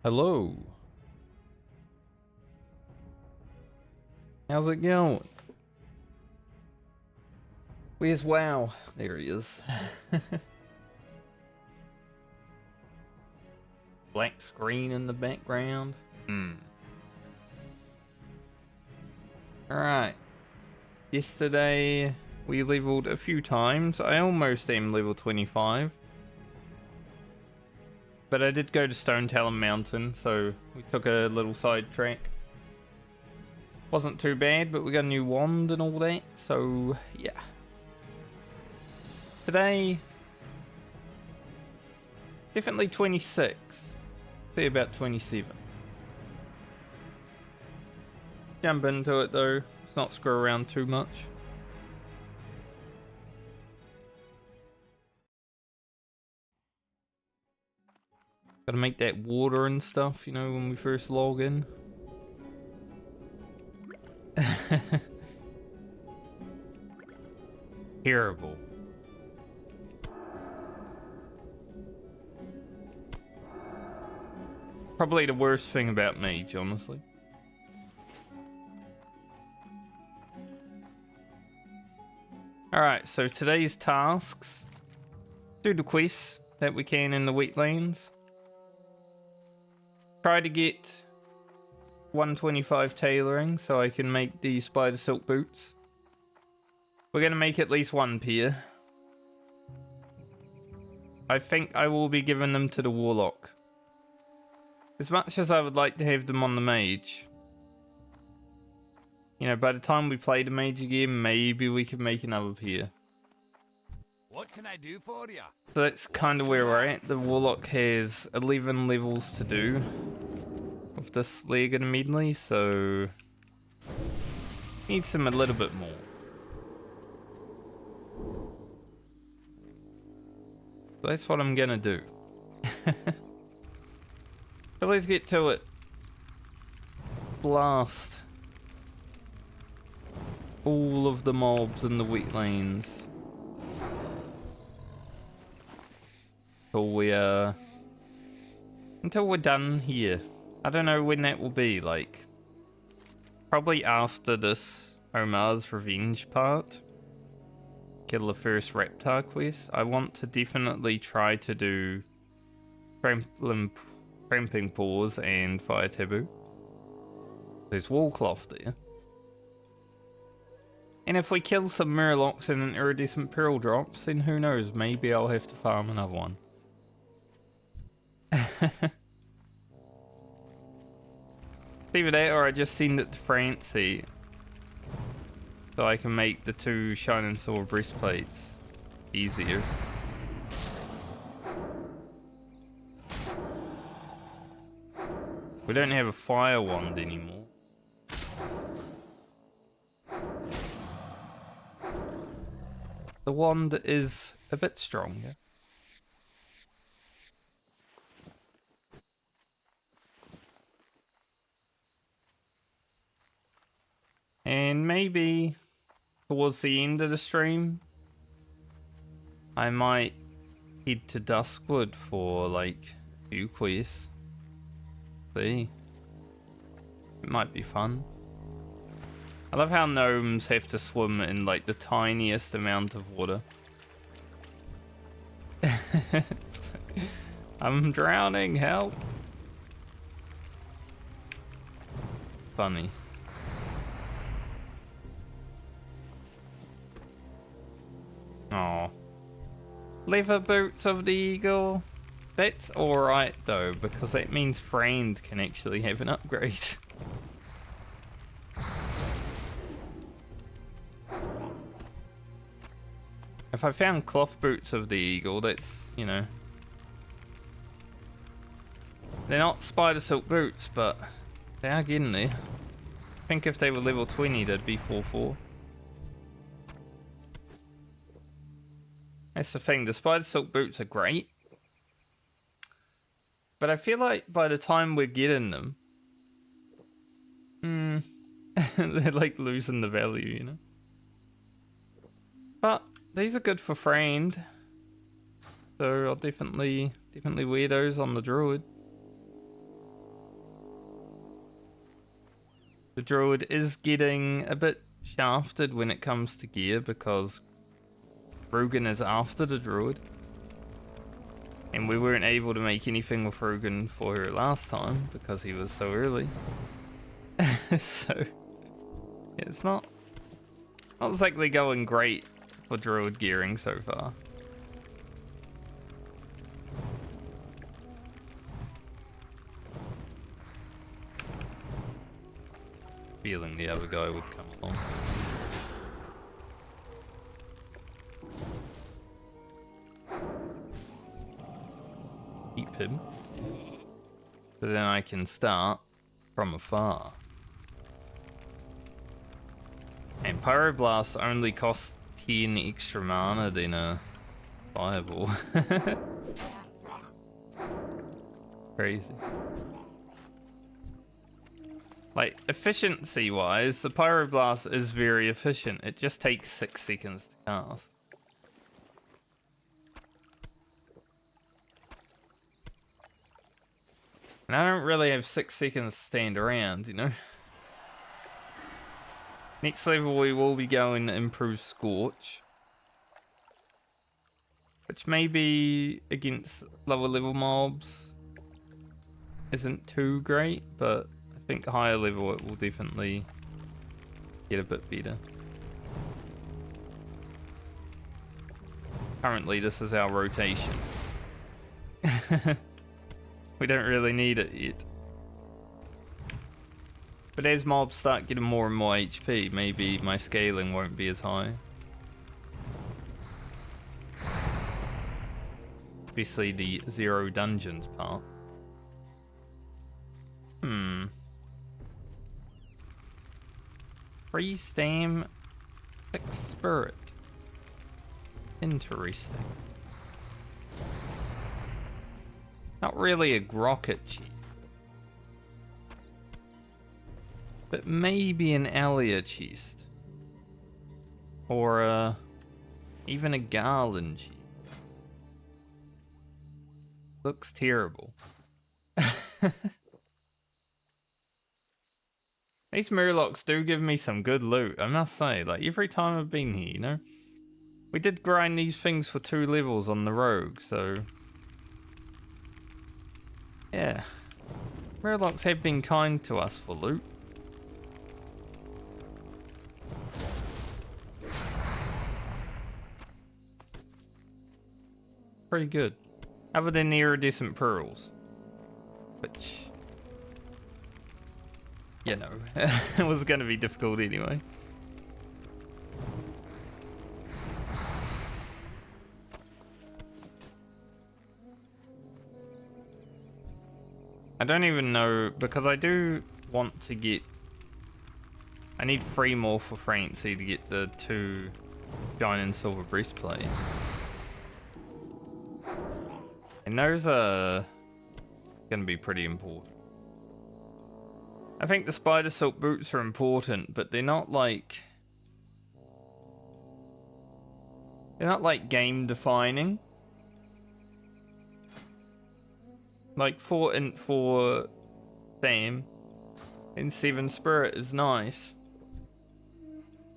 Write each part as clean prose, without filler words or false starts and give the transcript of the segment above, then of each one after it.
Hello. How's it going? Where's WoW? There he is. Black screen in the background. Alright. Yesterday we leveled a few times. I almost am level 25. But I did go to Stone Talon Mountain, so we took a little side track. Wasn't too bad, but we got a new wand and all that, so yeah. Today, definitely 26. Say about 27. Jump into it though, let's not screw around too much. Gotta make that water and stuff, you know, when we first log in. Terrible. Probably the worst thing about Mage, honestly. Alright, so today's tasks. Do the quests that we can in the wetlands. Try to get 125 tailoring so I can make the spider silk boots. We're going to make at least one pair. I think I will be giving them to the warlock. As much as I would like to have them on the mage. You know, by the time we play the mage again, maybe we can make another pair. What can I do for you? So that's kind of where we're at. The warlock has 11 levels to do with this Hardcore Medley, so needs him a little bit more. So that's what I'm gonna do. So let's get to it. Blast all of the mobs in the wetlands. Until we're done here. I don't know when that will be, like probably after this Omar's Revenge part. Kill the first Reptar quest. I want to definitely try to do Cramping Paws and Fire Taboo. There's wall cloth there. And if we kill some Murlocs and an iridescent pearl drops, then who knows, maybe I'll have to farm another one. Either that or I just send it to Francie so I can make the 2 Shining Sword breastplates easier. We don't have a fire wand anymore. The wand is a bit stronger. And maybe towards the end of the stream, I might head to Duskwood for like a few quests. See, it might be fun. I love how gnomes have to swim in like the tiniest amount of water. I'm drowning, help! Funny. Oh, leather boots of the eagle. That's alright though, because that means Friend can actually have an upgrade. If I found cloth boots of the eagle, that's, you know, they're not spider silk boots, but they are getting there. I think if they were level 20, they'd be 4-4. That's the thing, the spider silk boots are great. But I feel like by the time we're getting them, they're like losing the value, you know? But these are good for Friend. So I'll definitely wear those on the druid. The druid is getting a bit shafted when it comes to gear because Rugen is after the druid. And we weren't able to make anything with Rugen for her last time because he was so early. So, yeah, it's not exactly going great for druid gearing so far. Feeling the other guy would come along. Keep him. So then I can start from afar. And Pyroblast only costs 10 extra mana than a Fireball. Crazy. Like, efficiency-wise, the Pyroblast is very efficient. It just takes 6 seconds to cast. And I don't really have 6 seconds to stand around, you know? Next level we will be going to improve Scorch. Which maybe against lower level mobs isn't too great, but I think higher level it will definitely get a bit better. Currently this is our rotation. We don't really need it yet. But as mobs start getting more and more HP, maybe my scaling won't be as high. Especially the 0 dungeons part. Free stam, 6 spirit. Interesting. Not really a Grocket cheat. But maybe an Alia chest. Or even a Garland cheat. Looks terrible. These Murlocs do give me some good loot, I must say. Like, every time I've been here, you know? We did grind these things for 2 levels on the rogue, so... yeah. Murlocs have been kind to us for loot. Pretty good. Other than the iridescent pearls. Which... you know, it was going to be difficult anyway. I don't even know, because I do want to get... I need 3 more for Francie to get the 2 Shining Silver Breastplate. And those are going to be pretty important. I think the Spider Silk boots are important, but they're not like... they're not like game defining. Like 4 int for Sam and 7 spirit is nice.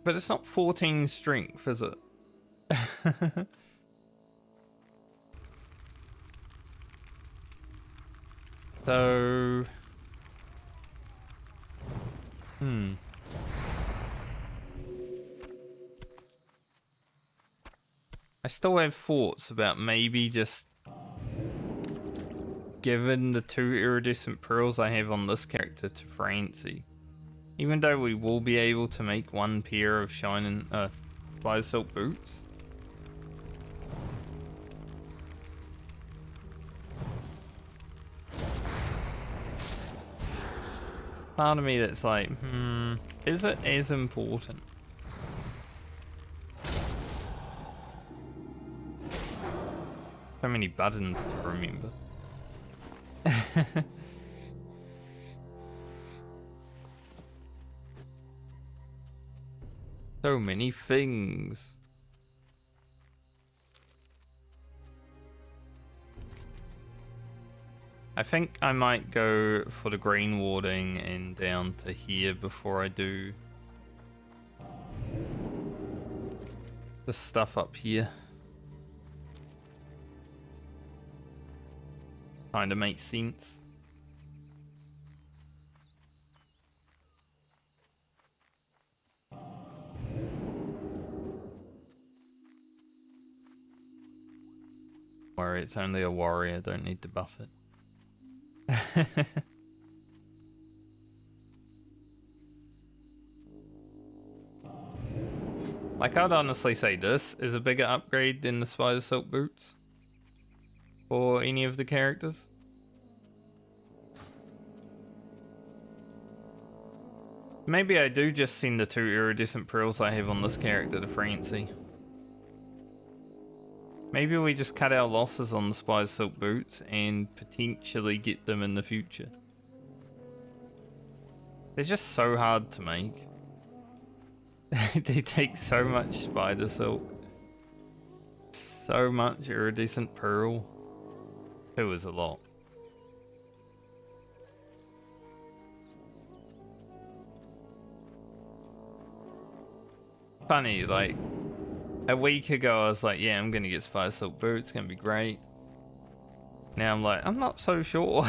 But it's not 14 strength, is it? So... I still have thoughts about maybe just... given the 2 iridescent pearls I have on this character to Francie. Even though we will be able to make 1 pair of shining Spider Silk boots. Part of me that's like, is it as important? So many buttons to remember. So many things. I think I might go for the green warding and down to here before I do the stuff up here. Kinda makes sense. Worry, it's only a warrior, don't need to buff it. Like, I'd honestly say this is a bigger upgrade than the Spider Silk boots for any of the characters. Maybe I do just send the 2 iridescent pearls I have on this character to Francie. Maybe we just cut our losses on the Spider Silk boots and potentially get them in the future. They're just so hard to make. They take so much spider silk. So much iridescent pearl. 2 is a lot. Funny, like, a week ago I was like, yeah, I'm gonna get spider silk boots, it's gonna be great. Now I'm like, I'm not so sure.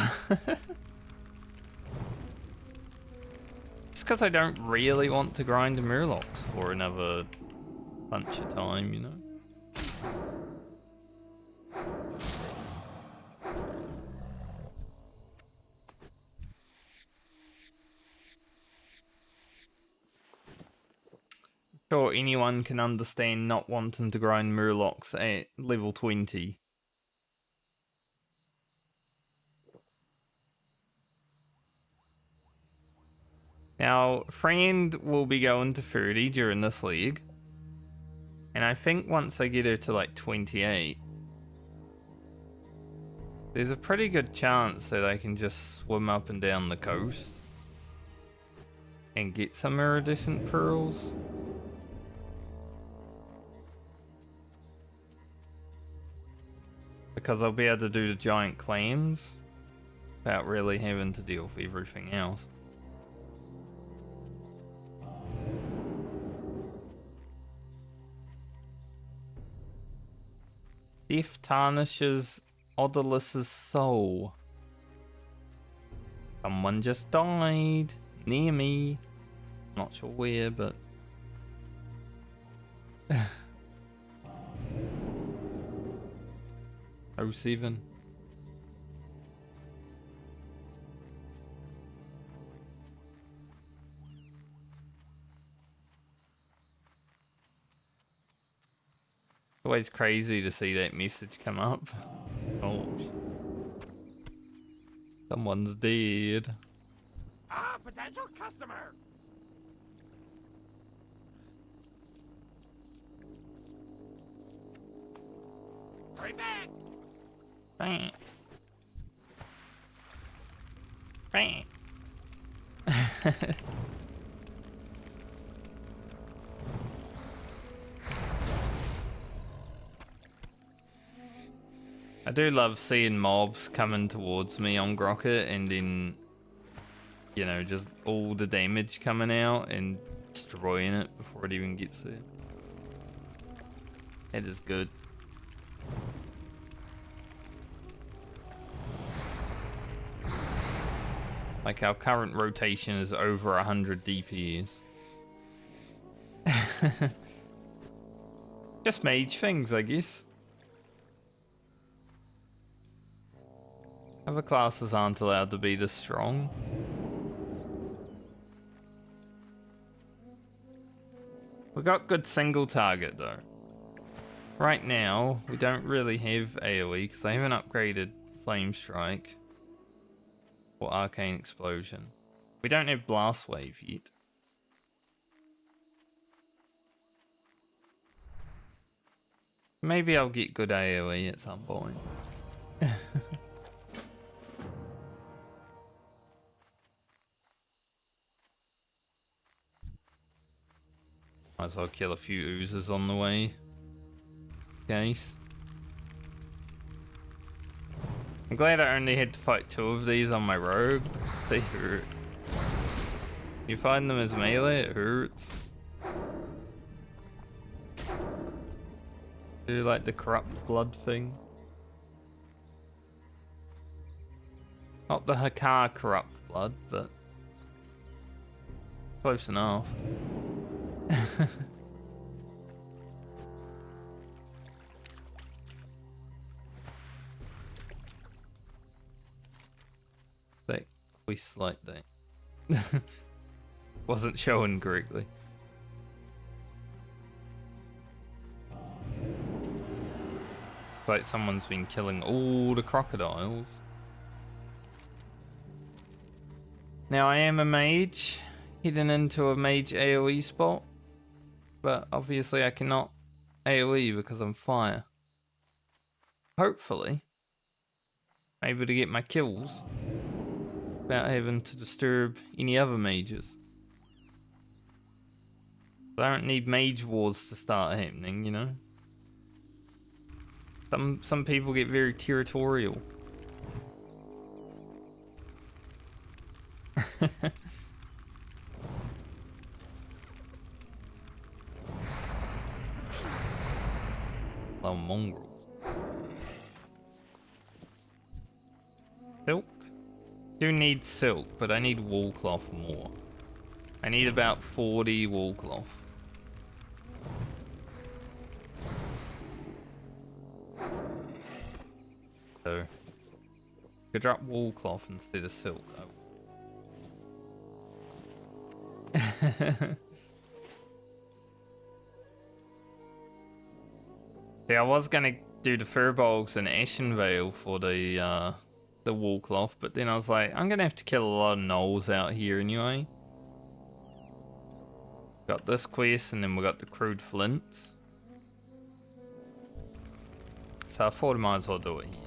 Just because I don't really want to grind Murlocs for another bunch of time, you know? Sure, anyone can understand not wanting to grind Murlocs at level 20. Now, Friend will be going to 30 during this league. And I think once I get her to like 28, there's a pretty good chance that I can just swim up and down the coast and get some iridescent pearls. Because I'll be able to do the giant clams without really having to deal with everything else. Death tarnishes Odalus's soul. Someone just died near me. Not sure where, but... Oh, 07. Always crazy to see that message come up. Oh, someone's dead. Ah, potential customer. Hurry back. Bang. Bang. I do love seeing mobs coming towards me on Grocket and then, you know, just all the damage coming out and destroying it before it even gets there. That is good. Like, our current rotation is over 100 DPS. Just mage things, I guess. Other classes aren't allowed to be this strong. We got good single target though. Right now, we don't really have AoE because I haven't upgraded Flame Strike or Arcane Explosion. We don't have Blast Wave yet. Maybe I'll get good AoE at some point. Might as well kill a few oozes on the way. Case. I'm glad I only had to fight 2 of these on my rogue. They hurt. You find them as melee, it hurts. Do like the corrupt blood thing. Not the Hakar corrupt blood, but close enough. That quest like that. Wasn't shown correctly. Like someone's been killing all the crocodiles. Now I am a mage, heading into a mage AoE spot, but obviously I cannot AoE because I'm fire. Hopefully, I'm able to get my kills without having to disturb any other mages. I don't need mage wars to start happening, you know? Some people get very territorial. Oh, mongrels. Silk? Do need silk, but I need wool cloth more. I need about 40 wool cloth. So, could drop wool cloth instead of silk. Yeah, I was gonna do the furbolgs and ashen veil for the wool cloth, but then I was like, I'm gonna have to kill a lot of gnolls out here anyway. Got this quest, and then we got the crude flints. So I thought I might as well do it here.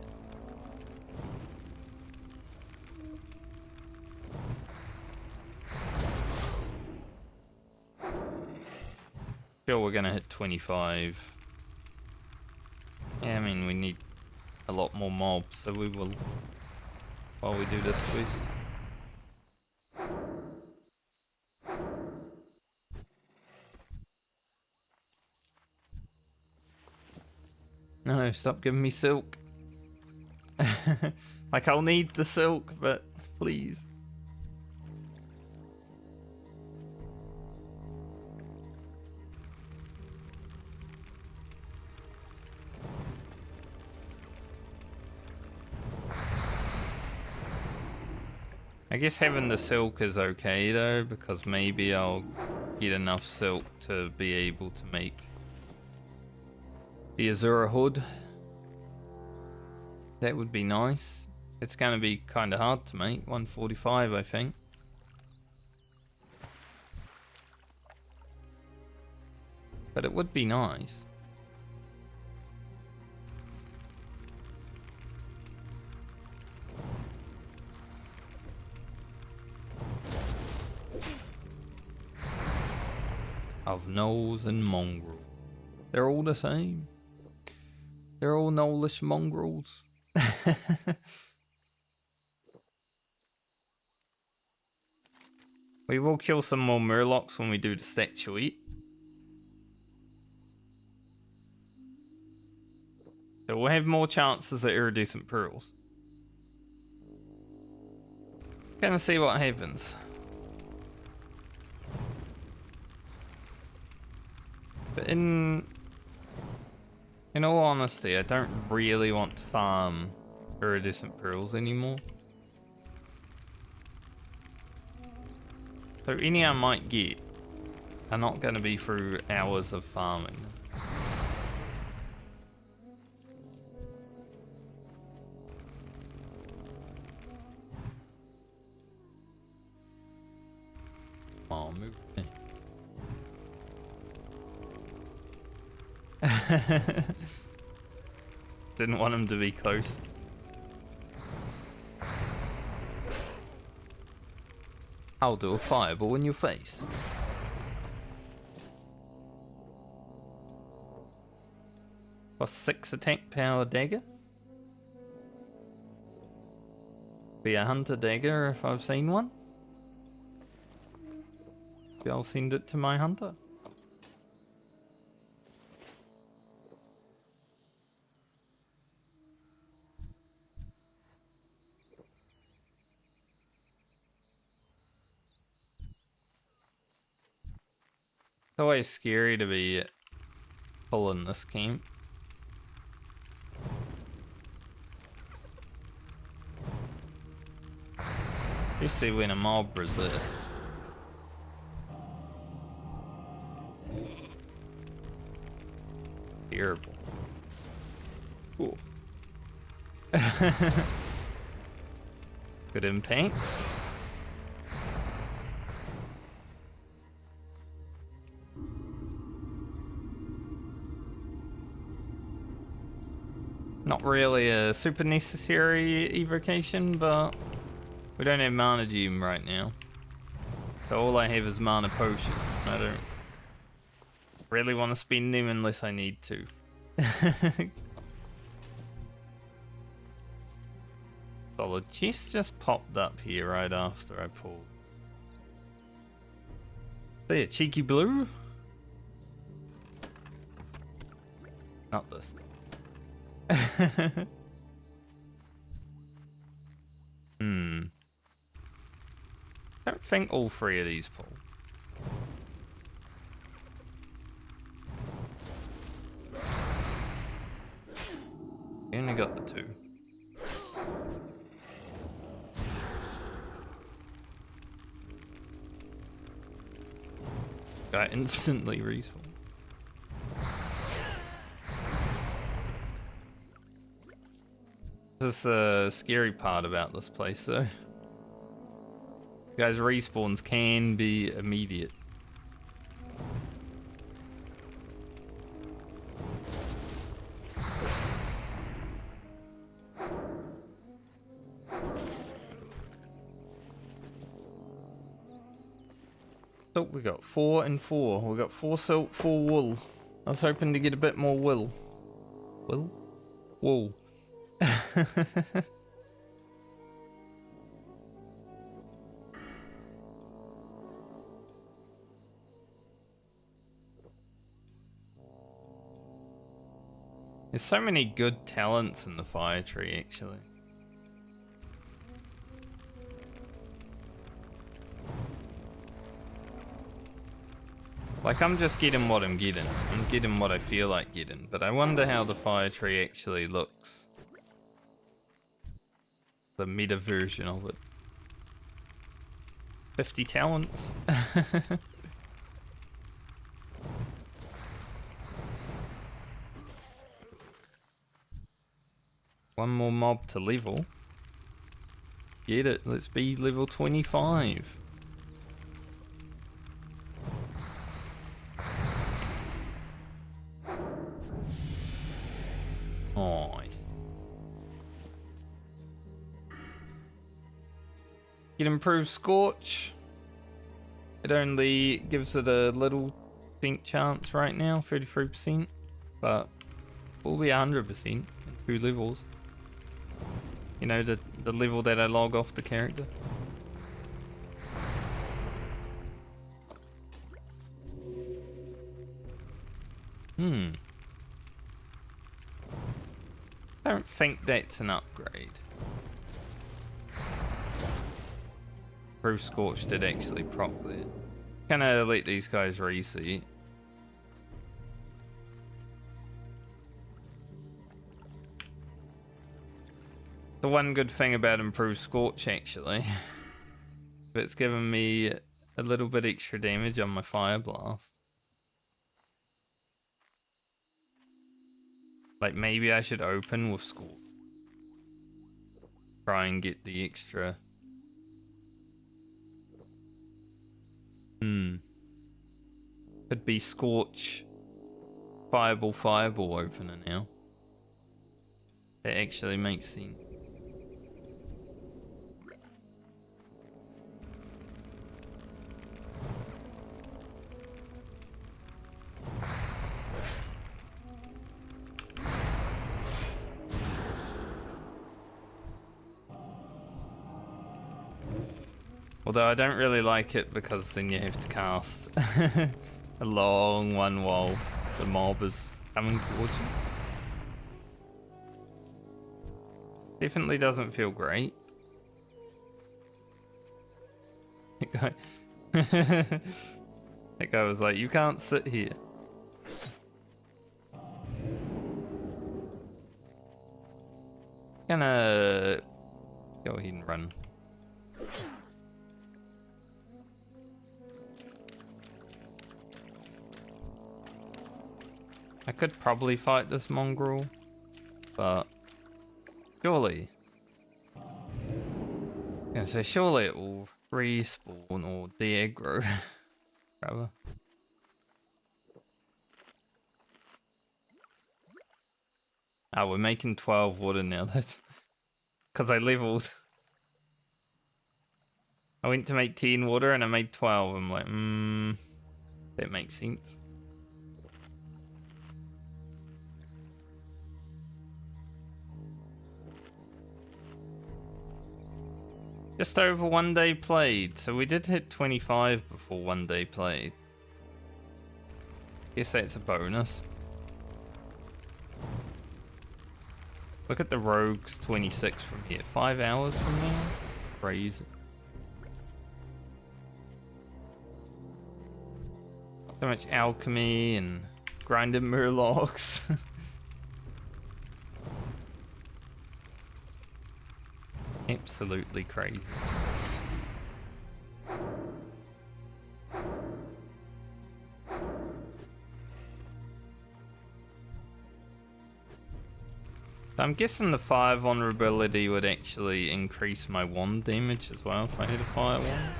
Sure, we're gonna hit 25. Yeah, I mean, we need a lot more mobs, so we will while we do this quest. No, stop giving me silk. Like, I'll need the silk, but please. I guess having the silk is okay though, because maybe I'll get enough silk to be able to make the Azura hood. That would be nice. It's gonna be kind of hard to make, 145 I think. But it would be nice. Of gnolls and mongrel. They're all the same. They're all gnollish mongrels. We will kill some more murlocs when we do the statuette. So we'll have more chances at iridescent pearls. Gonna see what happens. But in all honesty, I don't really want to farm iridescent pearls anymore. So any I might get are not going to be through hours of farming. Oh, move. Didn't want him to be close. I'll do a fireball in your face. +6 attack power dagger. Be a hunter dagger if I've seen one. Maybe I'll send it to my hunter. It's always scary to be full in this camp. Especially when a mob resists. Terrible. Cool. Good impact. Not really a super necessary evocation, but we don't have mana gem right now. So all I have is mana potions. I don't really want to spend them unless I need to. Solid chest just popped up here right after I pulled. See a cheeky blue? Not this thing. I don't think all three of these pull. You only got the two. Guy instantly respawn. This is the scary part about this place, though. Guys, respawns can be immediate. So we got 4 and 4. We got 4 silk, 4 wool. I was hoping to get a bit more wool. Wool? Wool. There's so many good talents in the fire tree, actually. Like, I'm just getting what I'm getting. I'm getting what I feel like getting. But I wonder how the fire tree actually looks. The meta version of it. 50 talents. One more mob to level. Get it. Let's be level 25. Nice. Get improved Scorch. It only gives it a little % chance right now, 33%. But will be 100% in 2 levels. You know, the level that I log off the character. I don't think that's an upgrade. Proof Scorch did actually properly. Kinda let these guys reset. The one good thing about Improved Scorch, actually, it's given me a little bit extra damage on my Fire Blast. Like, maybe I should open with Scorch. Try and get the extra. Could be Scorch, Fireball opener now. That actually makes sense. Although I don't really like it because then you have to cast a long one while the mob is coming towards you. Definitely doesn't feel great. That guy was like, you can't sit here. Gonna go ahead and run. I could probably fight this mongrel, but surely, surely it will respawn or de-aggro, rather. Oh, we're making 12 water now. That's because I leveled. I went to make 10 water and I made 12. I'm like, that makes sense. Just over 1 day played, so we did hit 25 before 1 day played. Guess that's a bonus. Look at the rogues 26 from here. 5 hours from now? Crazy. So much alchemy and grinding murlocs. Absolutely crazy. I'm guessing the fire vulnerability would actually increase my wand damage as well if I hit a fire wand.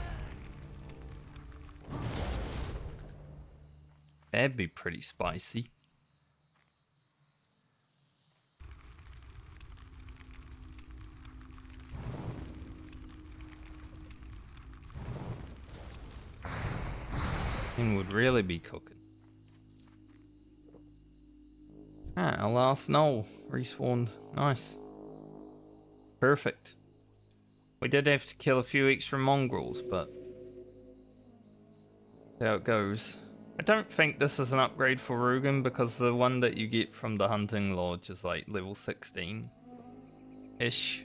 That'd be pretty spicy. And would really be cooking. Ah, our last null respawned. Nice. Perfect. We did have to kill a few extra mongrels, but that's how it goes. I don't think this is an upgrade for Rugen because the one that you get from the Hunting Lodge is like level 16-ish.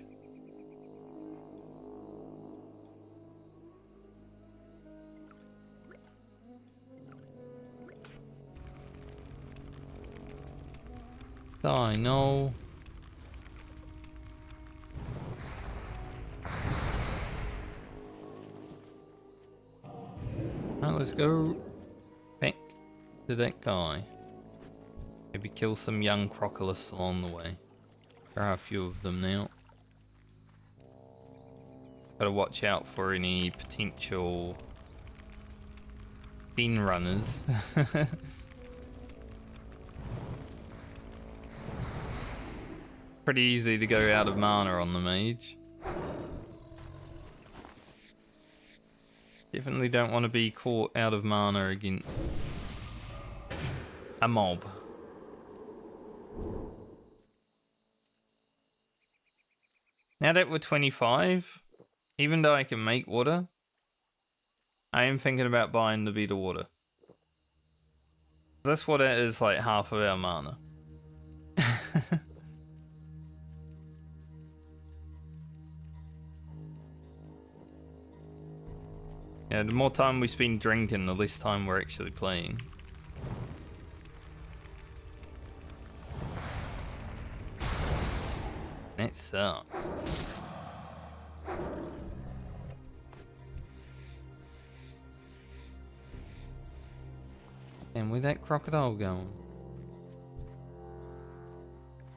I know. Alright, let's go back to that guy. Maybe kill some young Crocodilus along the way. There are a few of them now. Gotta watch out for any potential den runners. Pretty easy to go out of mana on the mage. Definitely don't want to be caught out of mana against a mob. Now that we're 25, even though I can make water, I am thinking about buying the better water. This water is like half of our mana. Yeah, the more time we spend drinking, the less time we're actually playing. That sucks. And where'd that crocodile going?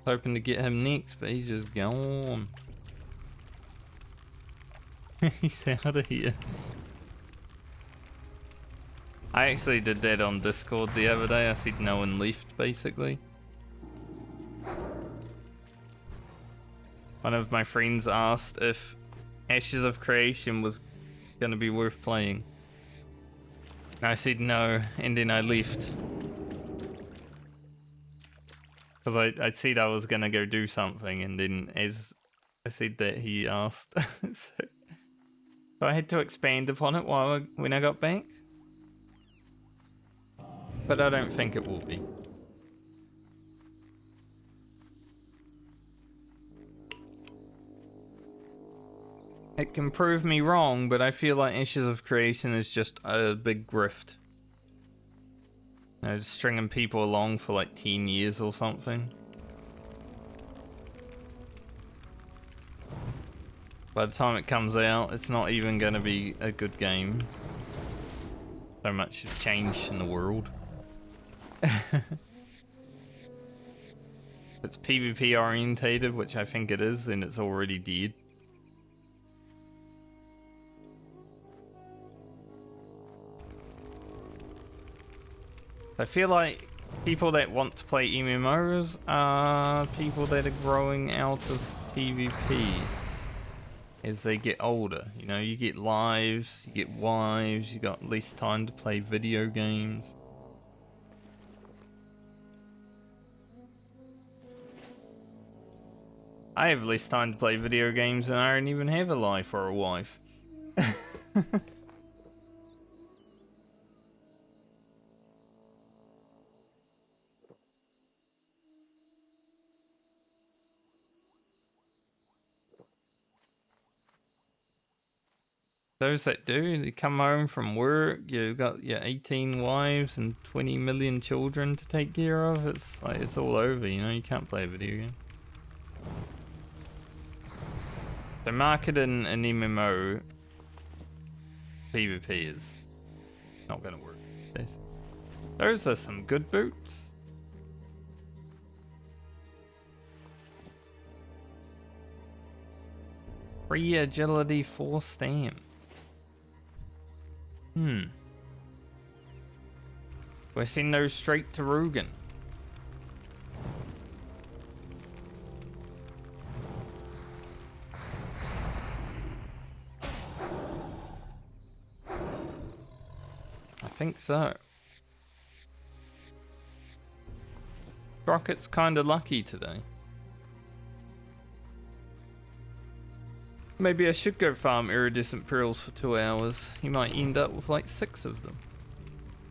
Hoping to get him next, but he's just gone. He's out of here. I actually did that on Discord the other day. I said no one left, basically. One of my friends asked if Ashes of Creation was going to be worth playing. And I said no, and then I left. Because I said I was going to go do something, and then as I said that, he asked. So So I had to expand upon it when I got back. But I don't think it will be. It can prove me wrong, but I feel like Ashes of Creation is just a big grift. You know, just stringing people along for like 10 years or something. By the time it comes out, it's not even going to be a good game. So much has changed in the world. It's PvP orientated, which I think it is, and it's already dead. I feel like people that want to play MMOs are people that are growing out of PvP as they get older. You know, you get lives, you get wives, you got less time to play video games. I have less time to play video games and I don't even have a life or a wife. Those that do, they come home from work, you've got your 18 wives and 20 million children to take care of. It's like, it's all over, you know, you can't play a video game. So marketing an MMO PvP is not gonna work these days. Those are some good boots. Free agility 4 stamp. We're sending those straight to Rugen. I think so. Sprocket's kinda lucky today. Maybe I should go farm iridescent pearls for 2 hours. You might end up with like 6 of them.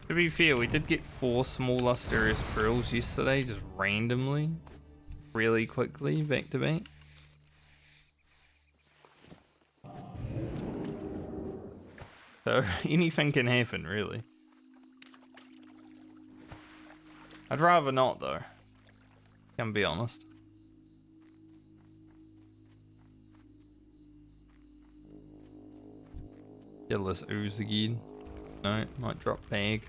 To be fair, we did get 4 small Lusterious pearls yesterday, just randomly. Really quickly, back to back. So anything can happen, really. I'd rather not though. Can be honest. Kill this ooze again. No, might drop bag.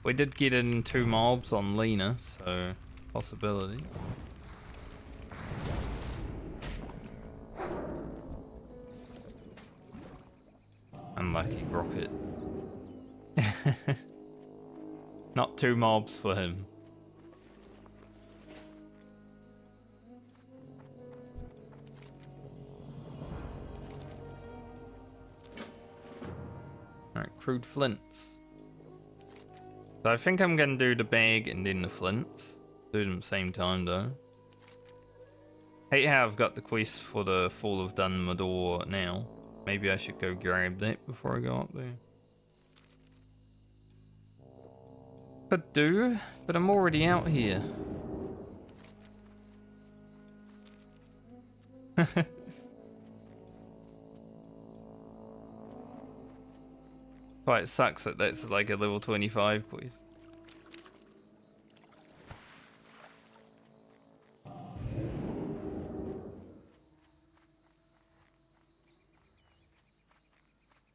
We did get in 2 mobs on Lena, so possibility. Unlucky Rocket. Not 2 mobs for him. Alright, crude flints. So I think I'm gonna do the bag and then the flints. Do them at the same time though. Hate how I've got the quest for the Fall of Dunmador now. Maybe I should go grab that before I go up there. Could do, but I'm already out here. Quite sucks that that's like a level 25 quest.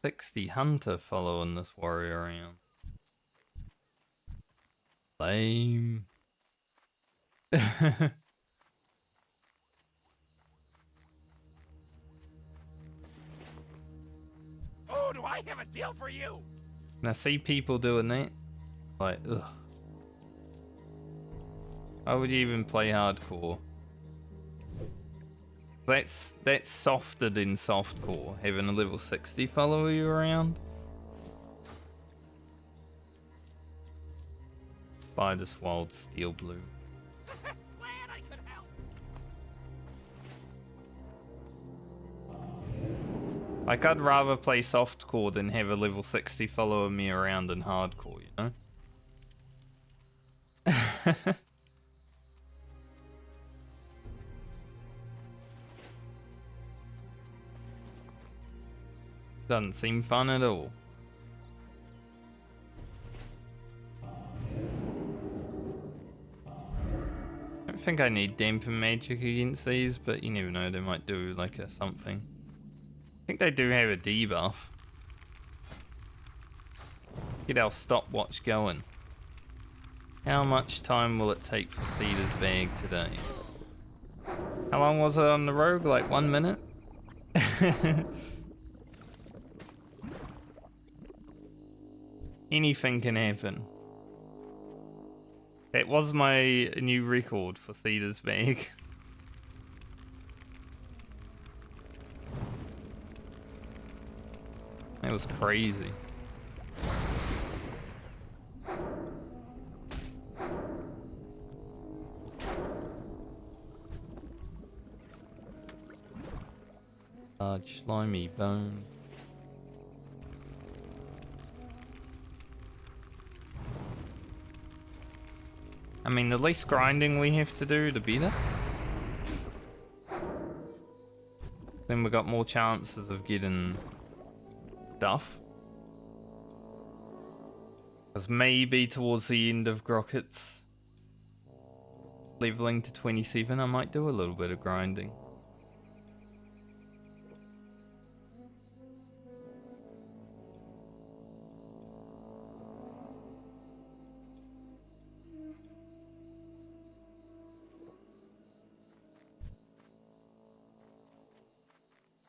$60 hunter following this warrior around. Lame. Oh, do I have a deal for you? And I see people doing that. Like, ugh. Why would you even play hardcore? That's softer than softcore, having a level 60 follow you around. Buy this wild steel blue. Glad I could help. Like, I'd rather play softcore than have a level 60 following me around in hardcore, you know? Doesn't seem fun at all. I don't think I need dampen magic against these, but you never know, they might do like a something. I think they do have a debuff. Get our stopwatch going. How much time will it take for Cedar's bag today? How long was it on the rogue? Like 1 minute? Anything can happen. That was my new record for Cedar's bag. That was crazy. Large slimy bone. I mean, the less grinding we have to do, the better. Then we got more chances of getting stuff. Because maybe towards the end of Grocket's leveling to 27, I might do a little bit of grinding.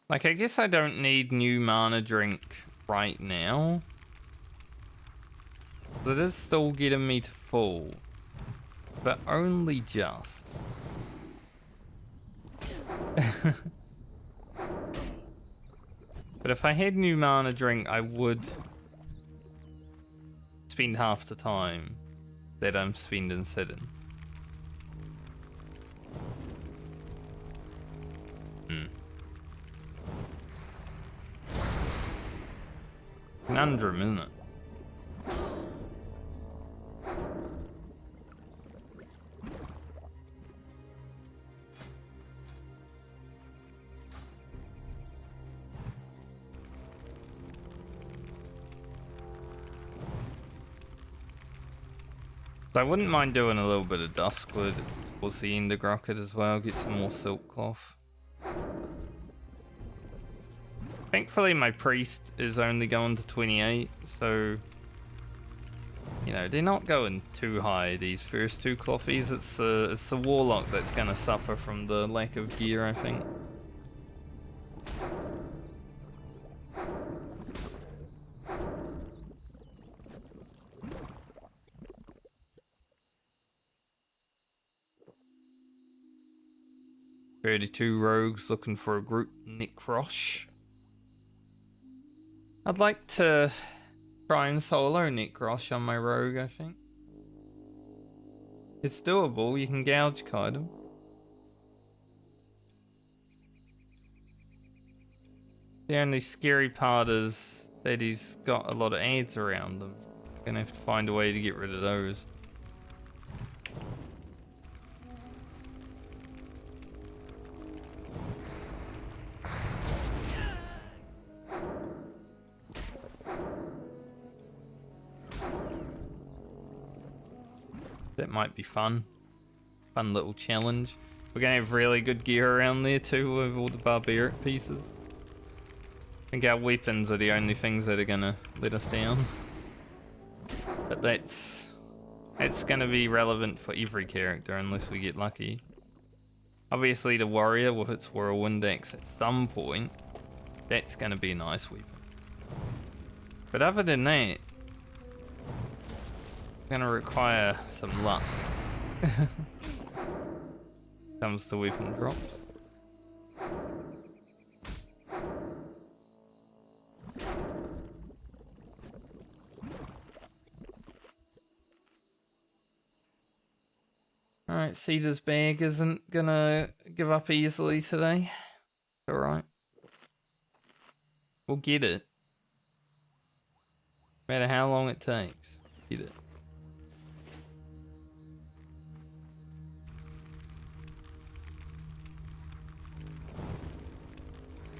Like, I guess I don't need new mana drink right now. It is still getting me to full. But only just. But if I had new mana drink, I would spend half the time that I'm spending sitting. Conundrum, isn't it? So I wouldn't mind doing a little bit of Duskwood towards the end of Grocket as well, get some more silk cloth. Thankfully my priest is only going to 28, so you know, they're not going too high, these first two clothies. It's the warlock that's gonna suffer from the lack of gear, I think. "32 rogues looking for a group Necrosh." I'd like to try and solo Necrosh on my rogue, I think. It's doable, you can gouge kite him. The only scary part is that he's got a lot of ads around him. Gonna have to find a way to get rid of those. That might be fun. Fun little challenge. We're gonna have really good gear around there too with all the barbaric pieces. I think our weapons are the only things that are gonna let us down. But that's gonna be relevant for every character unless we get lucky. Obviously the warrior with its whirlwind axe at some point, that's gonna be a nice weapon. But other than that, gonna require some luck. Comes to weapon drops. Alright, Cedar's bag isn't gonna give up easily today. Alright. We'll get it. No matter how long it takes. Get it.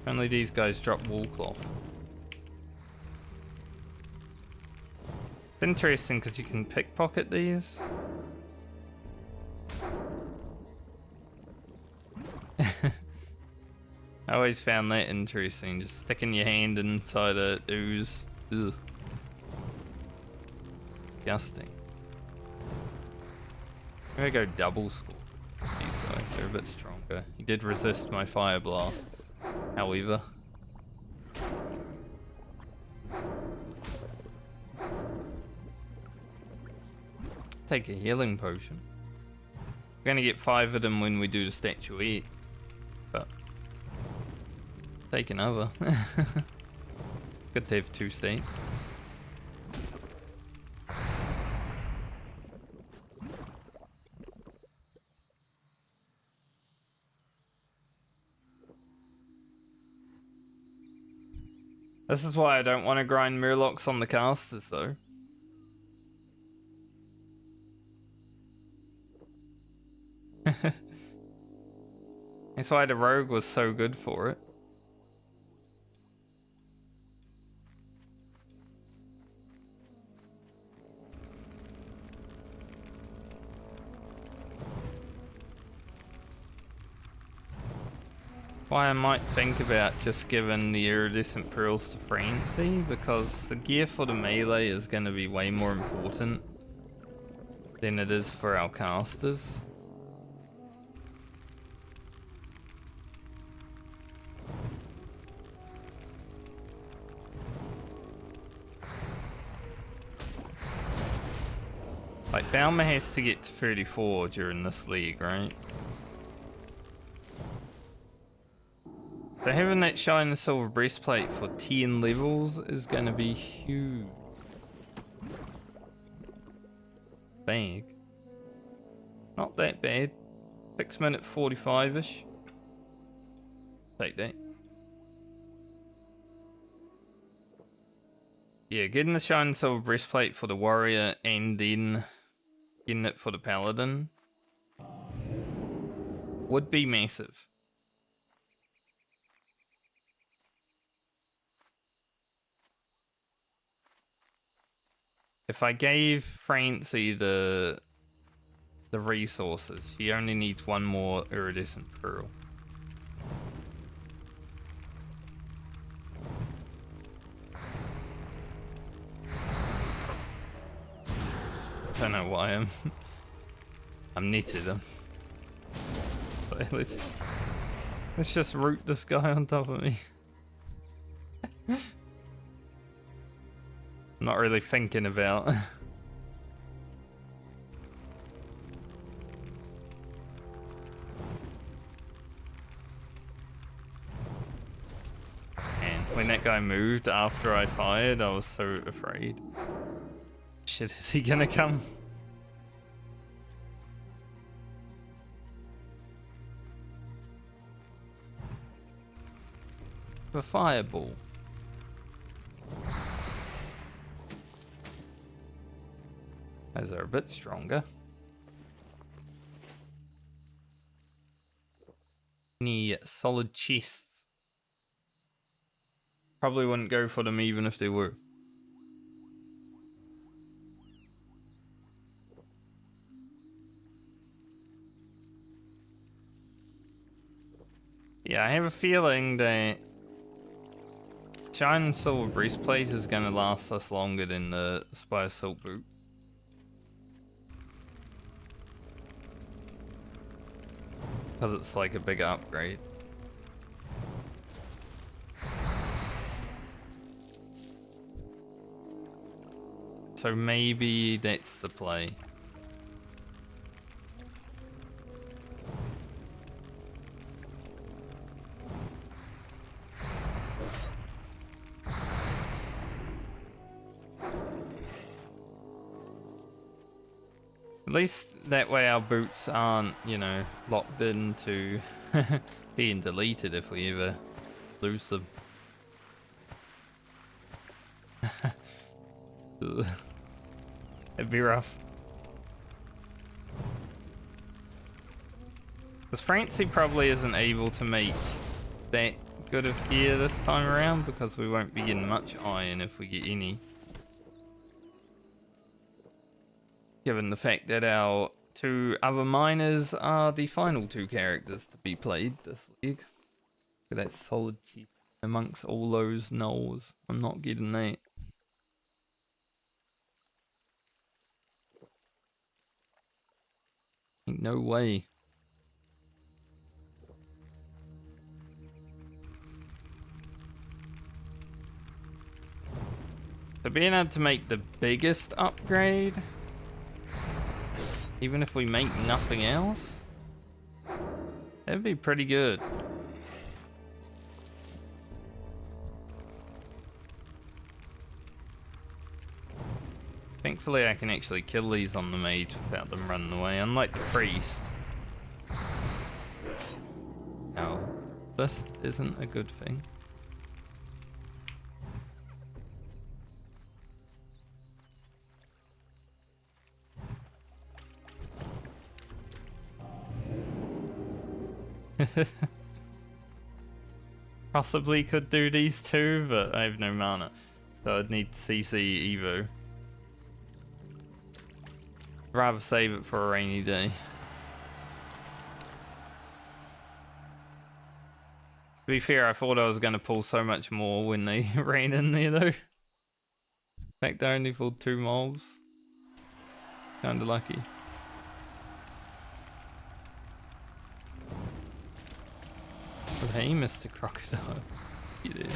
Only these guys drop wool cloth. It's interesting because you can pickpocket these. I always found that interesting, just sticking your hand inside a ooze. Ugh. Disgusting. I'm gonna go double score. These guys are a bit stronger. He did resist my fire blast, however. Take a healing potion. We're gonna get 5 of them when we do the statuette, but take another. Good to have 2 states. This is why I don't want to grind Murlocs on the casters though. That's why the rogue was so good for it. Why I might think about just giving the iridescent pearls to Francie, because the gear for the melee is going to be way more important than it is for our casters. Like, Balmer has to get to 34 during this league, right? So having that shiny silver breastplate for 10 levels is going to be huge. Bag. Not that bad. 6 minute 45-ish. Take that. Yeah, getting the shiny silver breastplate for the warrior and then getting it for the paladin would be massive. If I gave Francie the resources, she only needs 1 more iridescent pearl. I don't know why I'm knitted them. But let's just root this guy on top of me. Not really thinking about. And when that guy moved after I fired, I was so afraid. Shit, is he gonna come? The fireball. Those are a bit stronger. Any solid chests? Probably wouldn't go for them even if they were. Yeah, I have a feeling that Shine Silver Breastplate is going to last us longer than the Spire Silk Boot. Because it's like a big upgrade. So maybe that's the play. At least that way our boots aren't, you know, locked into being deleted if we ever lose them. It'd be rough. Because Francie probably isn't able to make that good of gear this time around because we won't be getting much iron if we get any. Given the fact that our two other miners are the final two characters to be played this league. Look at that solid keep amongst all those gnolls. I'm not getting that. Ain't no way. So being able to make the biggest upgrade, even if we make nothing else, that'd be pretty good. Thankfully I can actually kill these on the mage without them running away, unlike the priest. Now, this isn't a good thing. Possibly could do these two, but I have no mana. So I'd need to CC Evo. Rather save it for a rainy day. To be fair, I thought I was going to pull so much more when they ran in there though. In fact, I only pulled 2 mobs. Kinda lucky. Oh, hey, Mr. Crocodile. You did.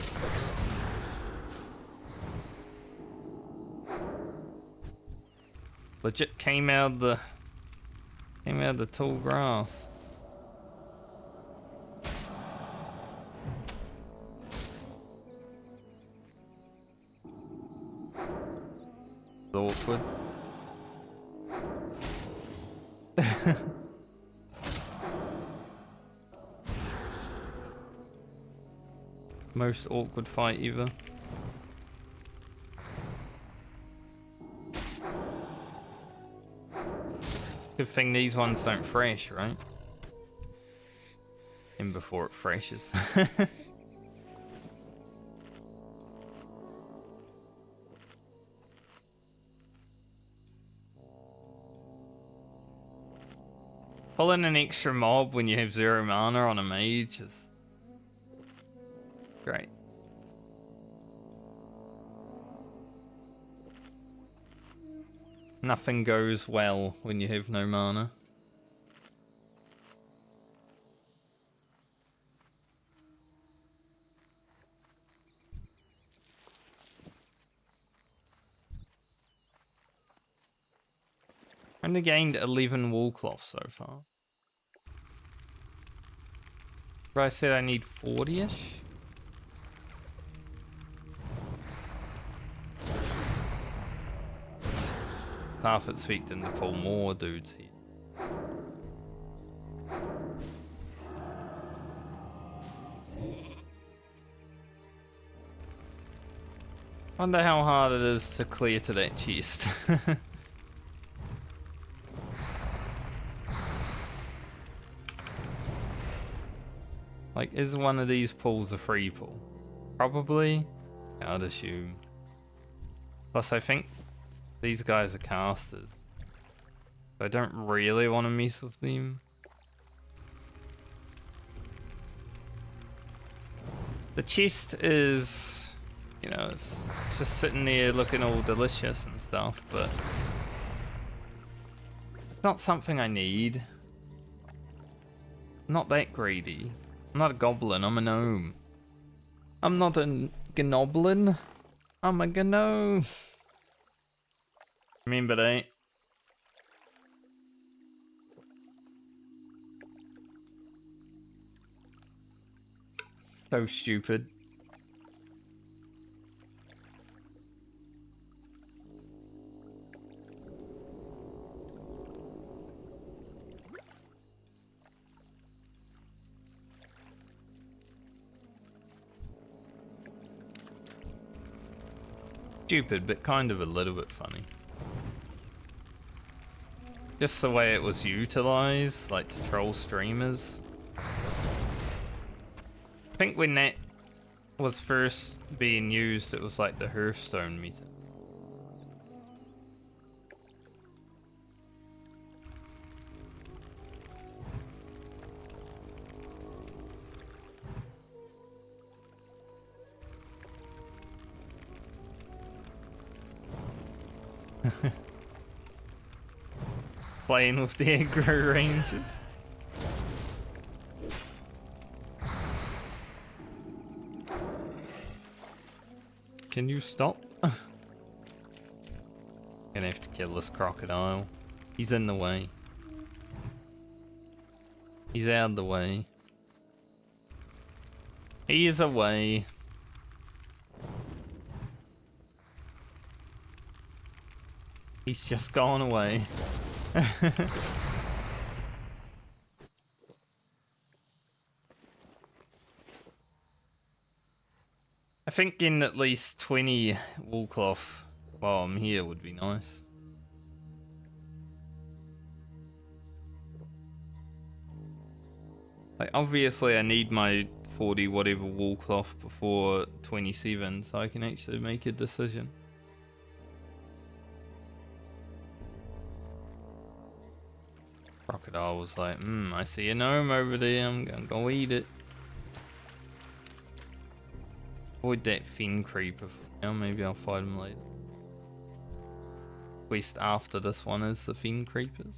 Legit came out of the tall grass. It's awkward. Most awkward fight ever. Good thing these ones don't fresh, right? In before it freshes. Pulling an extra mob when you have 0 mana on a mage is great. Nothing goes well when you have no mana. Only gained 11 wool cloth so far. But I said I need 40-ish. Half expecting to pull more dudes here. Wonder how hard it is to clear to that chest. Like, is one of these pulls a free pull? Probably, I'd assume. Plus, I think these guys are casters. I don't really want to mess with them. The chest is, you know, it's just sitting there looking all delicious and stuff, but it's not something I need. I'm not that greedy. I'm not a goblin, I'm a gnome. I'm not a gnoblin, I'm a gnome. Remember that? So stupid. Stupid, but kind of a little bit funny. Just the way it was utilized, like to troll streamers. I think when that was first being used, it was like the Hearthstone meter. Playing with the aggro ranges. Can you stop? Gonna have to kill this crocodile. He's in the way. He's out of the way. He is away. He's just gone away. I think in at least 20 wool cloth while I'm here would be nice. Like, obviously I need my 40 whatever wool cloth before 27 so I can actually make a decision. Crocodile was like, I see a gnome over there, I'm gonna go eat it. Avoid that fin creeper for now, maybe I'll fight him later. Quest after this one is the fin creepers.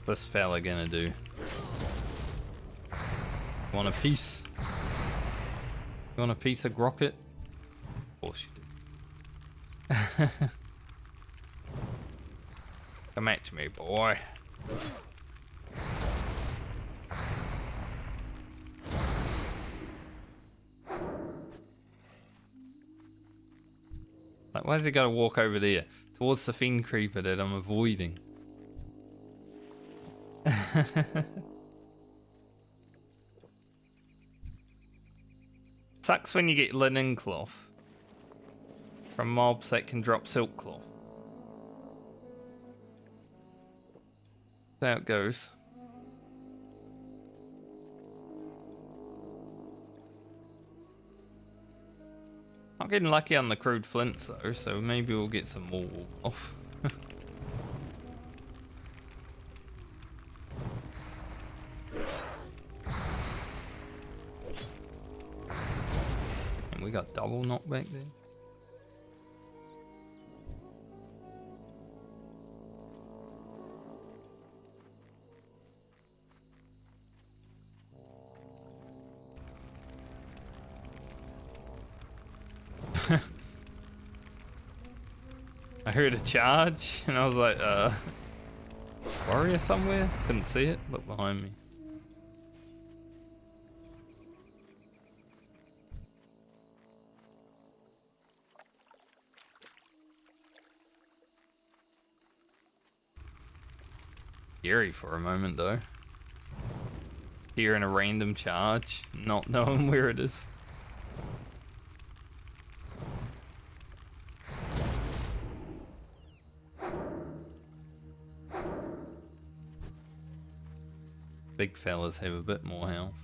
What's this fella gonna do? Want a piece? You want a piece of Grocket? Of course you do. Come at me, boy. Like, why's he gotta walk over there? Towards the fin creeper that I'm avoiding. Sucks when you get linen cloth from mobs that can drop silk cloth. That's how it goes. I'm getting lucky on the crude flints though, so maybe we'll get some more wool off. And we got double knockback there. I heard a charge and I was like, warrior somewhere? Couldn't see it. Look behind me. Scary for a moment though. Hearing a random charge, not knowing where it is. Big fellas have a bit more health.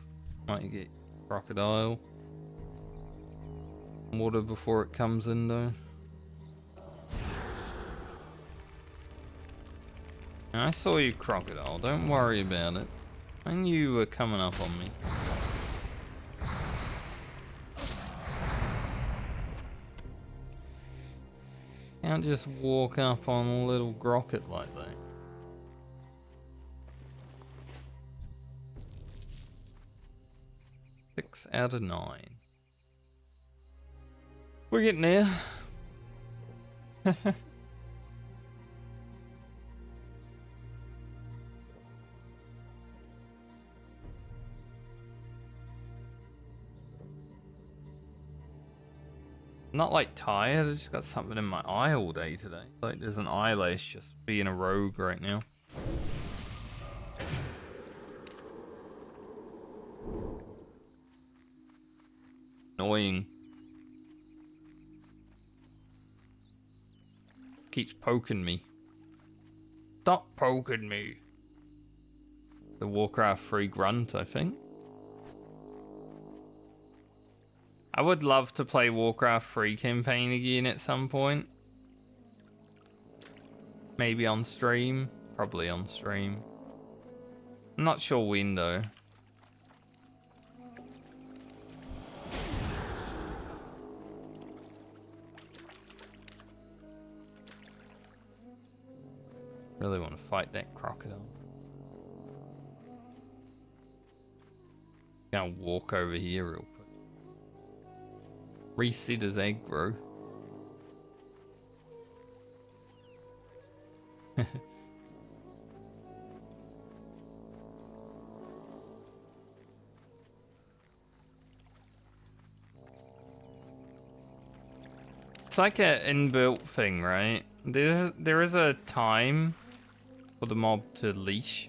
Might get crocodile. Water before it comes in though. I saw you, crocodile. Don't worry about it. I knew you were coming up on me. Can't just walk up on a little grocket like that. Six out of 9. We're getting there. not like tired, I just got something in my eye all day today. Like there's an eyelash just being a rogue right now. Annoying. Keeps poking me. Stop poking me. The Warcraft 3 grunt, I think. I would love to play Warcraft 3 campaign again at some point. Maybe on stream. Probably on stream. I'm not sure when though. Really want to fight that crocodile. Gonna walk over here real quick. Reset his aggro. It's like an inbuilt thing, right? There is a time for the mob to leash.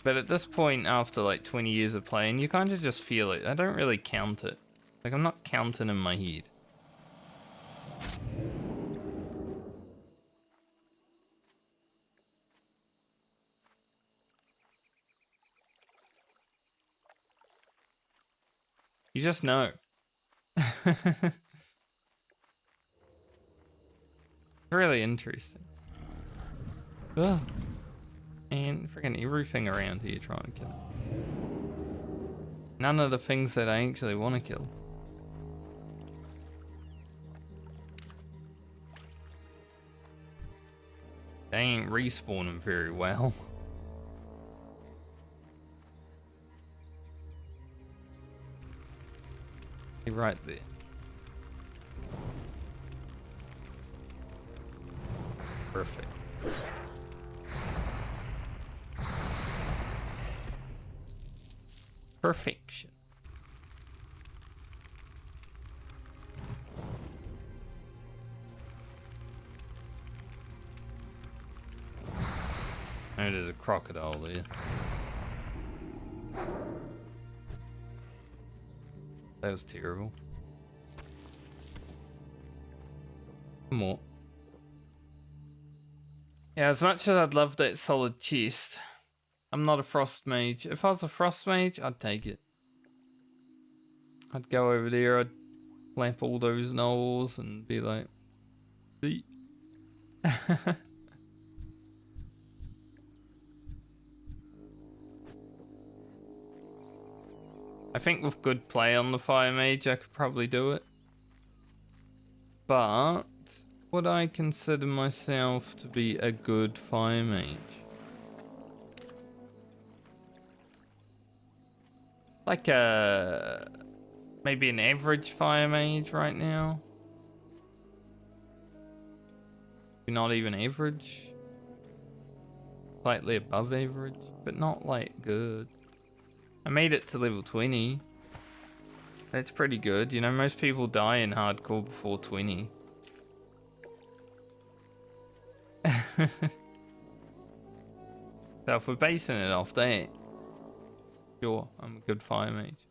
But at this point, after like 20 years of playing, you kind of just feel it. I don't really count it. Like, I'm not counting in my head. You just know. Really interesting. Ugh. And freaking everything around here trying to kill him. None of the things that I actually want to kill. They ain't respawning very well. They're right there. Perfect. Perfection. Oh, there's a crocodile there. That was terrible. More. Yeah, as much as I'd love that solid chest, I'm not a frost mage. If I was a frost mage, I'd take it. I'd go over there, I'd slap all those knolls and be like, see? I think with good play on the fire mage, I could probably do it. But would I consider myself to be a good fire mage? Like maybe an average fire mage right now. Not even average. Slightly above average, but not like good. I made it to level 20. That's pretty good. You know, most people die in hardcore before 20. So if we're basing it off that, sure, I'm a good fire mage.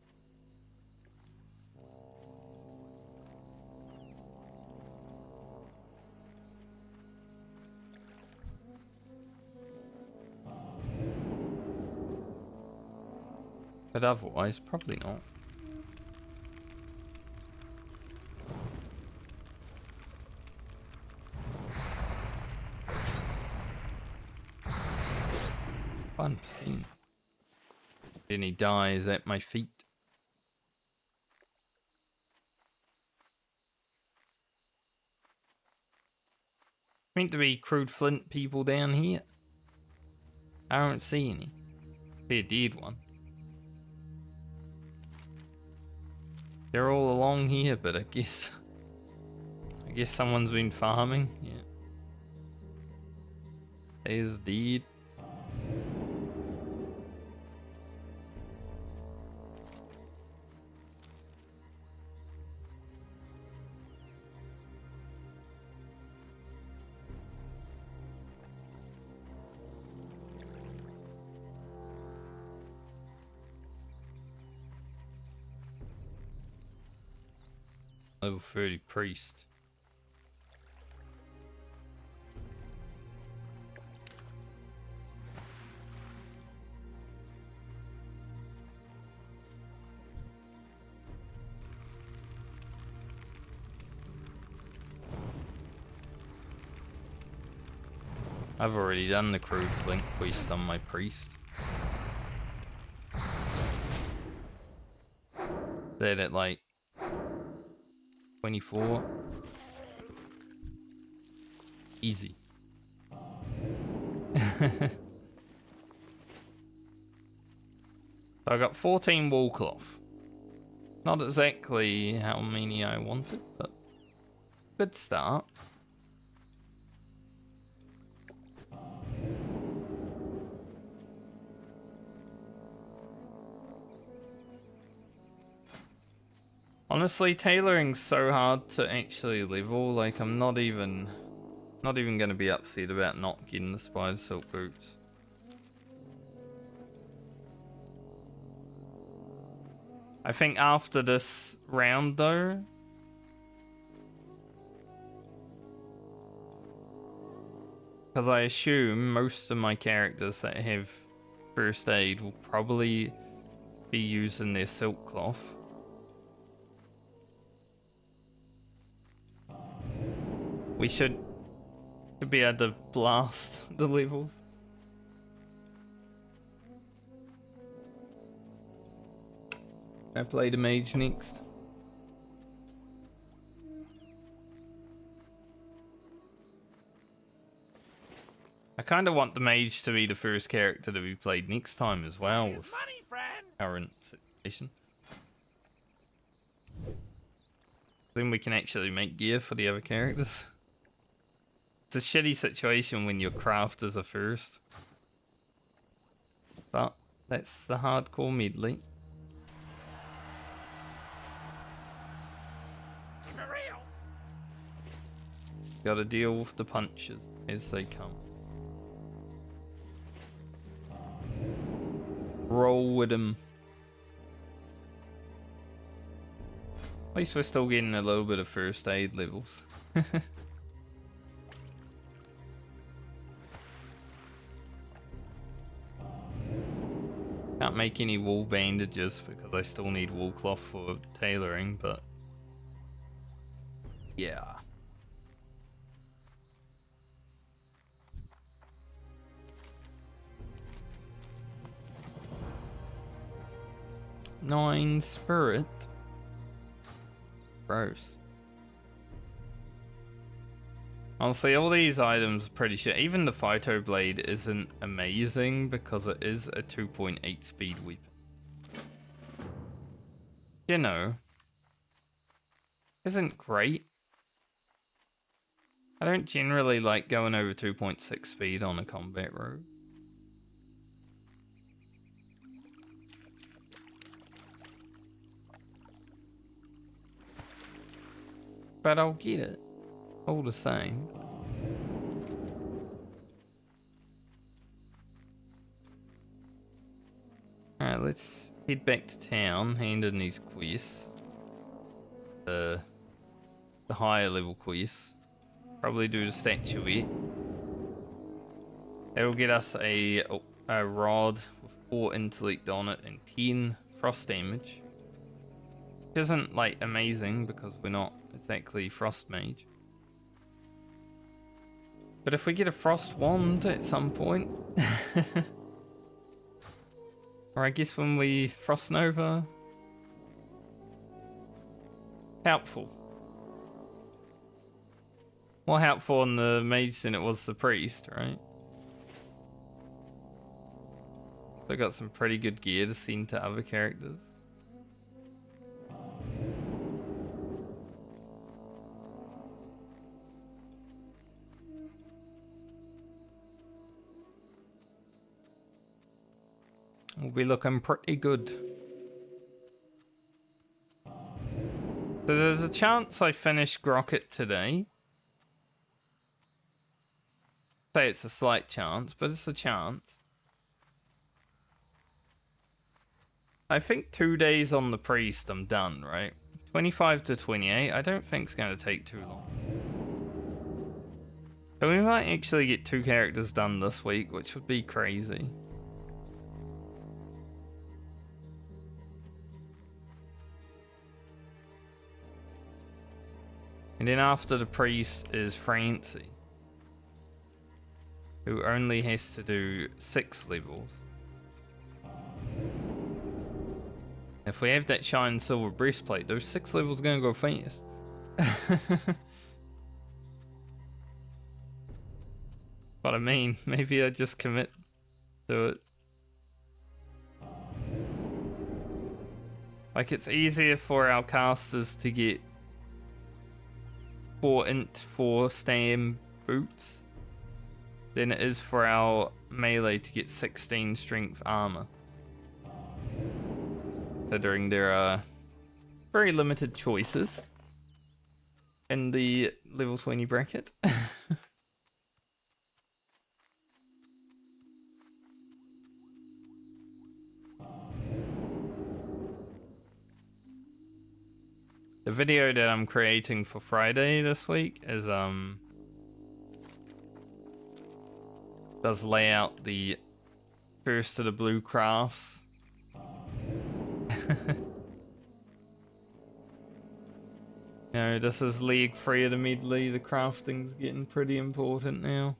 But otherwise, probably not. Fun scene. Then he dies at my feet. Meant to be crude flint people down here. I don't see any. See a dead one. They're all along here, but I guess someone's been farming. Yeah. There's dead. Level 30 priest. I've already done the crude flint quest on my priest. That at like 24. Easy. So I got 14 wool cloth. Not exactly how many I wanted, but good start. Honestly, tailoring's so hard to actually level. Like, I'm not even going to be upset about not getting the spider silk boots. I think after this round, though, because I assume most of my characters that have first aid will probably be using their silk cloth. We should be able to blast the levels. I play the mage next. I kind of want the mage to be the first character to be played next time as well with Money, friend. current situation. Then we can actually make gear for the other characters. It's a shitty situation when your crafters are first. But that's the hardcore medley. For real. Gotta deal with the punches as they come. Roll with them. At least we're still getting a little bit of first aid levels. Can't make any wool bandages because I still need wool cloth for tailoring, but yeah. Nine spirit. Gross. Honestly, all these items are pretty shit. Even the Phyto Blade isn't amazing because it is a 2.8 speed weapon. You know, isn't great. I don't generally like going over 2.6 speed on a combat rogue. But I'll get it. All the same. Alright, let's head back to town, hand in these quests. The higher level quests. Probably do the statuette. That'll get us a rod with 4 intellect on it and 10 frost damage. Which isn't like amazing because we're not exactly frost mage. But if we get a frost wand at some point, or I guess when we frost nova, helpful. More helpful on the mage than it was the priest, right? So I got some pretty good gear to send to other characters. We'll be looking pretty good. So there's a chance I finish Grocket today. Say it's a slight chance, but it's a chance. I think 2 days on the priest, I'm done, right? 25 to 28, I don't think it's going to take too long. So we might actually get 2 characters done this week, which would be crazy. And then after the priest is Francie, who only has to do 6 levels. If we have that shine silver breastplate, those 6 levels are gonna go fast. But I mean, maybe I just commit to it. Like, it's easier for our casters to get 4 int 4 stam boots than it is for our melee to get 16 strength armor. Considering there are very limited choices in the level 20 bracket. The video that I'm creating for Friday this week is does lay out the first of the blue crafts. You know, this is League 3 of the Medley. The crafting's getting pretty important now.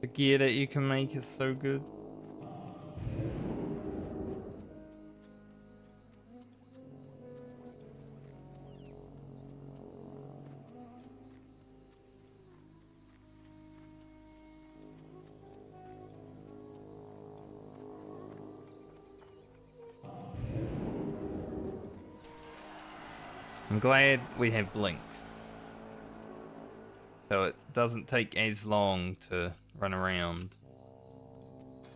The gear that you can make is so good. I'm glad we have Blink, so it doesn't take as long to run around.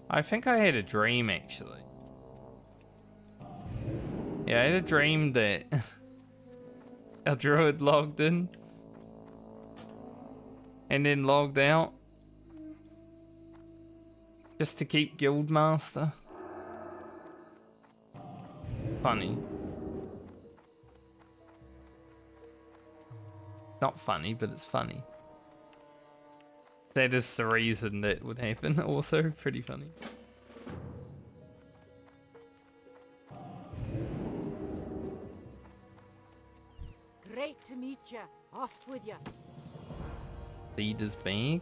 I think I had a dream, actually. Yeah, I had a dream that our druid logged in and then logged out just to keep Guildmaster. Funny. Not funny, but it's funny. That is the reason that would happen. Also, pretty funny. Great to meet ya. Off with ya. Leader's bag.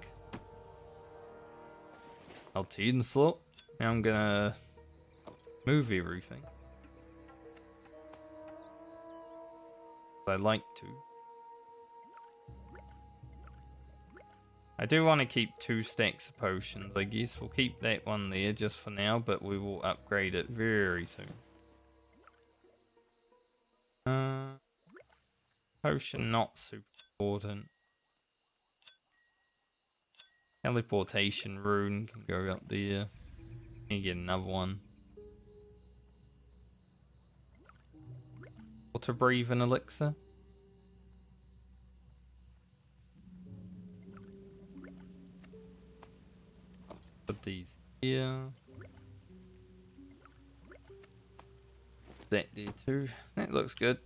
Alteen slot. Now I'm gonna move everything. I like to. I do want to keep 2 stacks of potions, I guess. We'll keep that one there just for now, but we will upgrade it very soon. Potion not super important. Teleportation rune can go up there. Can get another one. Water breathing elixir. Put these here. That there too. That looks good.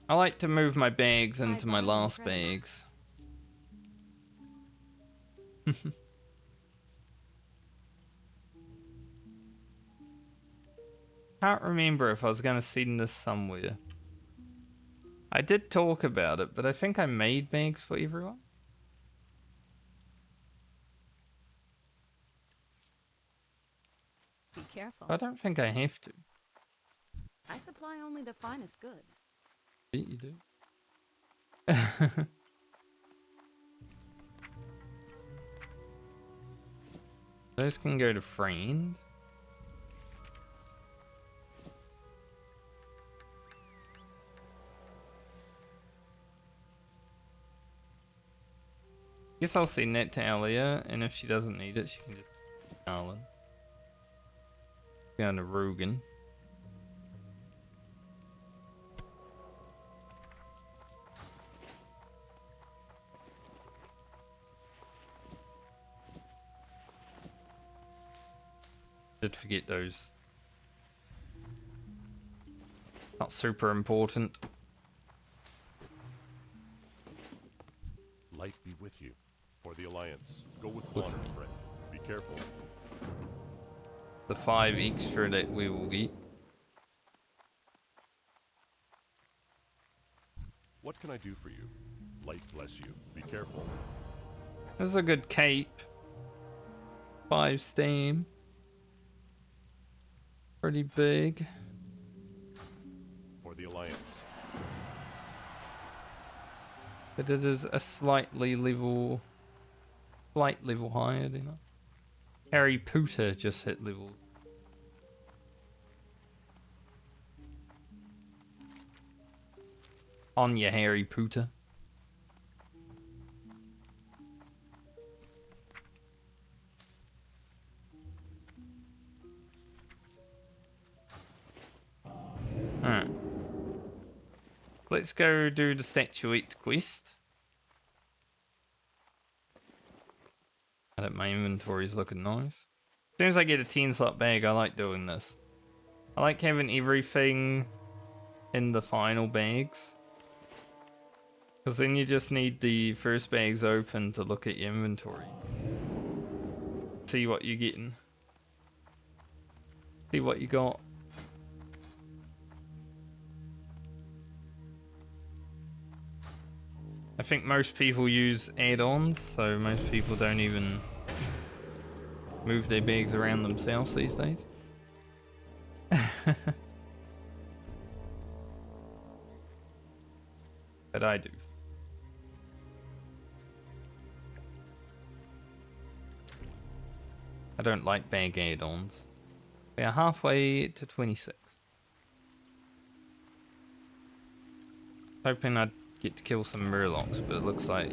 I like to move my bags into my last bags. Can't remember if I was going to send this somewhere. I did talk about it, but I think I made bags for everyone. Be careful. I don't think I have to. I supply only the finest goods. Bet you do. Those can go to friend. Guess I'll send that to Alia, and if she doesn't need it, she can just Alan. Go to Rugen. Did forget those Not super important. Light be with you. For the Alliance. Go with With honor, me. friend. Be careful. The 5 extra that we will get. What can I do for you? Light bless you. Be careful. There's a good cape. 5 steam. Pretty big. For the Alliance. But it is a slight level higher, you know. Harry Potter just hit level. On your Harry Potter. Alright. Let's go do the statuette quest. I think my inventory's looking nice. As soon as I get a 10 slot bag, I like doing this. I like having everything in the final bags. Because then you just need the first bags open to look at your inventory. See what you're getting. See what you got. I think most people use add-ons, so most people don't even move their bags around themselves these days. But I do. I don't like bag add-ons. We are halfway to 26. Hoping I'd get to kill some murlocs, but it looks like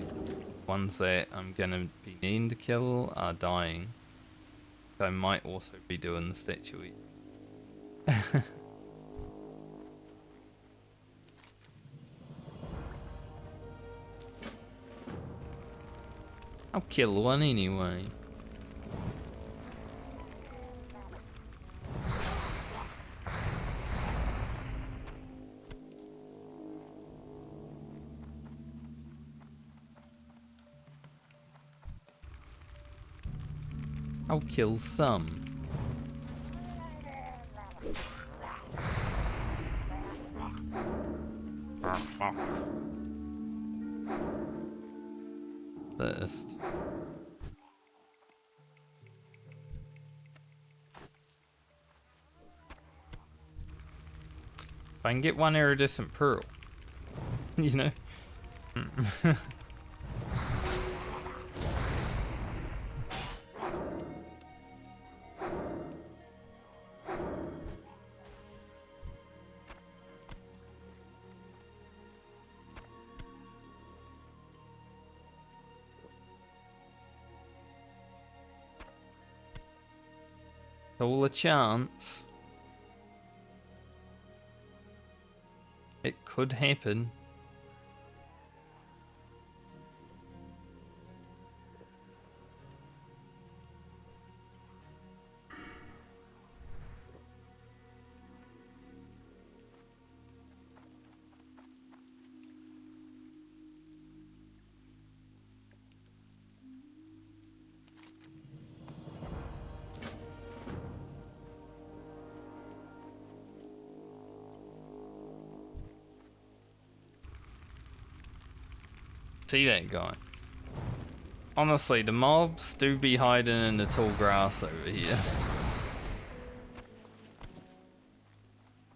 ones that I'm gonna be needing to kill are dying. So I might also be doing the statuette. I'll kill one anyway. I'll kill some. First. If I can get one iridescent pearl, you know. All a chance. It could happen. See that guy? Honestly, the mobs do be hiding in the tall grass over here.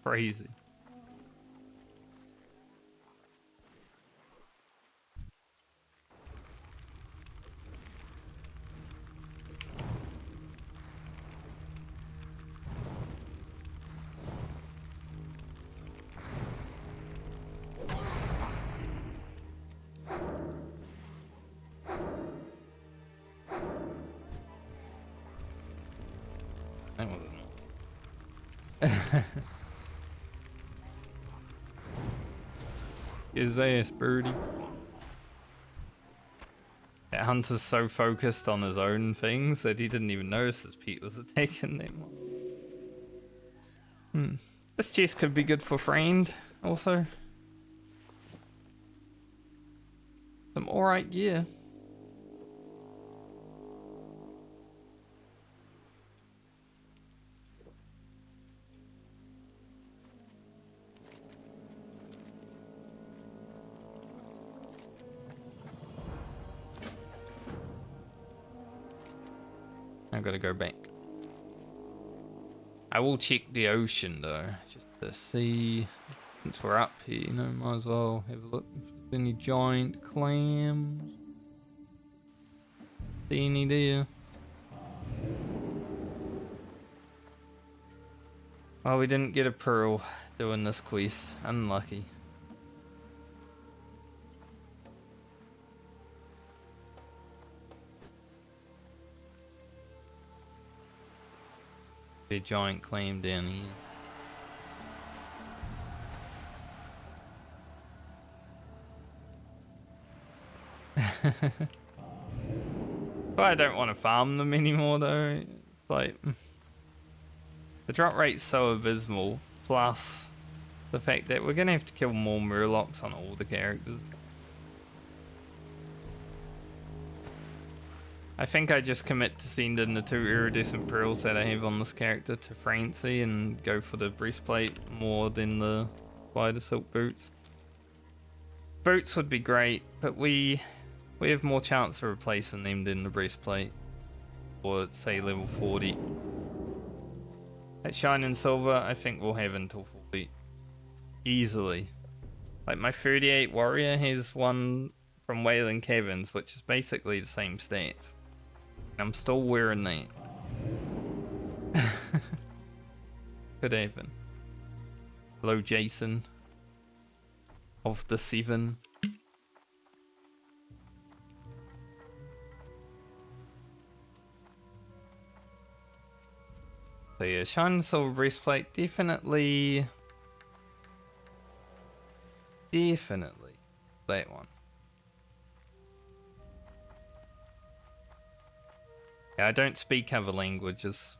Crazy. That wasn't it. His ass, birdie. That hunter's so focused on his own things that he didn't even notice his Pete was attacking them. This chest could be good for friend, also. Some alright gear. I've got to go back. I will check the ocean though, just to see. Since we're up here, you know, might as well have a look if there's any giant clams. See any there? Oh, we didn't get a pearl doing this quest. Unlucky. A giant clam down here. But I don't want to farm them anymore though. It's like the drop rate's so abysmal, plus the fact that we're gonna have to kill more murlocs on all the characters. I think I just commit to sending the 2 iridescent pearls that I have on this character to Francie and go for the breastplate more than the spider silk boots. Boots would be great, but we have more chance of replacing them than the breastplate, or say level 40. At Shining Silver, I think we'll have until 40. Easily. Like my 38 warrior has one from Wailing Caverns, which is basically the same stats. And I'm still wearing that. Could happen. Hello, Jason. Of the 7. So yeah, Shining Silver breastplate, definitely that one. Yeah, I don't speak other languages.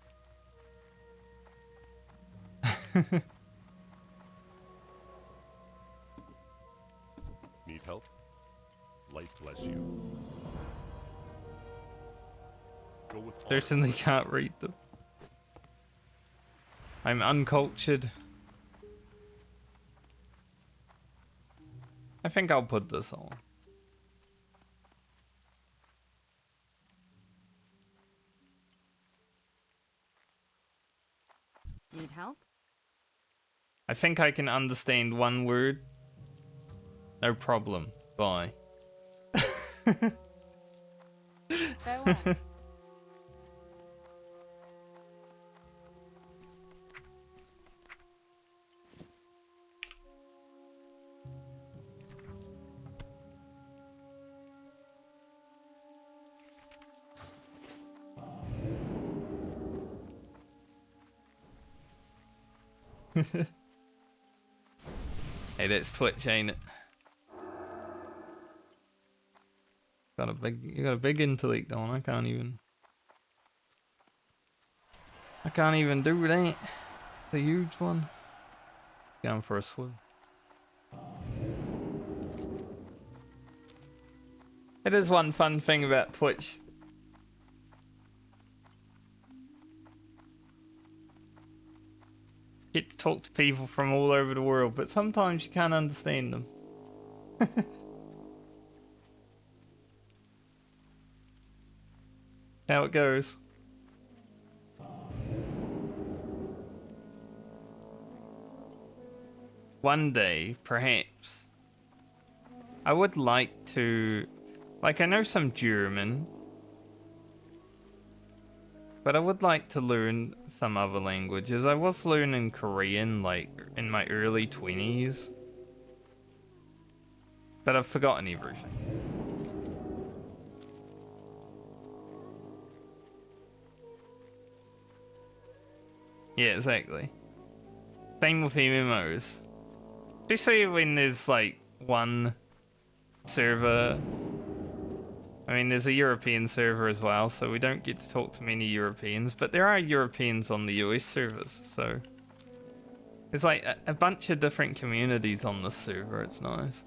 Need help? Light bless you. Go with honor. Certainly can't read them. I'm uncultured. I think I'll put this on. Need help? I think I can understand one word. No problem. Bye. Farewell. Hey, that's Twitch, ain't it? You got a big intellect on. I can't even do that. It's a huge one. Going for a swim. It is one fun thing about Twitch. Get to talk to people from all over the world, but sometimes you can't understand them. How it goes. One day, perhaps, I would like to, like, I know some German, but I would like to learn some other languages. I was learning Korean, like, in my early 20s, but I've forgotten everything. Yeah, exactly. Same with MMOs. Especially when there's like one server. I mean, there's a European server as well, so we don't get to talk to many Europeans, but there are Europeans on the US servers, so There's like a bunch of different communities on the server. It's nice.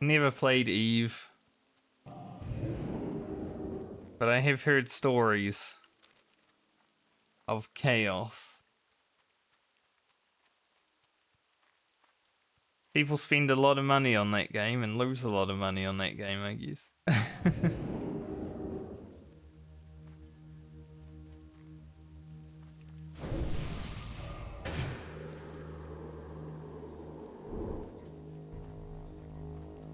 Never played Eve, but I have heard stories of chaos. People spend a lot of money on that game and lose a lot of money on that game, I guess.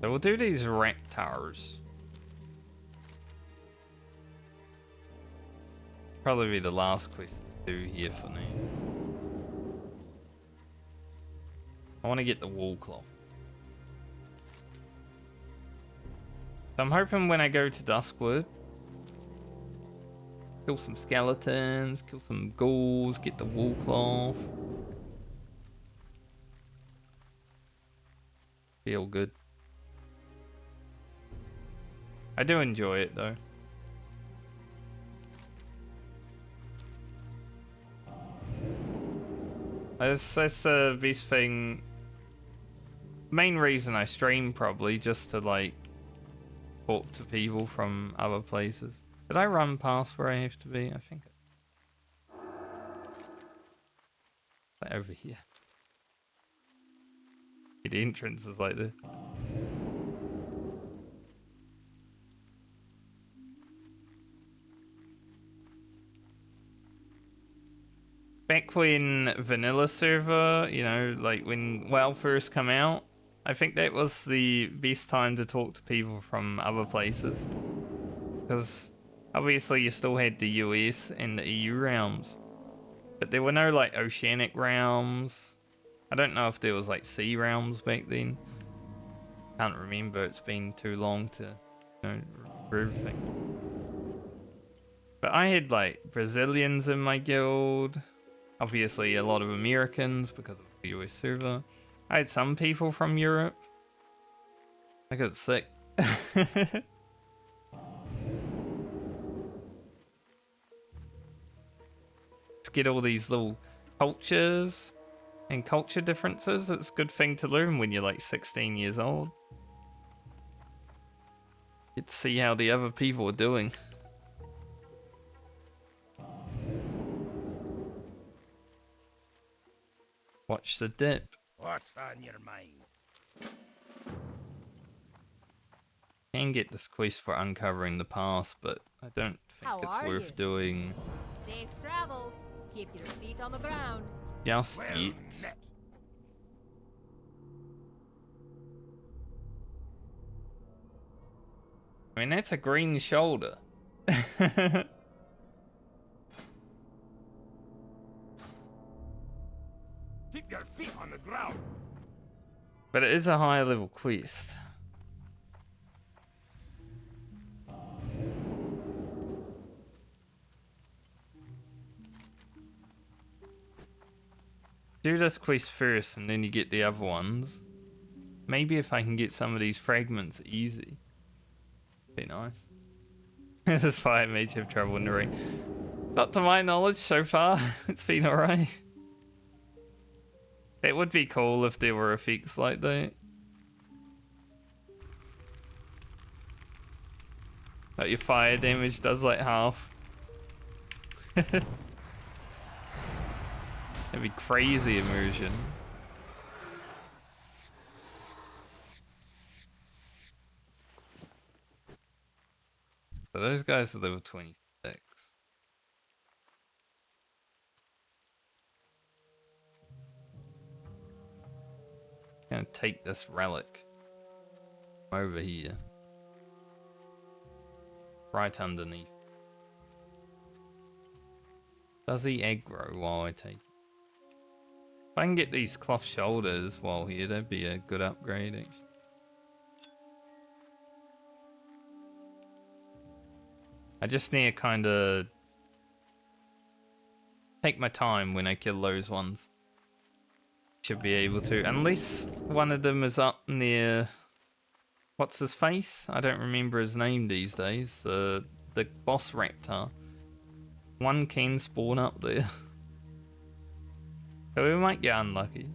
So we'll do these raptors. Probably be the last quest to do here for me. I want to get the wool cloth. So I'm hoping when I go to Duskwood, kill some skeletons, kill some ghouls, get the wool cloth. Feel good. I do enjoy it though. That's the best thing. Main reason I stream, probably just to like talk to people from other places. Did I run past where I have to be? I think over here. The entrance is like this. Back when vanilla server, you know, like when WoW first came out, I think that was the best time to talk to people from other places. Because obviously you still had the US and the EU realms. But there were no like oceanic realms. I don't know if there was like sea realms back then. Can't remember, it's been too long to, you know, remember everything. But I had like Brazilians in my guild. Obviously a lot of Americans because of the US server. I had some people from Europe. I got sick. Let's get all these little cultures and culture differences. It's a good thing to learn when you're like 16 years old. Get to see how the other people are doing. Watch the dip. What's on your mind? Can get this quest for uncovering the past, but I don't think How it's are worth you? doing Safe travels. Keep your feet on the ground. just Well yet. met. I mean, that's a green shoulder. Keep your feet on the ground. But it is a higher level quest. Do this quest first and then you get the other ones. Maybe if I can get some of these fragments easy. Be nice. This fight Mage have trouble in the ring. Not to my knowledge so far. It's been alright. It would be cool if there were effects like that. Like your fire damage does like half. That'd be crazy immersion. So those guys are level 26. Gonna take this relic over here. Right underneath. Does he aggro while I take it? If I can get these cloth shoulders while here, that'd be a good upgrade actually. I just need to kind of take my time when I kill those ones. Should be able to, unless one of them is up near, what's his face? I don't remember his name these days. the boss raptor. One can spawn up there. So we might get unlucky.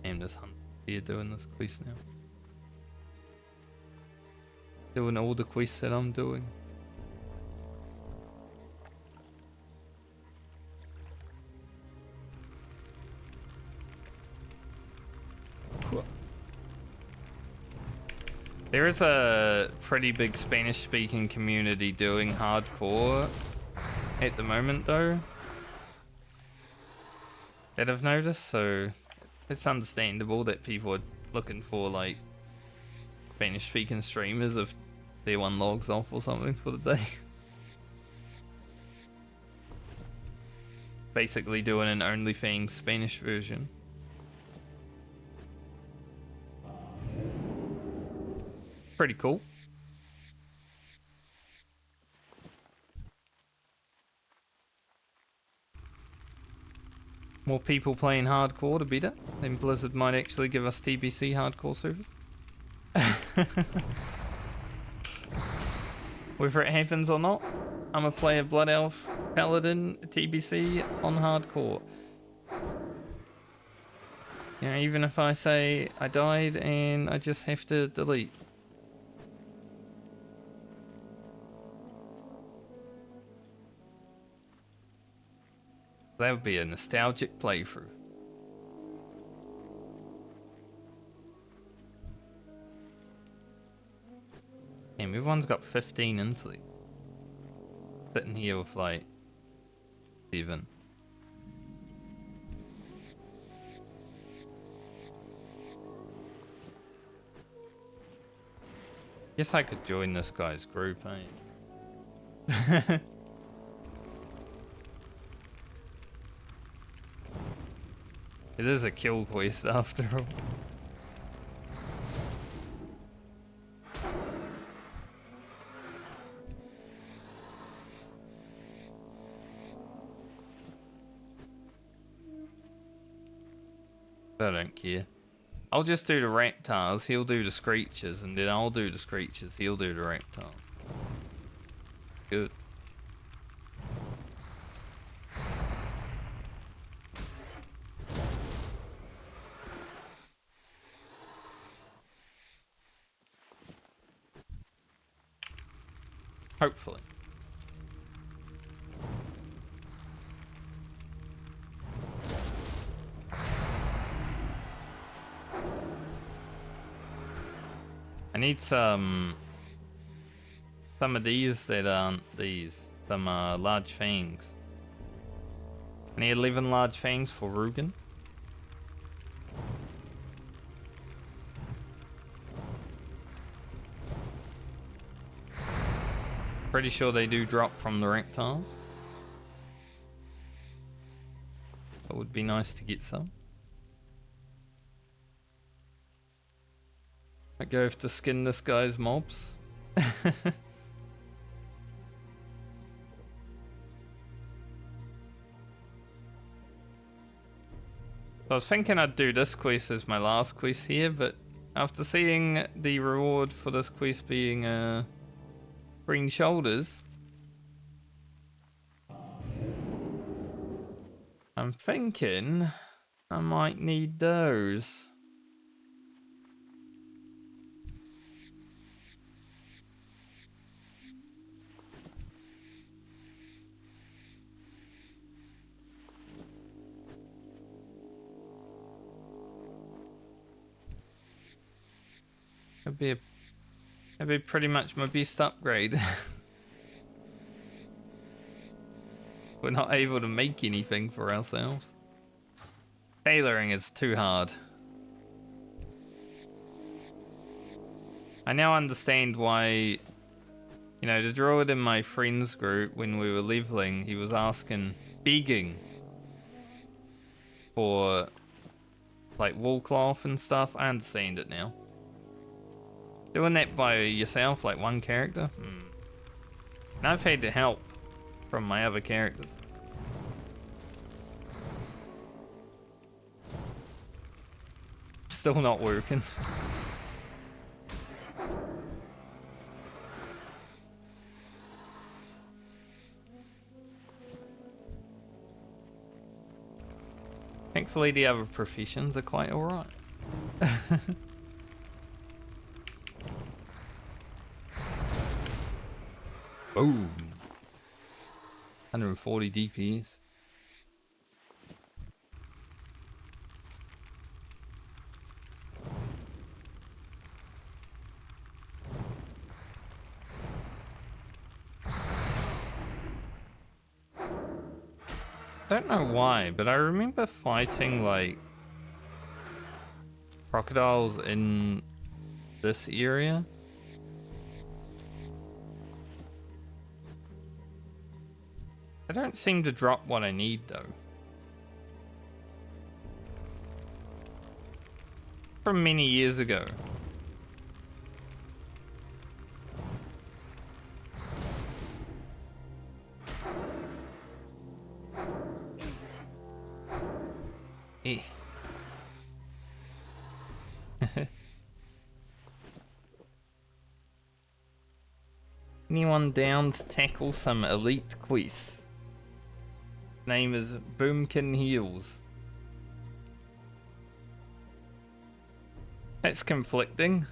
I'm just here doing this quest now. Doing all the quests that I'm doing. There is a pretty big Spanish-speaking community doing hardcore at the moment, though, that I've noticed, so it's understandable that people are looking for, like, Spanish-speaking streamers if their one logs off or something for the day. Basically doing an OnlyFans Spanish version. Pretty cool. More people playing hardcore, the better. Then Blizzard might actually give us TBC hardcore service. Whether it happens or not, I'm gonna play a Blood Elf Paladin TBC on hardcore. You know, even if I say I died and I just have to delete. That would be a nostalgic playthrough. Damn, everyone's got 15 intellect. Sitting here with like 7. Guess I could join this guy's group, eh? It is a kill quest after all. I don't care. I'll just do the raptors, he'll do the screeches, and then I'll do the screeches, he'll do the raptors. Good. Hopefully. I need some of these that aren't these. Some large fangs. I need 11 large fangs for Rugen. Pretty sure they do drop from the reptiles. It would be nice to get some. I go have to skin this guy's mobs. I was thinking I'd do this quest as my last quest here, but after seeing the reward for this quest being green shoulders, I'm thinking I might need those. That'd be pretty much my best upgrade. We're not able to make anything for ourselves. Tailoring is too hard. I now understand why, you know, the druid in my friends group, when we were leveling, he was begging for like wool cloth and stuff. I understand it now. Doing that by yourself, like one character? And I've had to help from my other characters. Still not working. Thankfully, the other professions are quite alright. Boom. 140 DPS. Don't know why, but I remember fighting like crocodiles in this area. I don't seem to drop what I need though. From many years ago. Eh. Anyone down to tackle some elite quests? Name is Boomkin Heals. That's conflicting.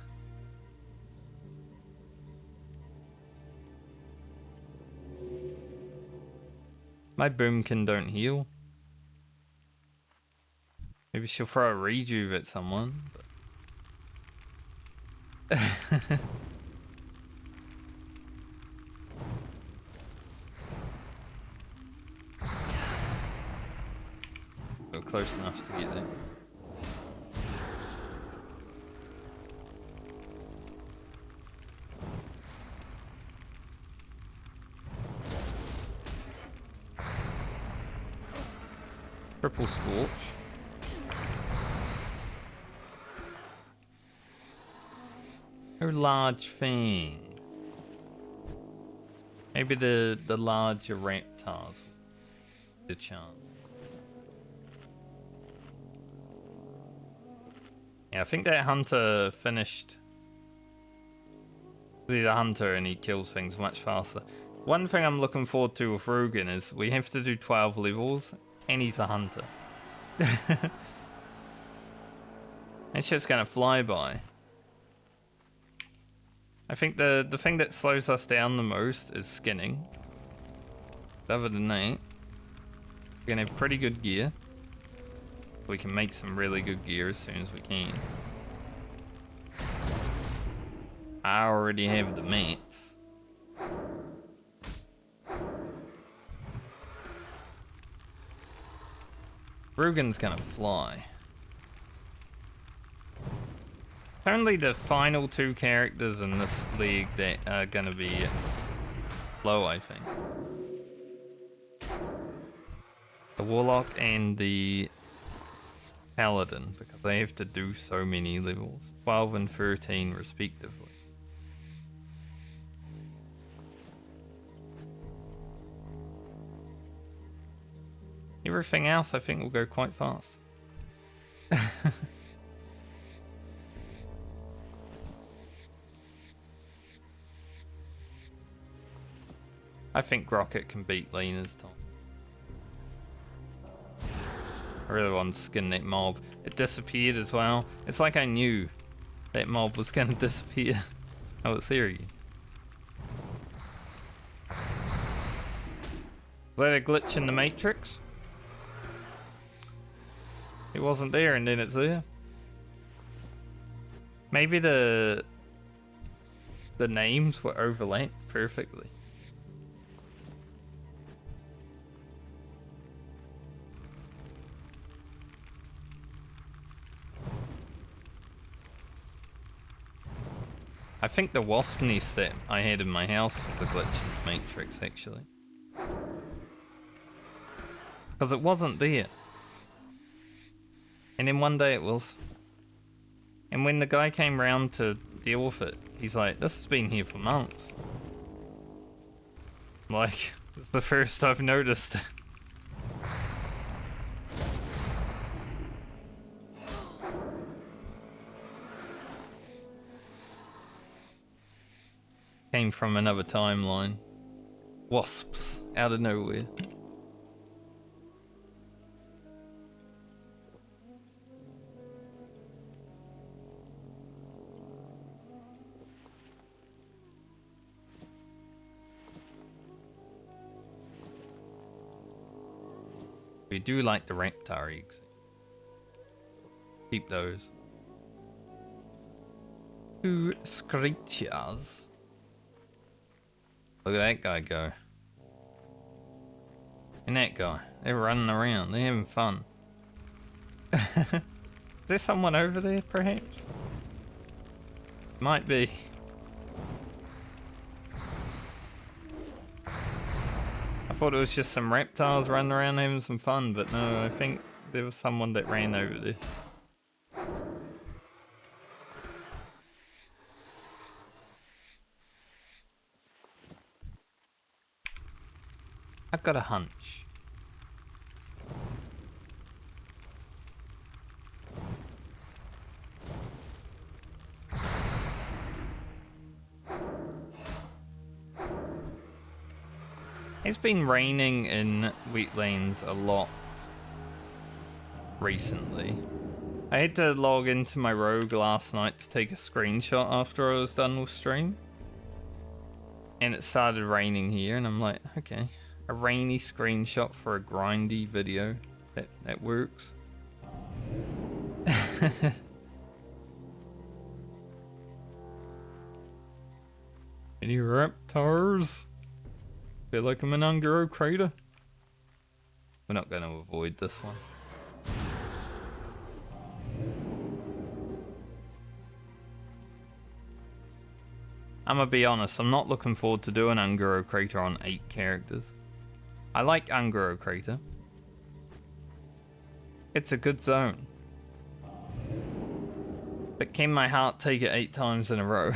My Boomkin don't heal. Maybe she'll throw a rejuve at someone. But we're close enough to get there. Triple Scorch. Oh, large fangs. Maybe the larger reptiles. The chance. Yeah, I think that hunter finished. He's a hunter and he kills things much faster. One thing I'm looking forward to with Rugen is we have to do 12 levels and he's a hunter. It's just gonna fly by. I think the thing that slows us down the most is skinning. Other than that, we're gonna have pretty good gear. We can make some really good gear as soon as we can. I already have the mats. Rugen's gonna fly. Only the final two characters in this league that are gonna be low, I think. The Warlock and the Paladin, because they have to do so many levels. 12 and 13 respectively. Everything else I think will go quite fast. I think Rocket can beat Lena's Tom. I really want to skin that mob. It disappeared as well. It's like I knew that mob was going to disappear. Oh, it's there again. Is that a glitch in the Matrix? It wasn't there and then it's there. Maybe the names were overlapped perfectly. I think the wasp nest that I had in my house was a glitch in the Matrix, actually. Because it wasn't there. And then one day it was. And when the guy came round to deal with it, he's like, this has been here for months. Like, it's the first I've noticed it. Came from another timeline. Wasps out of nowhere. We do like the reptar eggs. Keep those. 2 screechers. Look at that guy go. And that guy. They're running around. They're having fun. Is there someone over there, perhaps? Might be. I thought it was just some reptiles running around having some fun, but no, I think there was someone that ran over there. I've got a hunch. It's been raining in wetlands a lot recently. I had to log into my rogue last night to take a screenshot after I was done with stream. And it started raining here, and I'm like, okay, a rainy screenshot for a grindy video. That works. Any reptars? Feel like I'm in Ungaro Crater. We're not going to avoid this one. I'm gonna be honest, I'm not looking forward to doing Ungaro Crater on 8 characters. I like Ungaro Crater. It's a good zone. But can my heart take it 8 times in a row?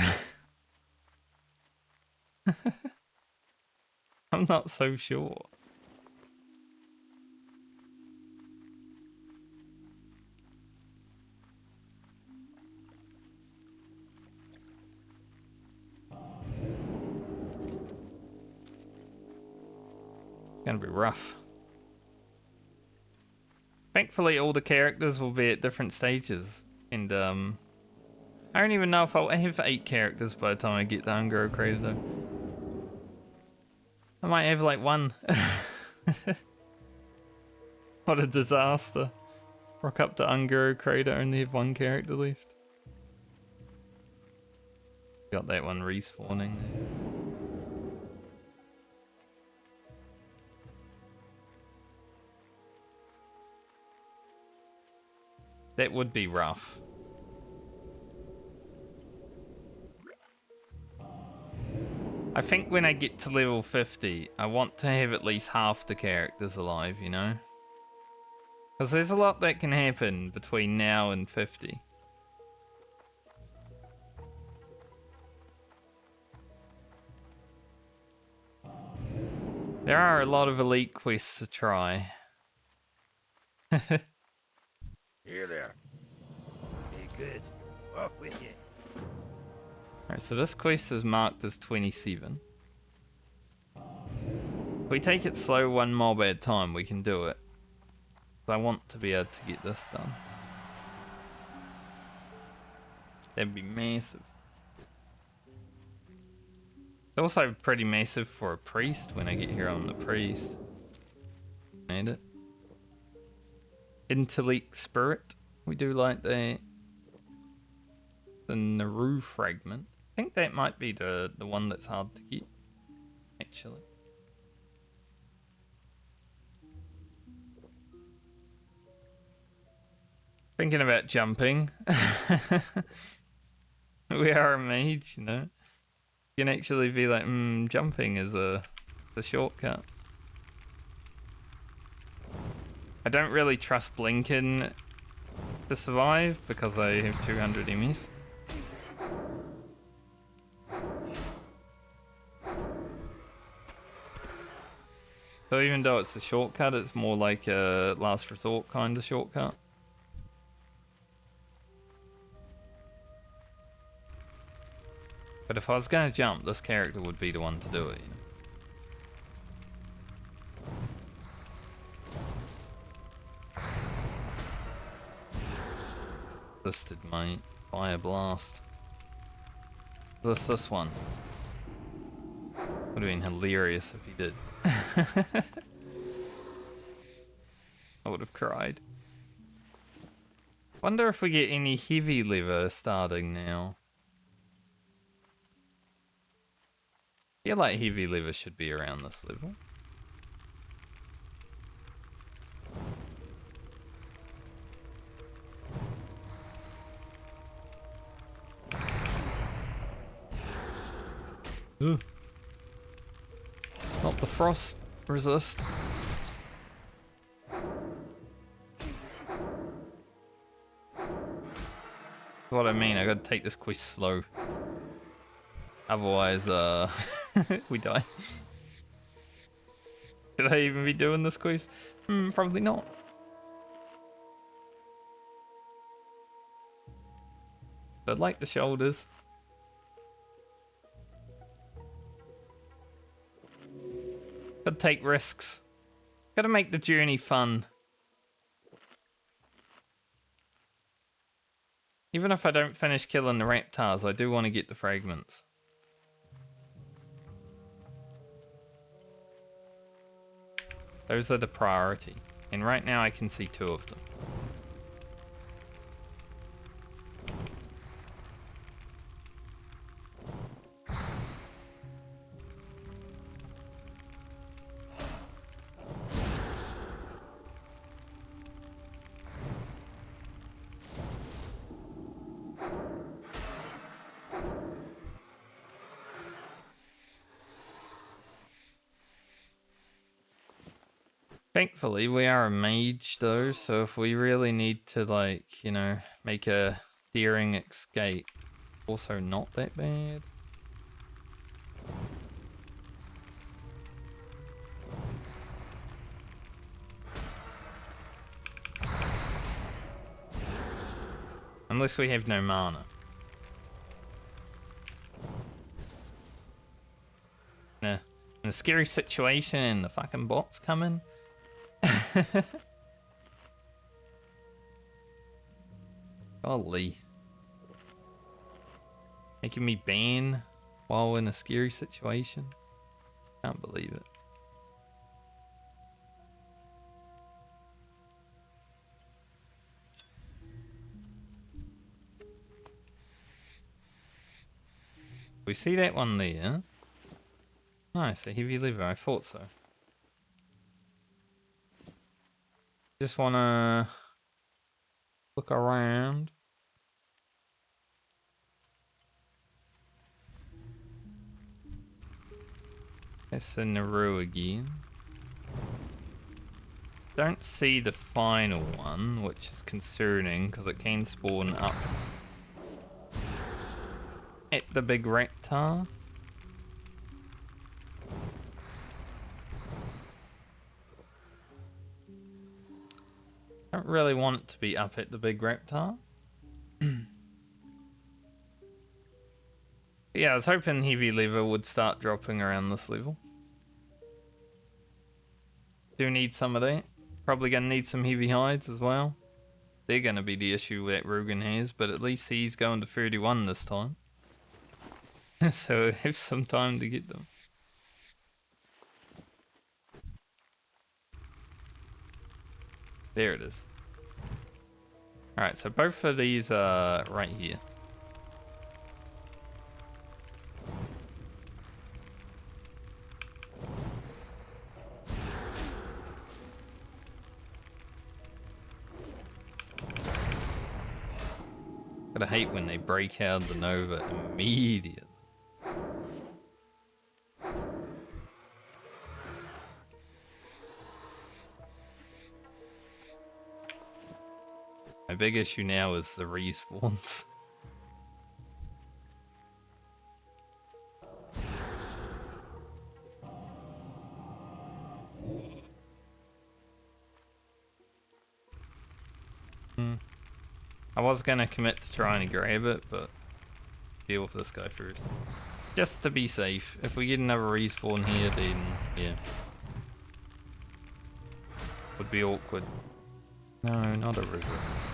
I'm not so sure. Gonna be rough. Thankfully, all the characters will be at different stages, and I don't even know if I'll have 8 characters by the time I get to Ungaro Crater though. I might have like 1. What a disaster. Rock up to Ungaro Crater, only have 1 character left. Got that one respawning there. That would be rough. I think when I get to level 50, I want to have at least half the characters alive, you know? Because there's a lot that can happen between now and 50. There are a lot of elite quests to try. Here there. Be good. Off with you. Alright, so this quest is marked as 27. If we take it slow 1 mob at a time, we can do it. I want to be able to get this done. That'd be massive. It's also pretty massive for a priest when I get here on the priest. Made it. Intellect Spirit. We do like that. The Naru Fragment. I think that might be the one that's hard to get, actually. Thinking about jumping. We are a mage, you know. You can actually be like, jumping is the shortcut. I don't really trust blinking to survive because I have 200 enemies. So even though it's a shortcut, it's more like a last resort kind of shortcut. But if I was going to jump, this character would be the one to do it, you know? Listed my fire blast. This one. Would have been hilarious if he did. I would have cried. Wonder if we get any heavy leather starting now. I feel like heavy leather should be around this level. Ugh. Not the frost resist. That's what I mean, I gotta take this quest slow. Otherwise, we die. Should I even be doing this quest? Probably not. But I like the shoulders. Gotta take risks. Gotta make the journey fun. Even if I don't finish killing the reptiles, I do want to get the fragments. Those are the priority. And right now I can see 2 of them. Thankfully, we are a mage though, so if we really need to, like, you know, make a daring escape, also not that bad. Unless we have no mana. Nah, in a scary situation and the fucking bots coming. Golly. Making me ban while in a scary situation. Can't believe it. We see that one there. Nice, a heavy lever, I thought so. Just wanna look around. That's the Naru again. Don't see the final one, which is concerning because it can spawn up at the big reptar. Don't really want it to be up at the big reptar. Yeah, I was hoping heavy lever would start dropping around this level. Do need some of that. Probably gonna need some heavy hides as well. They're gonna be the issue that Rugen has, but at least he's going to 31 this time. So we have some time to get them. There it is. Alright, so both of these are right here. Gotta hate when they break out the Nova immediately. My big issue now is the respawns. I was gonna commit to trying to grab it, but deal with this guy first. Just to be safe. If we get another respawn here, then yeah. Would be awkward. No, not a resist.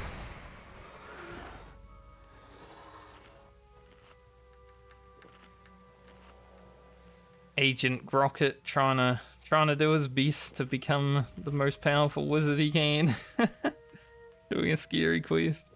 Agent Grocket trying to trying to do his best to become the most powerful wizard he can. Doing a scary quest.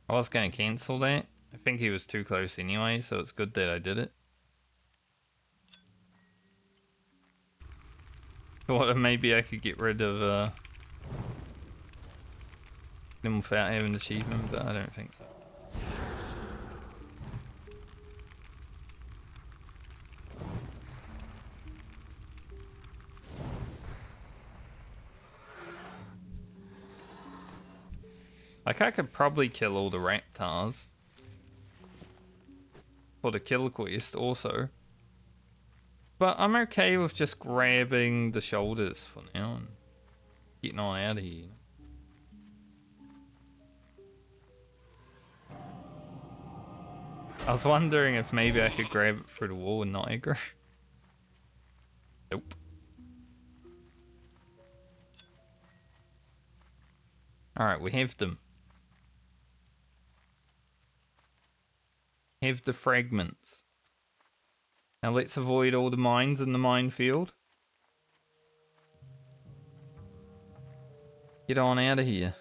I was going to cancel that. I think he was too close anyway, so it's good that I did it. Thought that maybe I could get rid of him without having an achievement, but I don't think so. Like, I could probably kill all the raptors for the kill quest also. But I'm okay with just grabbing the shoulders for now and getting on out of here. I was wondering if maybe I could grab it through the wall and not aggro. Nope. Alright, we have them. Have the fragments. Now let's avoid all the mines in the minefield. Get on out of here.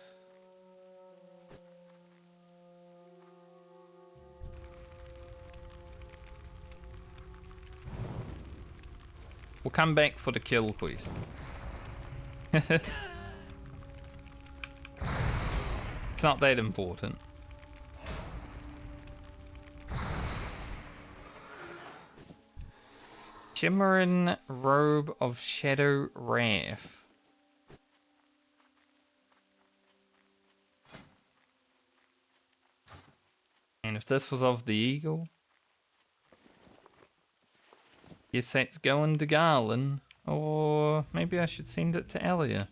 We'll come back for the kill quest. It's not that important. Shimmering Robe of Shadow Wrath. And if this was of the eagle, guess that's going to Garland, or maybe I should send it to Alia.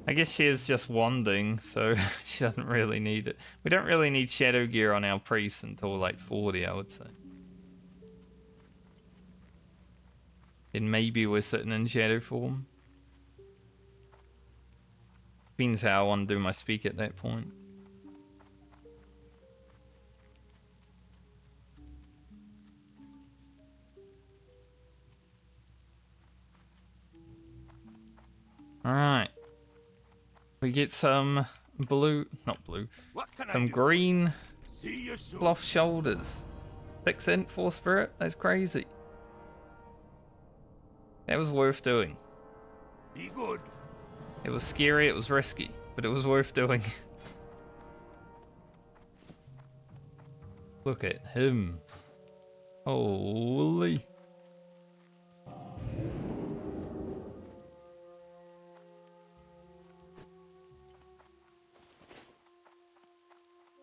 I guess she is just wanding, so she doesn't really need it. We don't really need shadow gear on our priest until like 40, I would say. Then maybe we're sitting in shadow form. Depends how I want to do my speak at that point. Alright. We get some blue, not blue, some green cloth shoulders. 6 int, 4 spirit, that's crazy. That was worth doing. Be good. It was scary, it was risky, but it was worth doing. Look at him. Holy.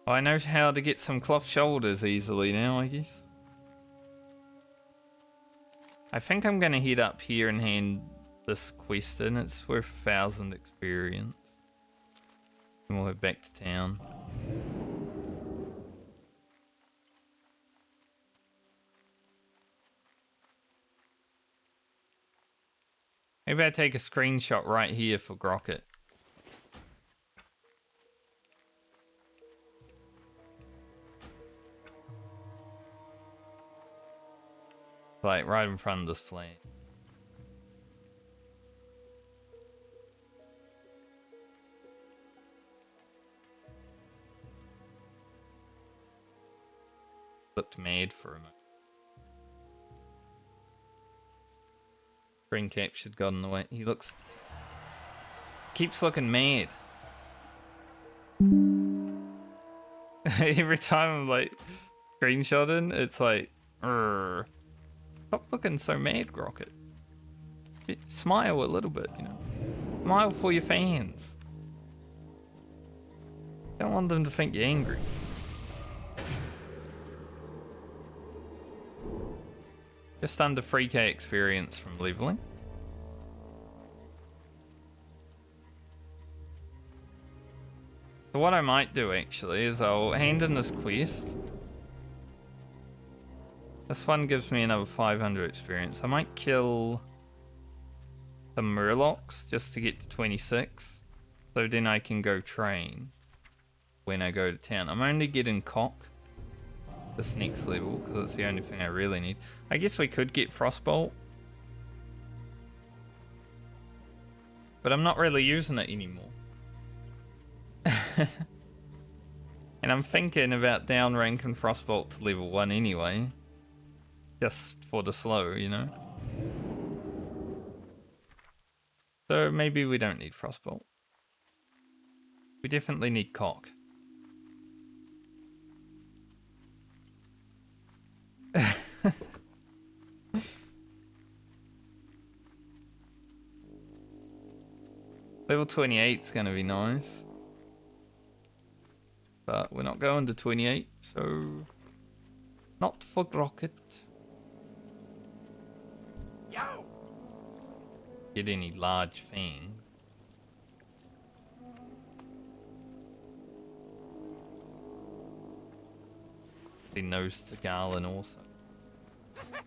I know how to get some cloth shoulders easily now, I guess. I think I'm gonna head up here and hand this quest in. It's worth 1,000 experience. And we'll head back to town. Maybe I take a screenshot right here for Grocket. Like right in front of this flag. Looked mad for a moment. Screen captured got in the way. He looks... keeps looking mad. Every time I'm like screenshotting, it's like... Urgh. Stop looking so mad, Grocket. Smile a little bit, you know. Smile for your fans. Don't want them to think you're angry. Just under 3k experience from leveling. So what I might do actually is I'll hand in this quest. This one gives me another 500 experience. I might kill some murlocs just to get to 26. So then I can go train when I go to town. I'm only getting cock this next level because it's the only thing I really need. I guess we could get frostbolt, but I'm not really using it anymore. And I'm thinking about down ranking frostbolt to level 1 anyway, just for the slow, you know. So maybe we don't need frostbolt. We definitely need cock. Level 28 is going to be nice. But we're not going to 28, so not for rocket. Yo! Get any large fangs. The nose to Garland also. Glad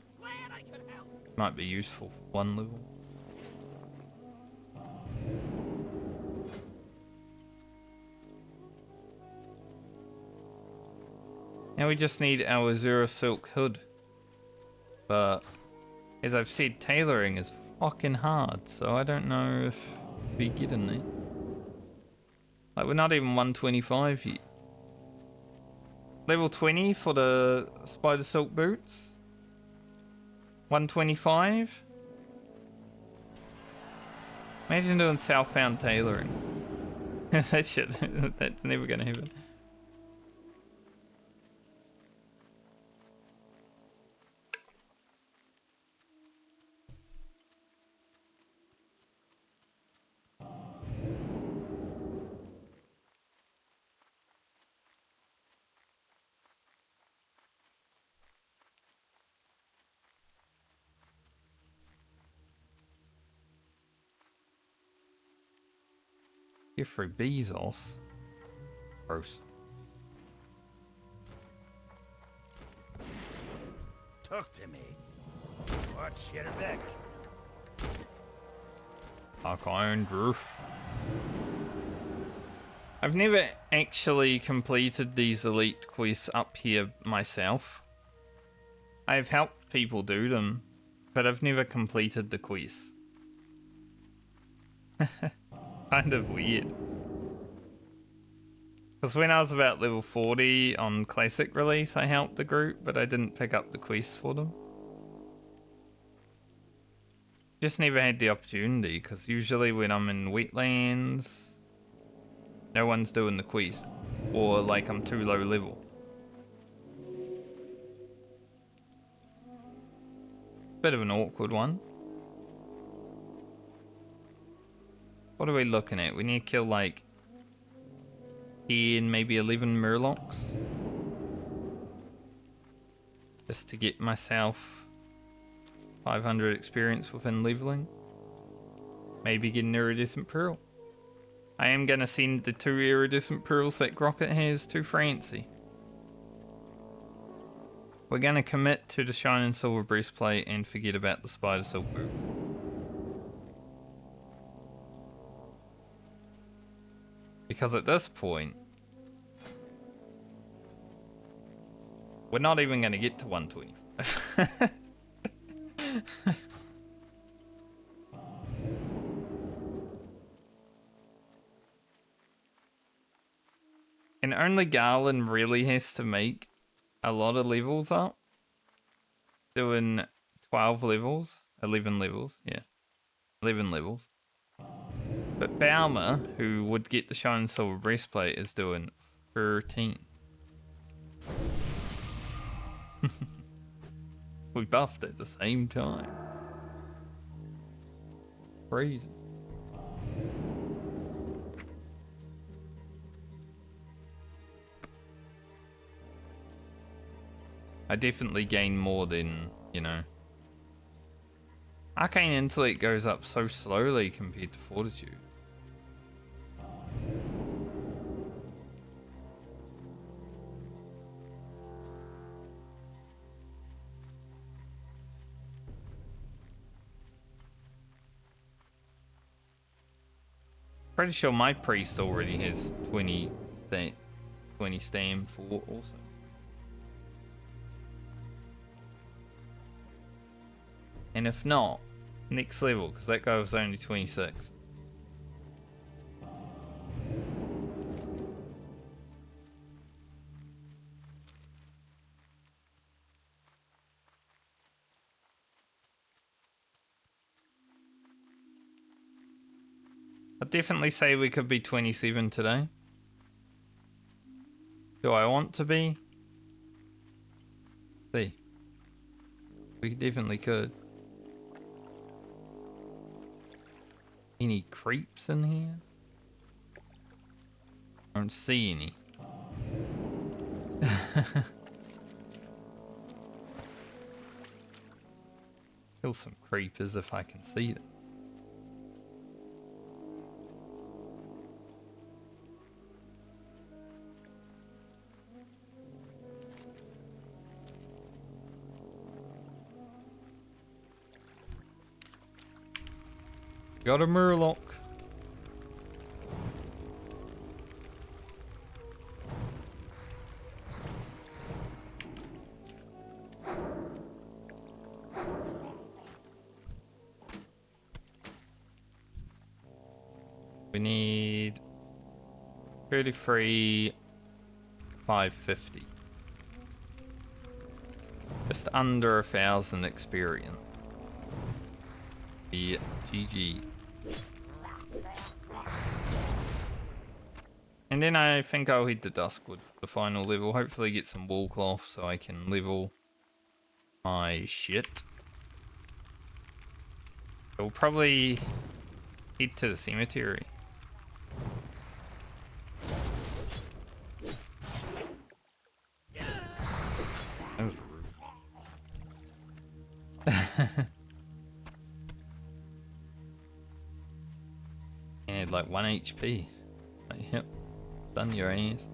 I could help. Might be useful for one level. Now we just need our Azura Silk Hood. But as I've said, tailoring is fucking hard, so I don't know if we get in there. Like, we're not even 125 yet. Level 20 for the Spider Silk Boots. 125. Imagine doing southbound tailoring. That shit, that's never gonna happen. Jeffrey Bezos. Gross. Talk to me. Watch your back. Dark Iron Roof. I've never actually completed these elite quests up here myself. I've helped people do them, but I've never completed the quests. Kind of weird. Because when I was about level 40 on Classic release, I helped the group, but I didn't pick up the quests for them. Just never had the opportunity, because usually when I'm in wetlands, no one's doing the quest. Or like I'm too low level. Bit of an awkward one. What are we looking at? We need to kill like 10, maybe 11 murlocs. Just to get myself 500 experience within leveling. Maybe get an iridescent pearl. I am going to send the 2 iridescent pearls that Grocket has to Francie. We're going to commit to the Shining Silver Breastplate and forget about the Spider Silk Boot. Because at this point, we're not even going to get to 125. And only Garland really has to make a lot of levels up. Doing 12 levels, 11 levels, yeah. 11 levels. But Balmer, who would get the Shining Silver Breastplate, is doing 13. We buffed at the same time. Crazy. I definitely gain more than, you know. Arcane Intellect goes up so slowly compared to Fortitude. Pretty sure my priest already has 20 stam for also. And if not, next level, because that guy was only 26. I'd definitely say we could be 27 today. Do I want to be? See. We definitely could. Any creeps in here? I don't see any. Kill some creepers if I can see them. Got a murloc. We need 33, 550. Just under 1,000 experience. Yeah, GG. And then I think I'll head to Duskwood for the final level. Hopefully get some wool cloth so I can level my shit. We'll probably head to the cemetery. That was rude. Yeah, like 1 HP. Like, yep. Done your ass.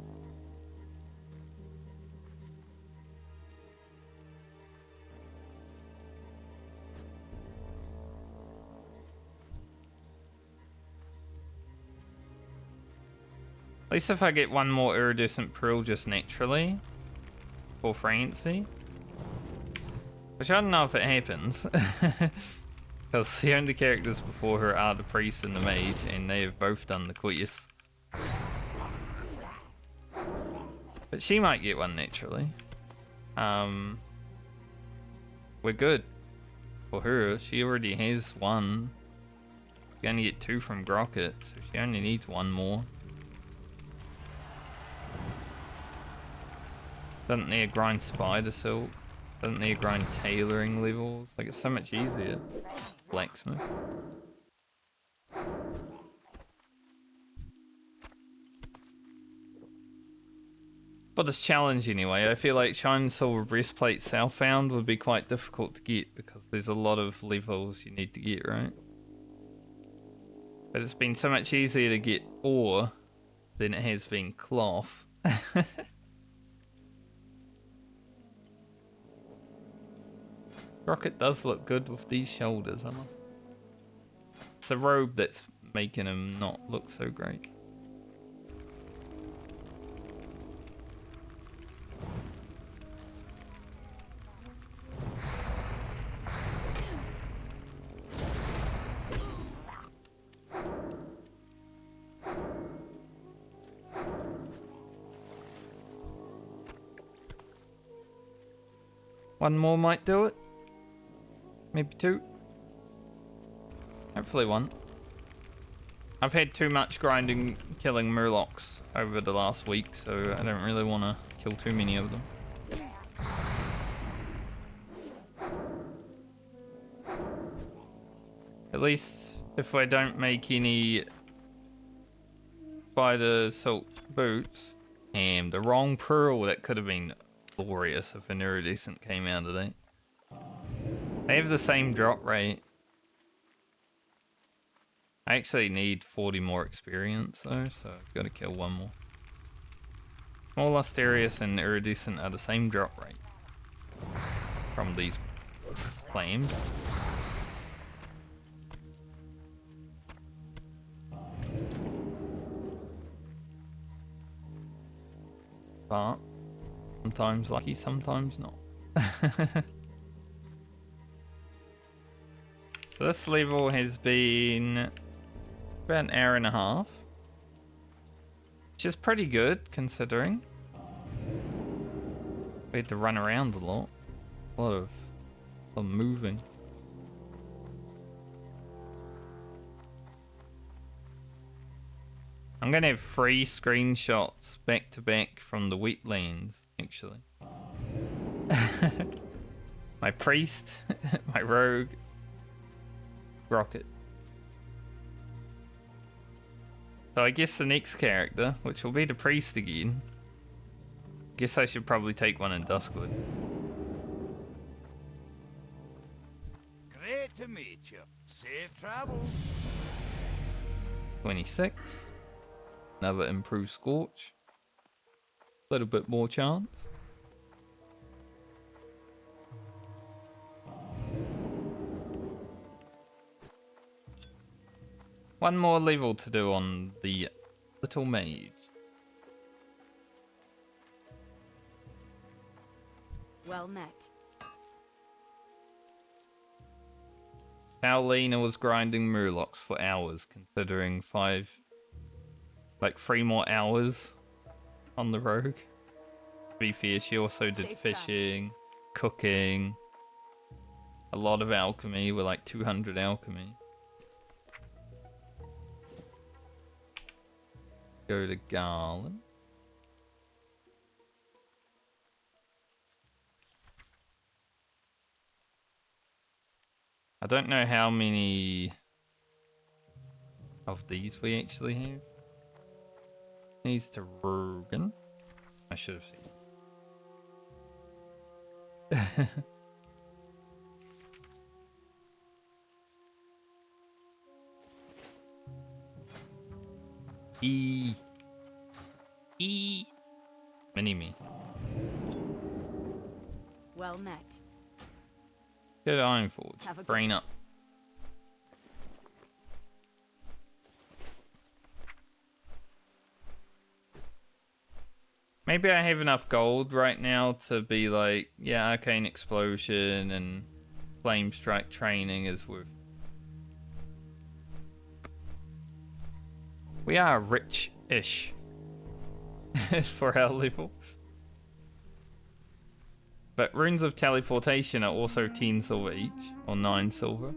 At least if I get one more iridescent pearl just naturally for Francie, which I don't know if it happens because the only characters before her are the priest and the mage, and they have both done the quest. But she might get one naturally. We're good for her. She already has one. She only get 2 from Grocket, so she only needs 1 more. Doesn't need to grind spider silk. Doesn't need to grind tailoring levels. Like, it's so much easier. Blacksmith. For this challenge anyway, I feel like Shine Silver Breastplate Southbound would be quite difficult to get because there's a lot of levels you need to get, right? But it's been so much easier to get ore than it has been cloth. Rocket does look good with these shoulders, I must. It's the robe that's making him not look so great. One more might do it. Maybe 2. Hopefully 1. I've had too much grinding killing murlocs over the last week, so I don't really want to kill too many of them. At least if I don't make any spider silk boots, and the wrong pearl, that could have been glorious if an iridescent came out of that. They have the same drop rate. I actually need 40 more experience though, so I've got to kill 1 more. Small Asterius and Iridescent are the same drop rate from these flames. But sometimes lucky, sometimes not. So this level has been about an hour and a half, which is pretty good considering. We had to run around a lot of moving. I'm gonna have 3 screenshots back to back from the wetlands, actually. My priest, my rogue, rocket. So I guess the next character, which will be the priest again. Guess I should probably take one in Duskwood. Great to meet you. Safe travels. 26. Another improved Scorch. A little bit more chance. One more level to do on the little mage. Well met. Paulina was grinding murlocs for hours, considering 3 more hours on the rogue. To be fair, she also did Safe fishing, cooking, a lot of alchemy, with like 200 alchemy. Go to Garland. I don't know how many of these we actually have. Needs to Rogan. I should have seen. E. Mini-me. Well met. Good Ironforge. Have a good- Brain up. Maybe I have enough gold right now to be like, yeah, Arcane Explosion and Flame Strike training is worth. We are rich-ish for our level. But runes of teleportation are also 10 silver each, or 9 silver.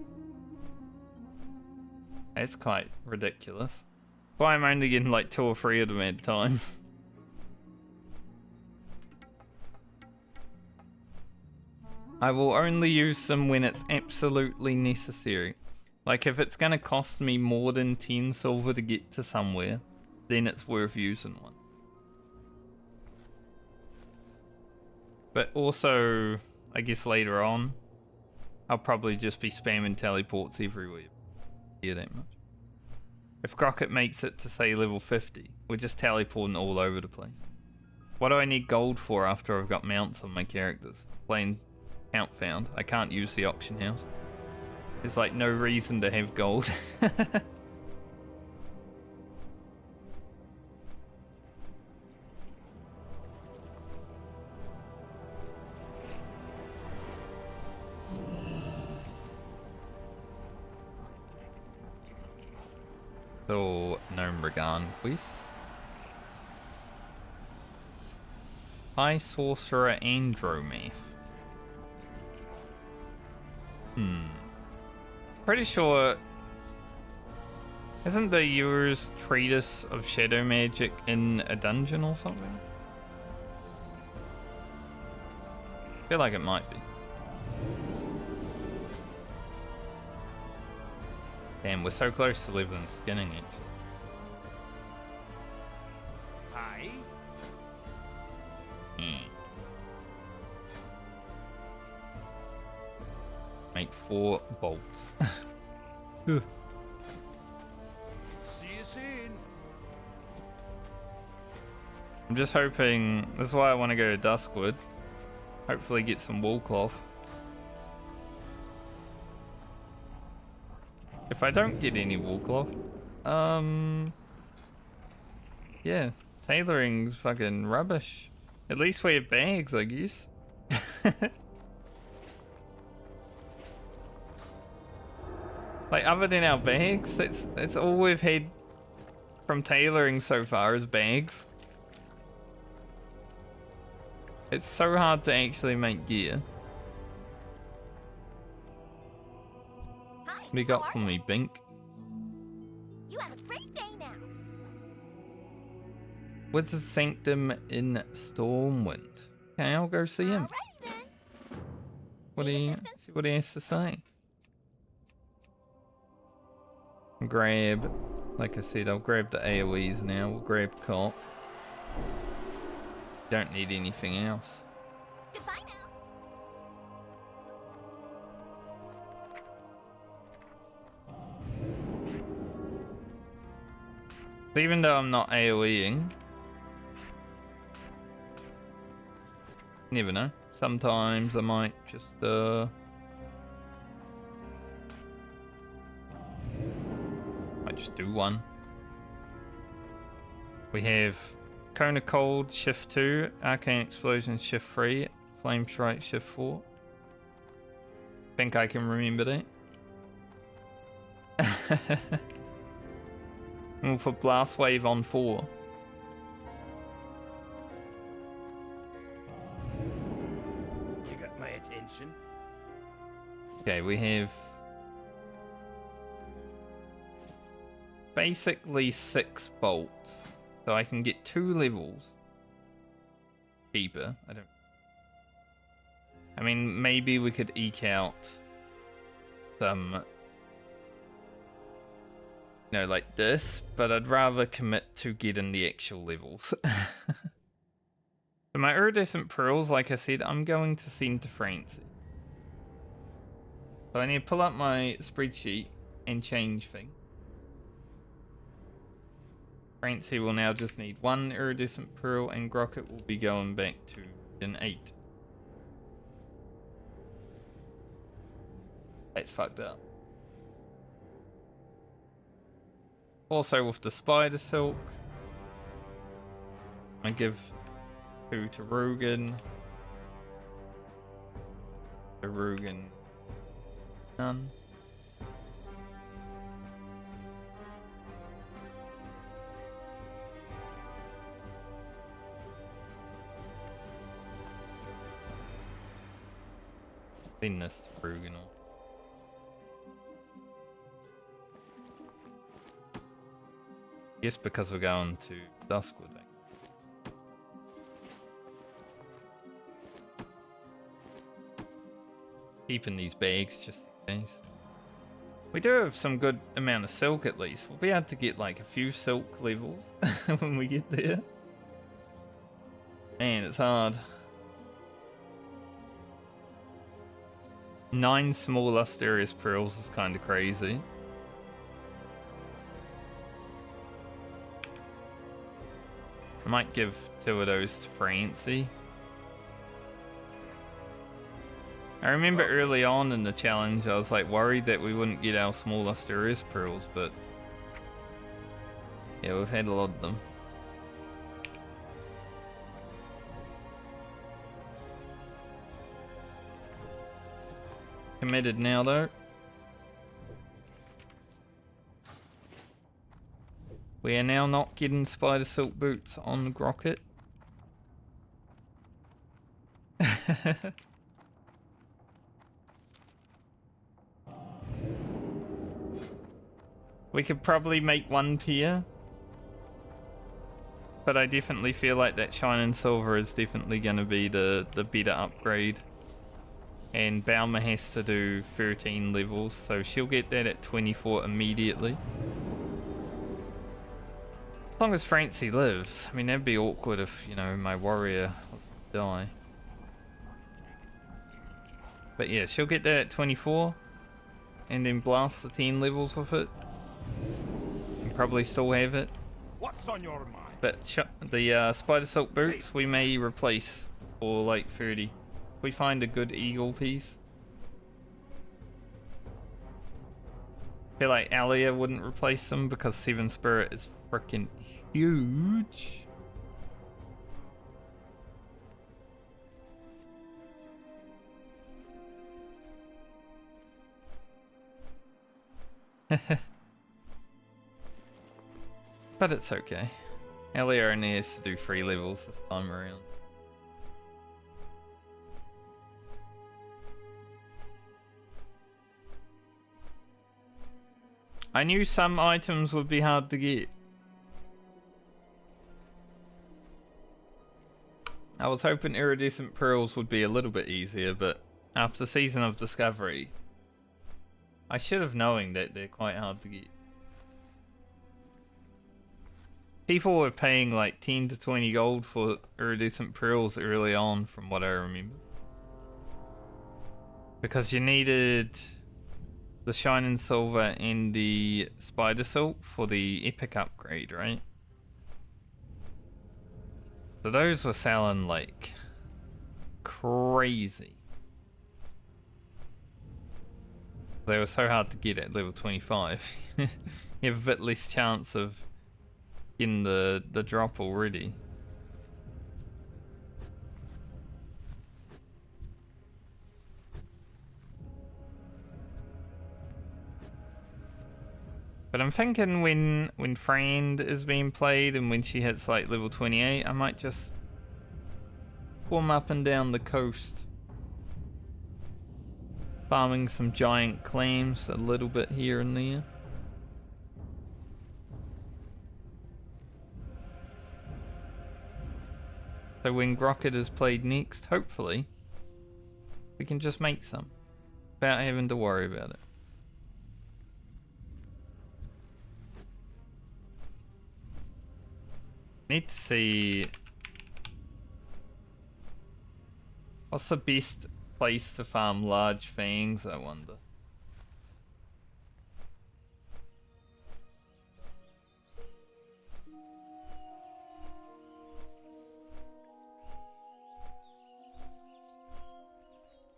That's quite ridiculous. Why I'm only getting like 2 or 3 of them at a time. I will only use them when it's absolutely necessary. Like if it's gonna cost me more than 10 silver to get to somewhere, then it's worth using one. But also, I guess later on, I'll probably just be spamming teleports everywhere. Yeah, that much. If Crockett makes it to say level 50, we're just teleporting all over the place. What do I need gold for after I've got mounts on my characters? Plain count found. I can't use the auction house. There's like no reason to have gold. So, no Mrigan quest. High Sorcerer Andromath. Pretty sure... Isn't the Eur's Treatise of Shadow Magic in a dungeon or something? I feel like it might be. Damn, we're so close to leveling skinning it. Hi. Make 4 bolts. See you soon. I'm just hoping... This is why I want to go to Duskwood. Hopefully get some wool cloth. If I don't get any wool cloth, yeah, tailoring's fucking rubbish. At least we have bags, I guess. Like, other than our bags, that's all we've had from tailoring so far is bags. It's so hard to actually make gear. Hi, What do you how got are for you? me, Bink? You have a great day now. Wizard Sanctum in Stormwind. Okay, I'll go see him. Alrighty then. What do Need you assistance? see what he has to say? Grab, like I said, I'll grab the AoEs now. We'll grab cock. Don't need anything else. Goodbye now. Even though I'm not AoEing, never know. Sometimes I might just might just do one. We have Cone of Cold, Shift 2, Arcane Explosion, Shift 3, Flame Strike, Shift 4. Think I can remember that. And we'll put Blast Wave on 4. You got my attention? Okay, we have basically 6 bolts. So I can get 2 levels cheaper. I mean, maybe we could eke out some, you know, like this, but I'd rather commit to getting the actual levels. For my iridescent pearls, like I said, I'm going to send to Francie. So I need to pull up my spreadsheet and change things. Francie will now just need 1 iridescent pearl, and Grocket will be going back to an 8. That's fucked up. Also with the spider silk, I give 2 to Rugen. To Rugen, none. Send this to Rugen. Yes, because we're going to Duskwood. Keeping these bags just in case. We do have some good amount of silk at least. We'll be able to get like a few silk levels when we get there. Man, it's hard. 9 small Lusterious Pearls is kind of crazy. I might give 2 of those to Francie. I remember early on in the challenge, I was like worried that we wouldn't get our small Lusterious Pearls, but yeah, we've had a lot of them. Committed now though. We are now not getting spider silk boots on Grocket. We could probably make 1 pair. But I definitely feel like that Shining Silver is definitely going to be the better upgrade. And Balmer has to do 13 levels, so she'll get that at 24 immediately. As long as Francie lives. I mean, that'd be awkward if, you know, my warrior was to die. But yeah, she'll get that at 24. And then blast the 10 levels with it. And probably still have it. What's on your mind? But the spider silk boots we may replace for like 30. If we find a good eagle piece. I feel like Alia wouldn't replace them because 7 Spirit is freaking huge. But it's okay. Ellie only has to do 3 levels this time around. I knew some items would be hard to get. I was hoping iridescent pearls would be a little bit easier, but after Season of Discovery, I should have known that they're quite hard to get. People were paying like 10 to 20 gold for iridescent pearls early on, from what I remember. Because you needed the Shining Silver and the Spider Silk for the epic upgrade, right? So those were selling like crazy. They were so hard to get at level 25. You have a bit less chance of getting the drop already. But I'm thinking when Friend is being played and when she hits like level 28, I might just warm up and down the coast. Farming some giant clams a little bit here and there. So when Grocket is played next, hopefully, we can just make some without having to worry about it. Need to see what's the best place to farm large fangs, I wonder.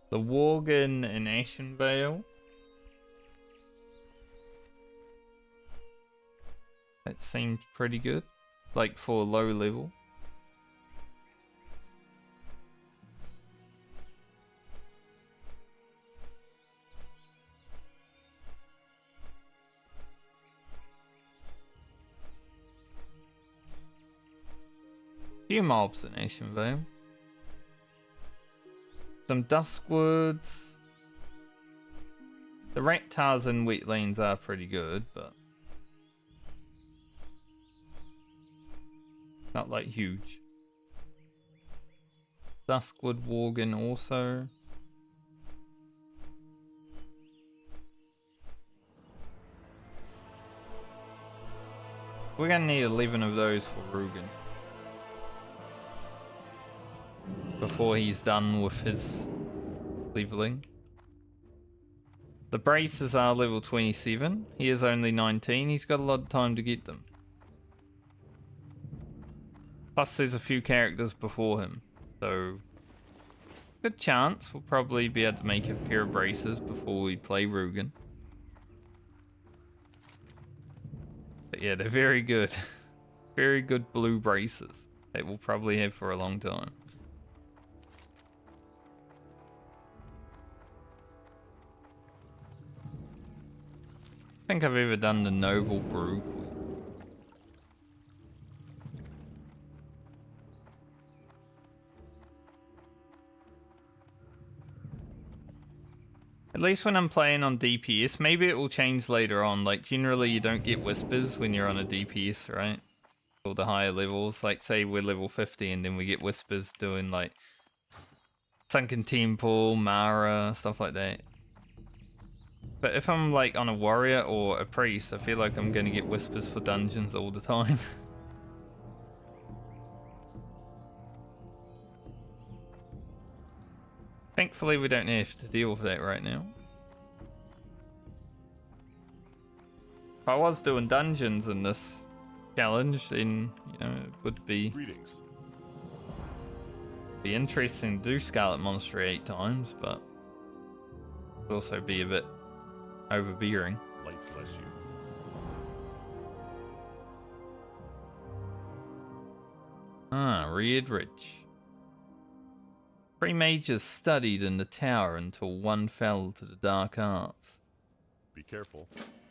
The Worgen in Ashenvale. That seems pretty good. Like for low level. Few mobs in Ashenvale. Some Duskwoods. The reptiles in wetlands are pretty good, but not like huge. Duskwood Worgen also. We're gonna need 11 of those for Rugen before he's done with his leveling. The braces are level 27. He is only 19. He's got a lot of time to get them. Plus there's a few characters before him. So good chance we'll probably be able to make a pair of braces before we play Rugen. But yeah, they're very good. Very good blue braces that we'll probably have for a long time. I think I've ever done the Noble Brew Queen. At least when I'm playing on DPS, maybe it will change later on. Like generally you don't get whispers when you're on a DPS, right? Or the higher levels. Like say we're level 50 and then we get whispers doing like Sunken Temple, Mara, stuff like that. But if I'm like on a warrior or a priest, I feel like I'm gonna get whispers for dungeons all the time. Thankfully we don't have to deal with that right now. If I was doing dungeons in this challenge, then you know it would be Greetings. interesting to do Scarlet Monastery 8 times, but it would also be a bit overbearing. Light bless you. Ah, Red Ridge. 3 mages studied in the tower until one fell to the dark arts. Be careful.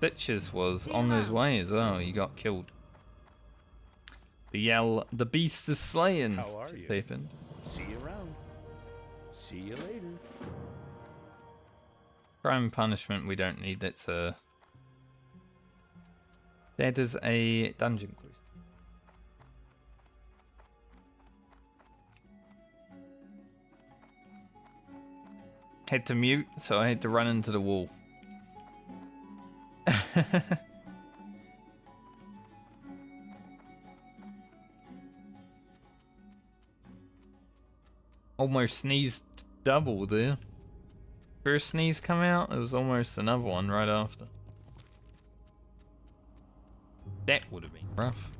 Stitches was on his way as well. He got killed. The beast is slain. How are you? Happened. See you around. See you later. Crime and punishment we don't need. That is a dungeon quest. Had to mute, so I had to run into the wall. Almost sneezed double there. First sneeze come out, it was almost another one right after. That would have been rough.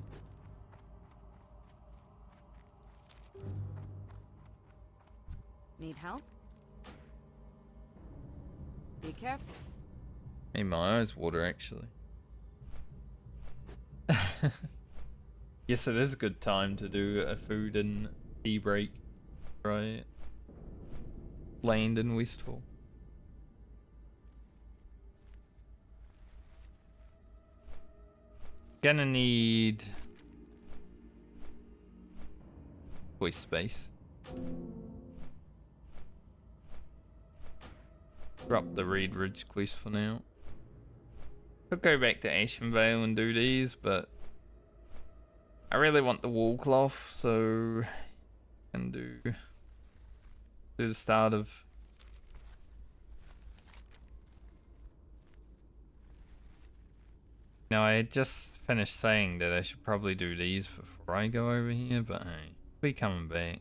Need help? Be careful. Made my eyes water actually. Yes, it is a good time to do a food and tea break, right? Land in Westfall. Gonna need voice space. Drop the Reed Ridge quest for now. Could go back to Ashenvale and do these, but I really want the wool cloth, so I can do the start of Now, I had just finished saying that I should probably do these before I go over here, but hey, be coming back.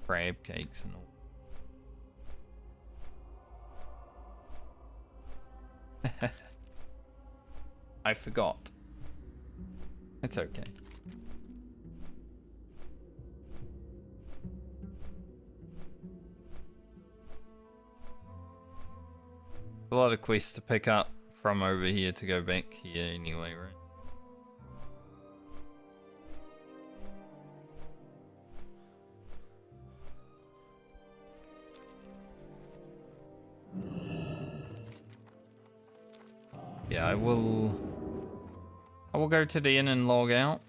Crab cakes and all. I forgot. It's okay. A lot of quests to pick up from over here to go back here anyway, right? Yeah, I will go to the inn and log out.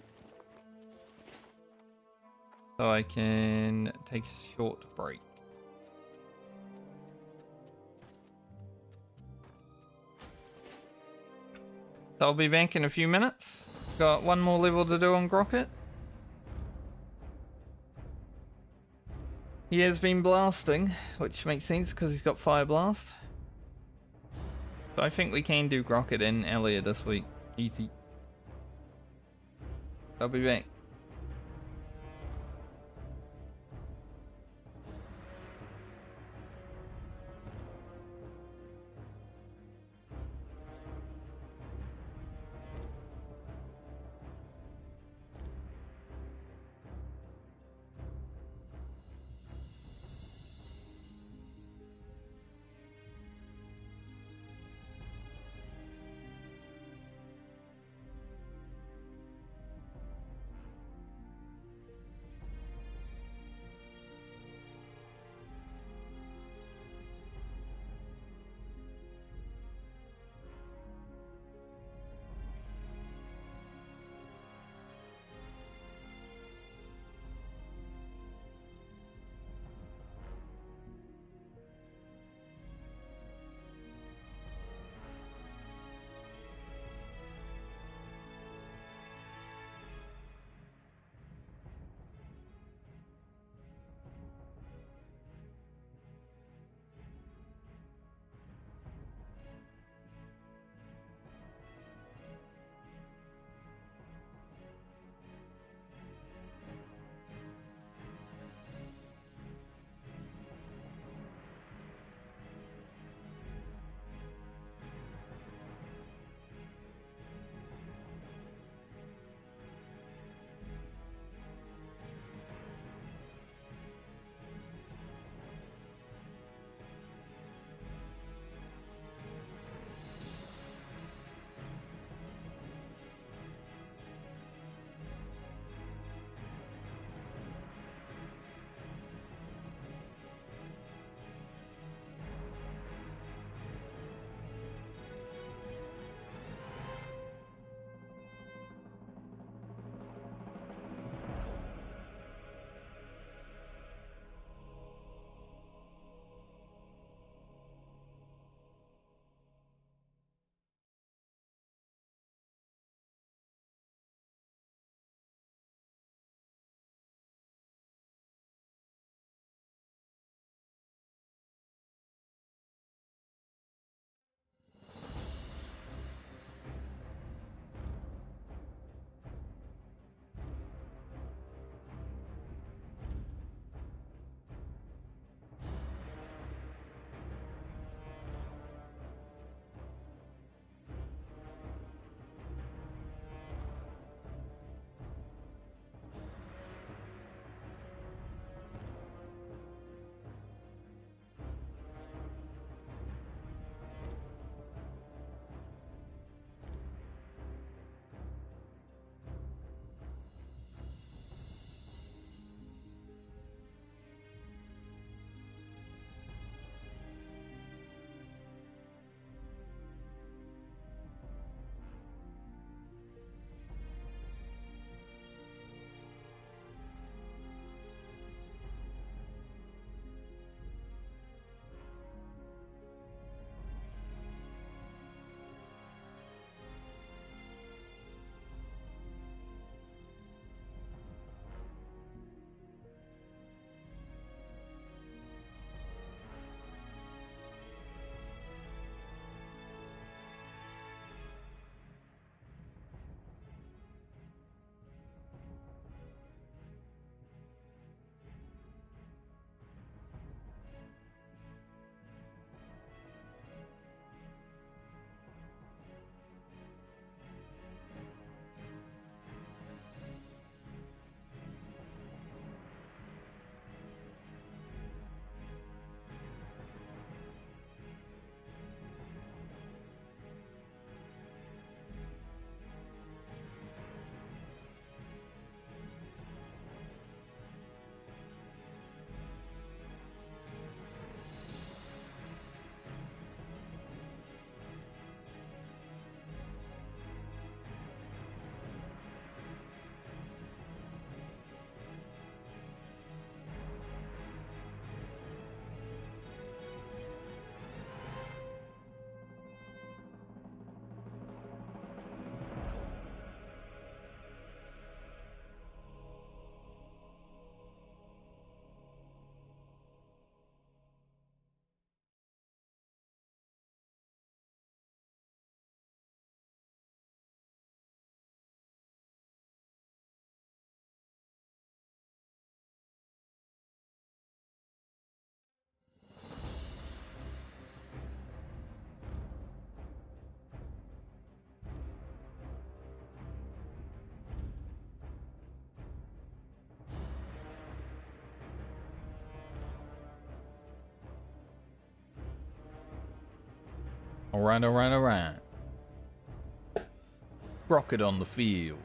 So I can take a short break. So I'll be back in a few minutes. Got one more level to do on Grocket. He has been blasting, which makes sense because he's got Fire Blast. So I think we can do Grocket and Elliot this week. Easy. I'll be back. Alright, alright, alright. Rocket on the field.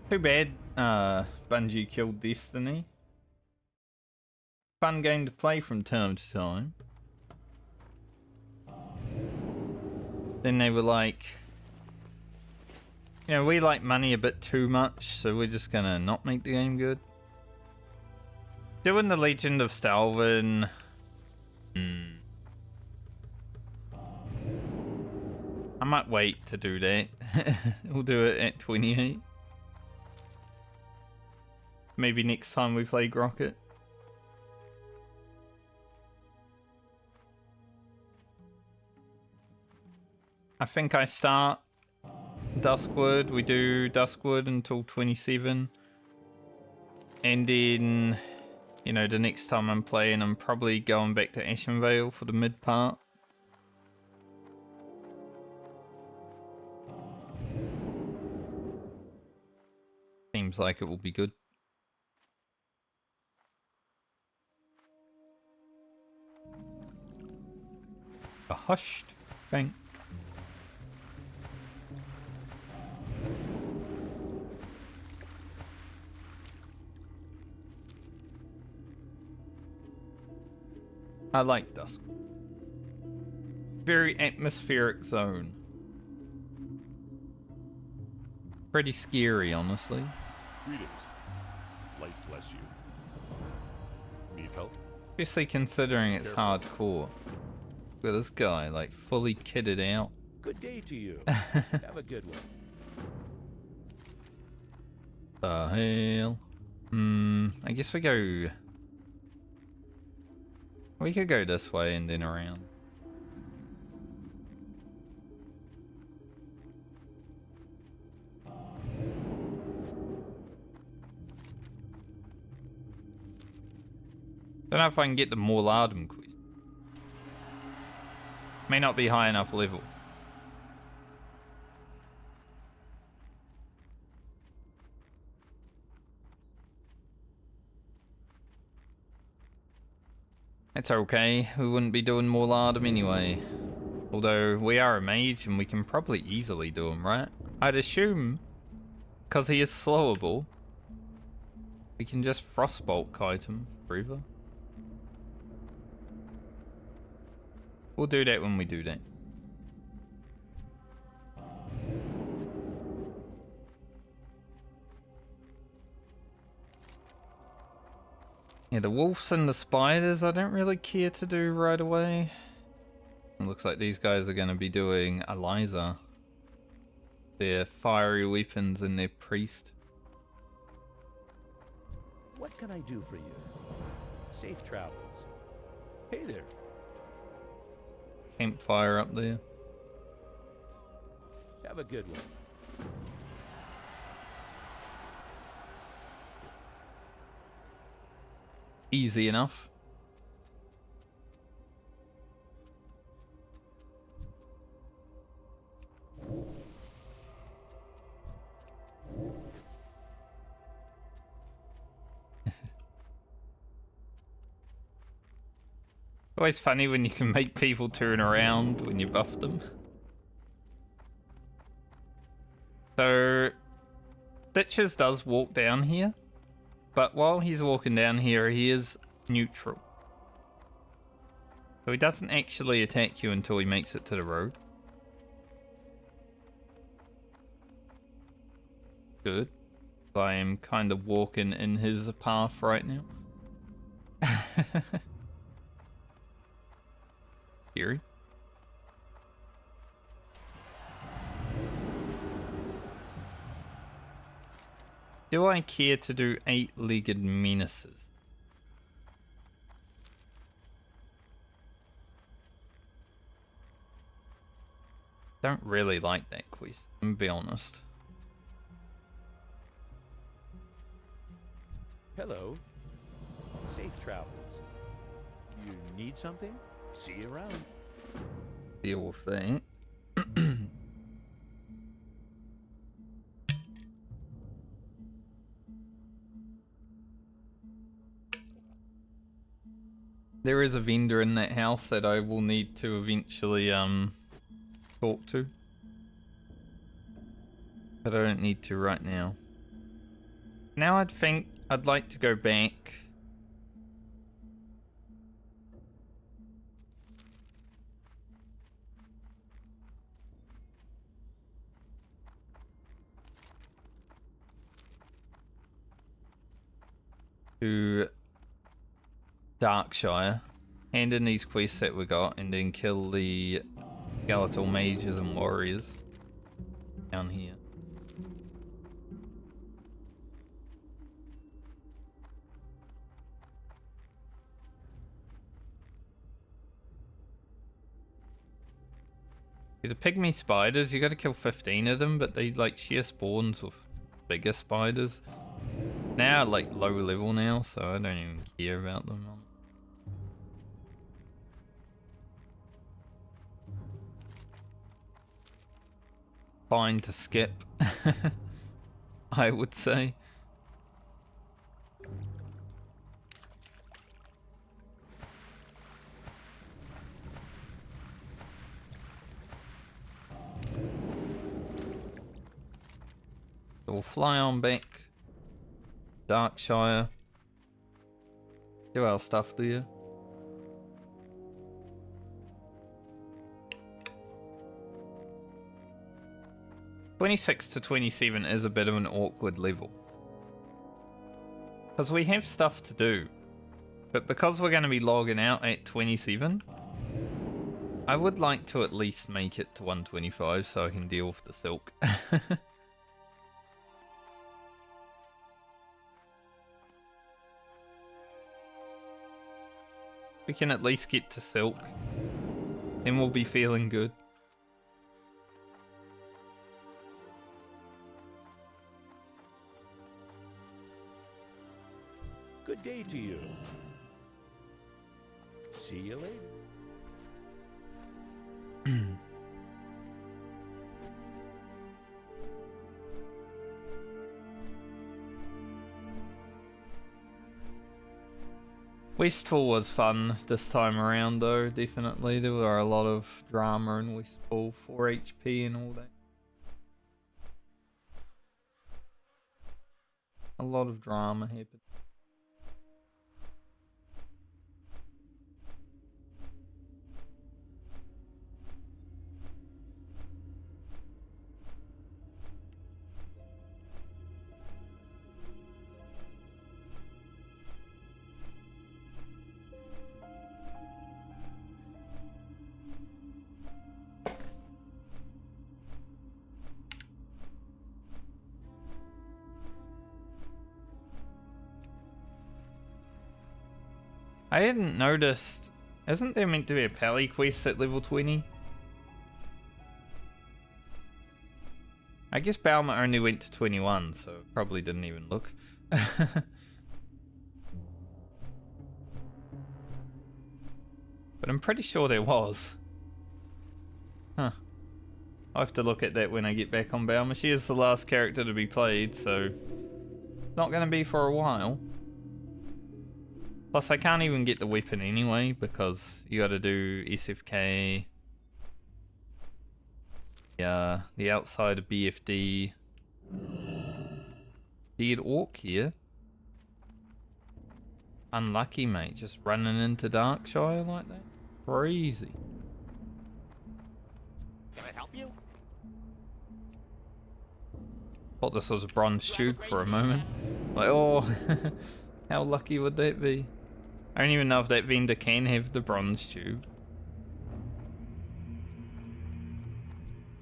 Too bad Bungie killed Destiny. Fun game to play from time to time. Then they were like, you know, we like money a bit too much, so we're just gonna not make the game good. Doing the Legend of Stalvin. I might wait to do that. We'll do it at 28. Maybe next time we play Grocket. I think I start Duskwood. We do Duskwood until 27. And then, you know, the next time I'm playing, I'm probably going back to Ashenvale for the mid part. Seems like it will be good. A hushed bank. I like Dusk. Very atmospheric zone. Pretty scary, honestly. Greetings. Light bless you. Need help? Especially considering it's Careful. hardcore. Look at this guy, like, fully kitted out. Good day to you. Have a good one. The hell? I guess we go... We could go this way and then around. Don't know if I can get the Morlardum quest. May not be high enough level. It's okay, we wouldn't be doing Morlardum anyway. Although we are a mage and we can probably easily do him, right? I'd assume, because he is slowable, we can just frostbolt kite him forever. We'll do that when we do that. Yeah, the wolves and the spiders I don't really care to do right away. It looks like these guys are going to be doing Eliza. Their fiery weapons and their priest. What can I do for you? Safe travels. Hey there. Campfire up there. Have a good one. Easy enough. Always funny when you can make people turn around when you buff them. So, Stitches does walk down here, but while he's walking down here, he is neutral. So he doesn't actually attack you until he makes it to the road. Good. I am kind of walking in his path right now. Scary. Do I care to do 8-legged menaces? Don't really like that quest, I'm gonna be honest. Hello. Safe travels. You need something? See you around. Deal with that. There is a vendor in that house that I will need to eventually talk to. But I don't need to right now. Now I'd think I'd like to go back. To Darkshire, hand in these quests that we got, and then kill the skeletal mages and warriors down here. The pygmy spiders, you gotta kill 15 of them, but they like share spawns with bigger spiders. Now like low level now, so I don't even care about them. Fine to skip, I would say. So we'll fly on back. Darkshire. Do our stuff there. (26 to 27) is a bit of an awkward level. Because we have stuff to do. But because we're going to be logging out at 27, I would like to at least make it to 125 so I can deal with the silk. We can at least get to silk, then we'll be feeling good. Good day to you. See you later. Westfall was fun this time around though, definitely. There were a lot of drama in Westfall, 4 HP and all that. A lot of drama happened. I hadn't noticed. Isn't there meant to be a pally quest at level 20? I guess Balmer only went to 21, so probably didn't even look. But I'm pretty sure there was. Huh. I'll have to look at that when I get back on Balmer. She is the last character to be played, so it's not going to be for a while. Plus, I can't even get the weapon anyway, because you gotta do SFK. Yeah, the outside of BFD. Dead orc here. Unlucky, mate. Just running into Darkshire like that. Crazy. Can I help you? Thought this was a bronze tube for a moment. Like, oh, how lucky would that be? I don't even know if that vendor can have the bronze tube.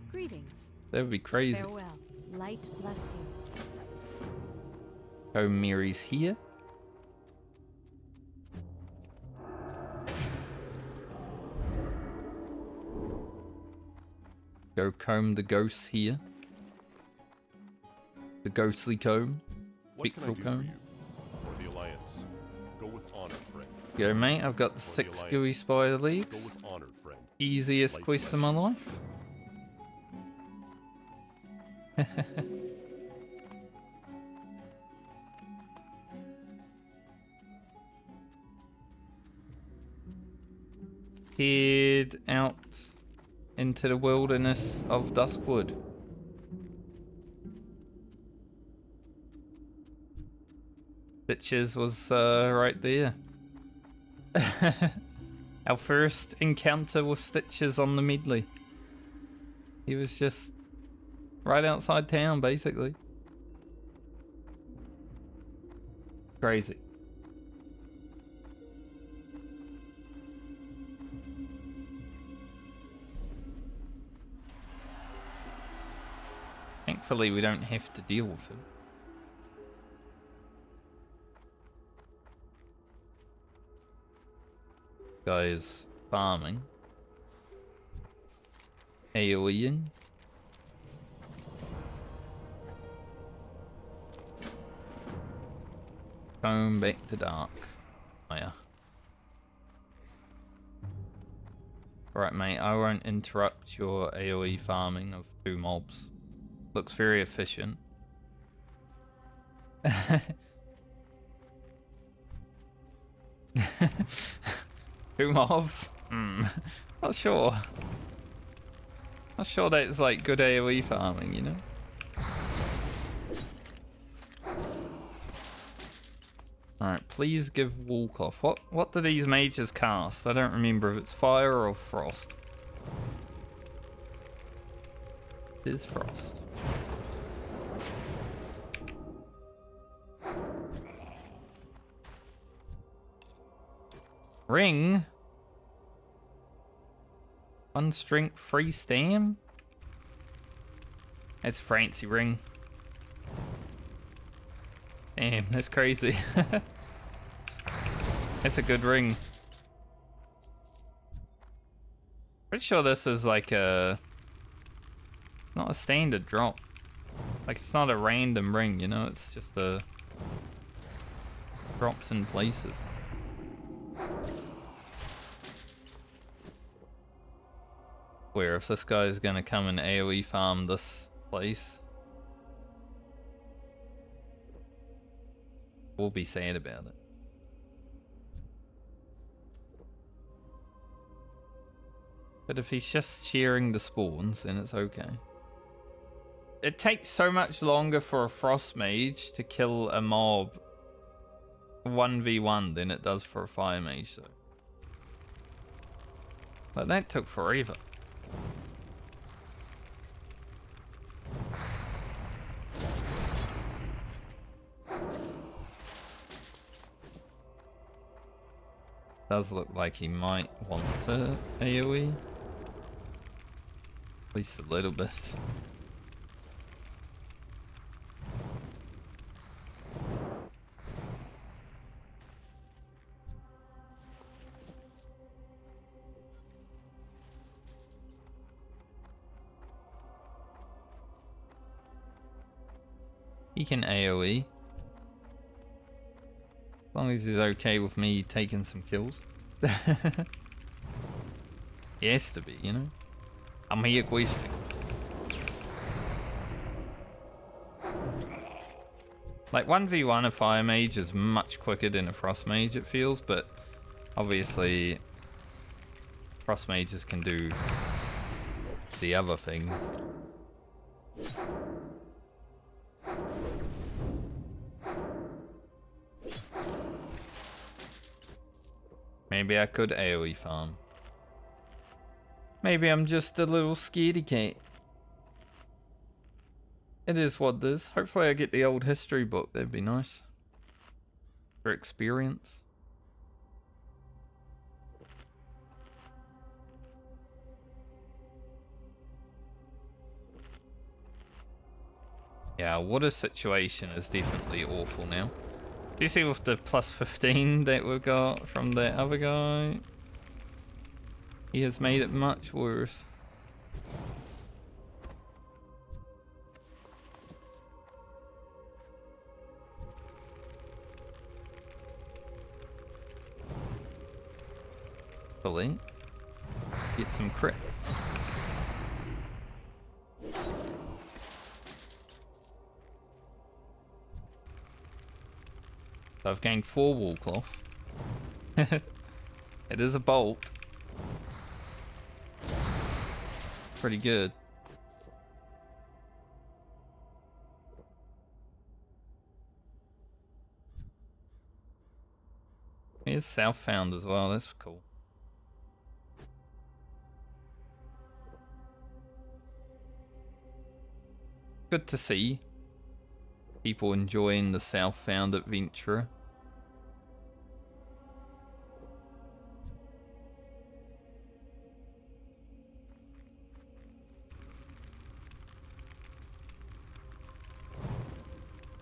Greetings. That would be crazy. Farewell. Light bless you. Oh, Mary's here. Go comb the ghosts here. The ghostly comb. What can I do Spectral for comb. you? For the Alliance. Go with honor, friend. Go, mate. I've got the 6 gooey spider Go legs. with honor, friend. Easiest Light quest of bless my you. life. head out into the wilderness of Duskwood. Stitches was right there. Our first encounter with Stitches on the Medley. He was just right outside town, basically. Crazy. Thankfully, we don't have to deal with him. Guy is farming. AoEing. Going back to dark. Oh yeah. Alright mate, I won't interrupt your AoE farming of 2 mobs. Looks very efficient. 2 mobs? Not sure. Not sure that it's like good AoE farming, you know? Alright, please give Woolcloth. What do these mages cast? I don't remember if it's fire or frost. It is frost. Ring? 1 strength, 3 stam? That's a fancy ring. Damn, that's crazy. That's a good ring. Pretty sure this is like a... not a standard drop. Like it's not a random ring, you know? It's just a... drops in places. Where if this guy is gonna come and AoE farm this place, we'll be sad about it. But if he's just sharing the spawns, then it's okay. It takes so much longer for a Frost Mage to kill a mob 1v1 than it does for a Fire Mage, though. But that took forever. Does look like he might want to AoE. At least a little bit. He can AoE. As long as he's okay with me taking some kills. He has to be, you know? I'm here questing. Like 1v1 a Fire Mage is much quicker than a Frost Mage, it feels, but obviously Frost Mages can do the other thing. Maybe I could AoE farm. Maybe I'm just a little scaredy cat. It is what it is. Hopefully I get the old history book, that'd be nice. For experience. Yeah, water situation is definitely awful now. Do you see with the plus 15 that we got from the other guy? He has made it much worse. Hopefully, get some crits. So I've gained 4 Woolcloth. It is a bolt. pretty good. Here's Southbound as well, that's cool. Good to see people enjoying the Southbound adventure.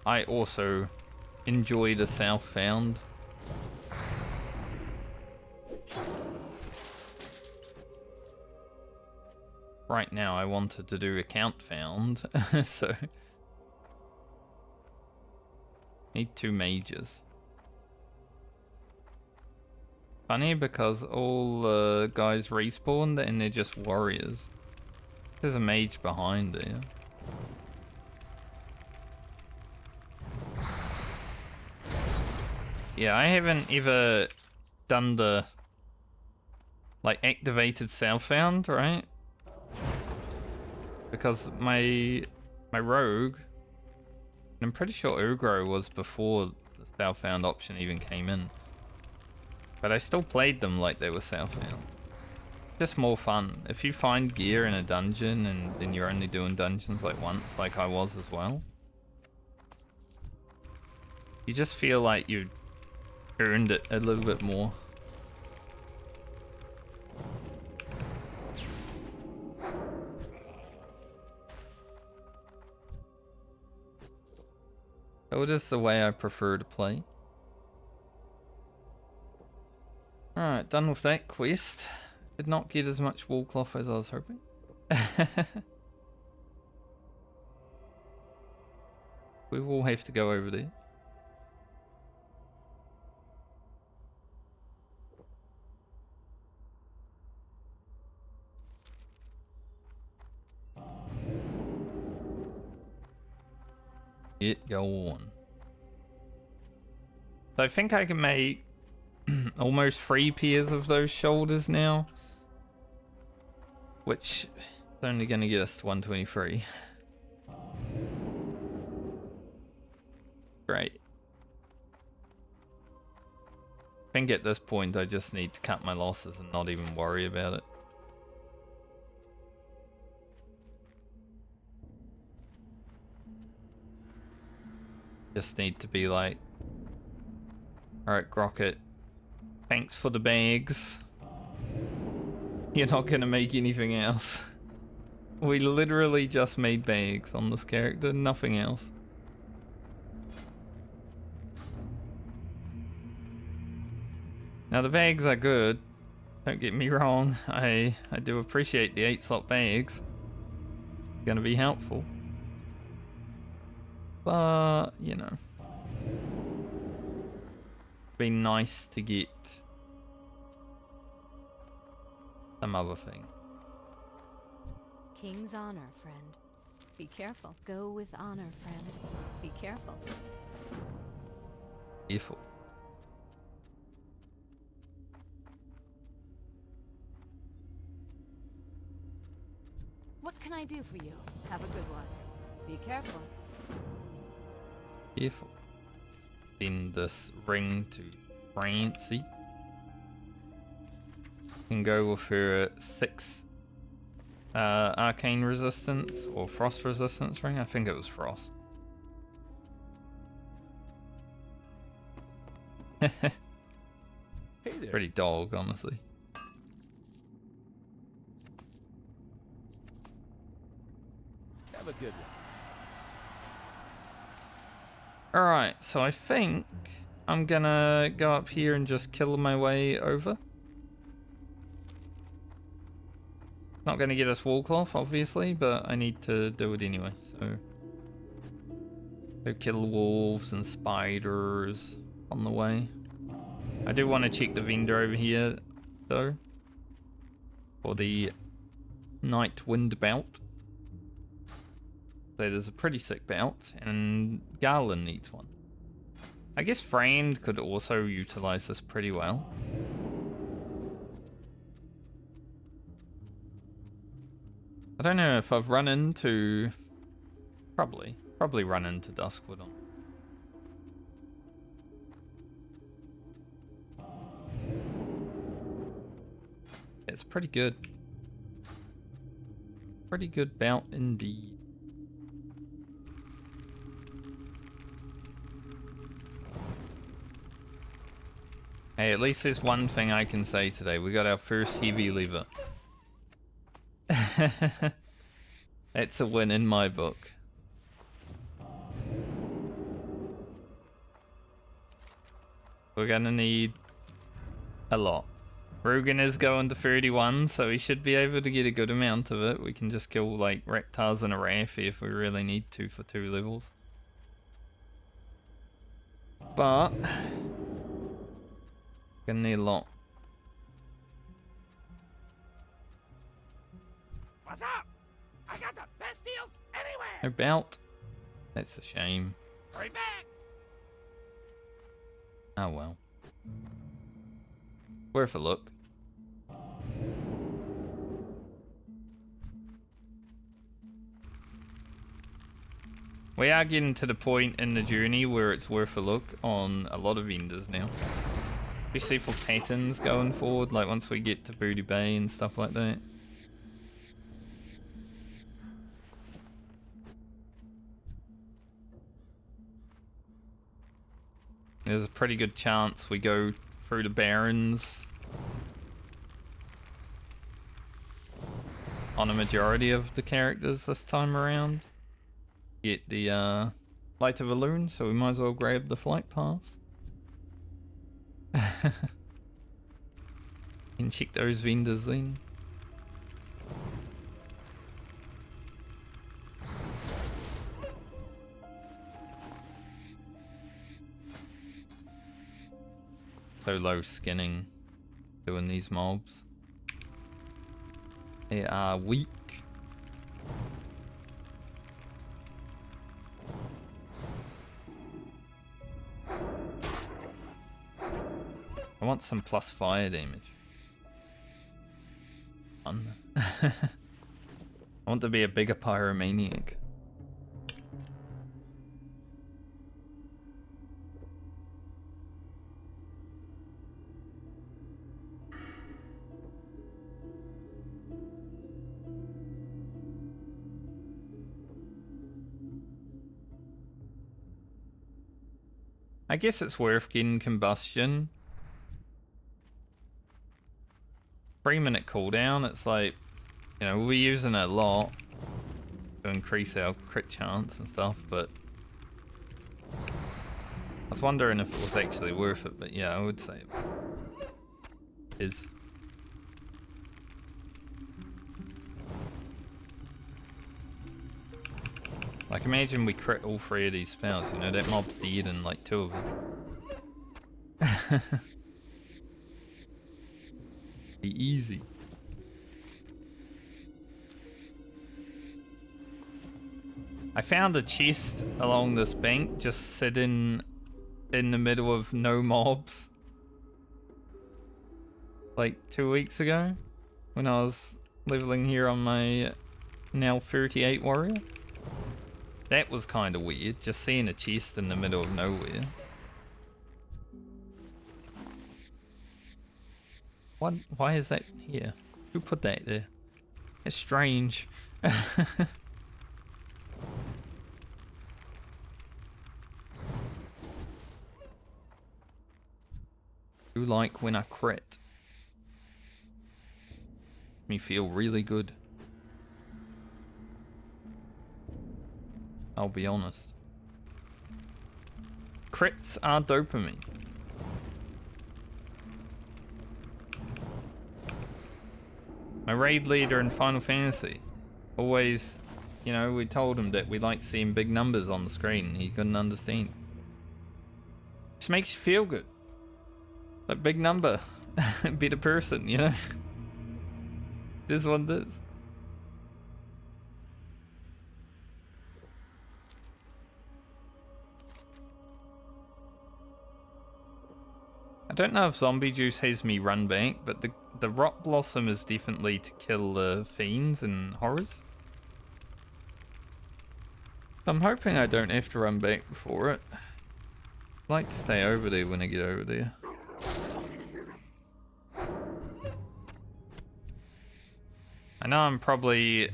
I also enjoy the Southbound. Right now I wanted to do account found, so need 2 mages. Funny because all the guys respawned and they're just warriors. There's a mage behind there. Yeah, I haven't ever done the like activated Southbound, right? Because my rogue, and I'm pretty sure Ugro was before the Southbound option even came in. But I still played them like they were Southbound. Just more fun. If you find gear in a dungeon and then you're only doing dungeons like once, like I was as well, you just feel like you earned it a little bit more. So just the way I prefer to play. Alright, done with that quest. Did not get as much wool cloth as I was hoping. We will have to go over there. Get going. So I think I can make almost 3 pairs of those shoulders now, which is only going to get us to 123. Great. I think at this point I just need to cut my losses and not even worry about it. Just need to be like, alright, Grocket, thanks for the bags. You're not gonna make anything else. We literally just made bags on this character, nothing else. Now the bags are good, don't get me wrong, I do appreciate the 8-slot bags. Gonna be helpful. But, you know, be nice to get some other thing. King's honor, friend. Be careful. Go with honor, friend. Be careful. Careful. What can I do for you? Have a good one. Be careful. Careful. Send this ring to Francie. Can go with her 6 arcane resistance or frost resistance ring. I think it was frost. Hey there. Pretty dog, honestly. Have a good one. Alright, so I think I'm gonna go up here and just kill my way over. Not gonna get us wool cloth, obviously, but I need to do it anyway, so. Go kill wolves and spiders on the way. I do want to check the vendor over here, though. For the Night Wind belt. That is a pretty sick belt, and Garland needs one. I guess Friend could also utilize this pretty well. I don't know if I've run into... Probably run into Duskwood on. It's pretty good. Pretty good bout indeed. Hey, at least there's one thing I can say today. We got our first heavy lever. That's a win in my book. We're gonna need a lot. Rugen is going to 31, so we should be able to get a good amount of it. We can just kill like Reptiles and a Raffi if we really need to for 2 levels. But gonna need a lot. What's up? I got the best deals anywhere. About. That's a shame. Right back. Oh well. Worth a look. We are getting to the point in the journey where it's worth a look on a lot of vendors now. Especially for patterns going forward, like once we get to Booty Bay and stuff like that. There's a pretty good chance we go through the Barrens on a majority of the characters this time around. Get the Light of Elune, so we might as well grab the flight paths. And check those vendors then. So low skinning doing these mobs. They are weak. I want some plus fire damage. Fun. I want to be a bigger pyromaniac. I guess it's worth getting combustion. 3-minute cooldown, it's like, you know, we're using it a lot to increase our crit chance and stuff, but I was wondering if it was actually worth it, but yeah, I would say it is. Like, imagine we crit all 3 of these spells, you know, that mob's dead in like 2 of them. Be easy. I found a chest along this bank just sitting in the middle of no mobs like 2 weeks ago when I was leveling here on my now 38 warrior. That was kind of weird, just seeing a chest in the middle of nowhere. What? Why is that here? Who put that there? It's strange. Do like when I crit. Me feel really good. I'll be honest. Crits are dopamine. My raid leader in Final Fantasy always, you know, we told him that we like seeing big numbers on the screen. He couldn't understand. Just makes you feel good. Like big number. Better person, you know? This one does. I don't know if Zombie Juice has me run back, but the Rock Blossom is definitely to kill the fiends and horrors. I'm hoping I don't have to run back before it. I'd like to stay over there when I get over there. I know I'm probably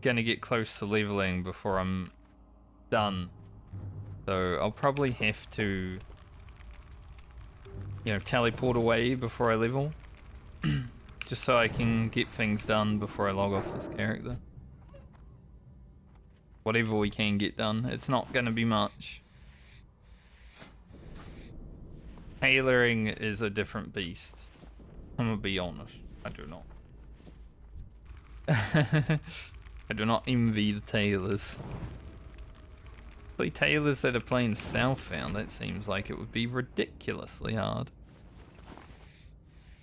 gonna get close to leveling before I'm done. So I'll probably have to, you know, teleport away before I level. Just so I can get things done before I log off this character. Whatever we can get done. It's not gonna be much. Tailoring is a different beast. I'm gonna be honest. I do not. I do not envy the tailors. The tailors that are playing Southbound, that seems like it would be ridiculously hard.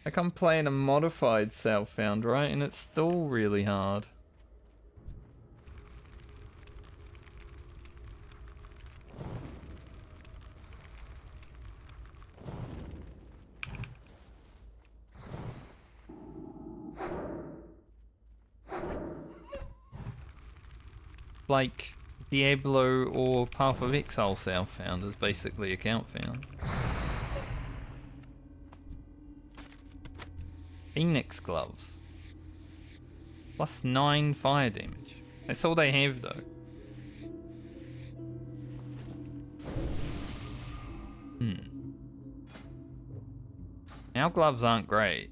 Like I'm playing a modified Southbound, right? And it's still really hard. Like Diablo or Path of Exile Southbound is basically account found. Phoenix gloves. +9 fire damage. That's all they have though. Our gloves aren't great.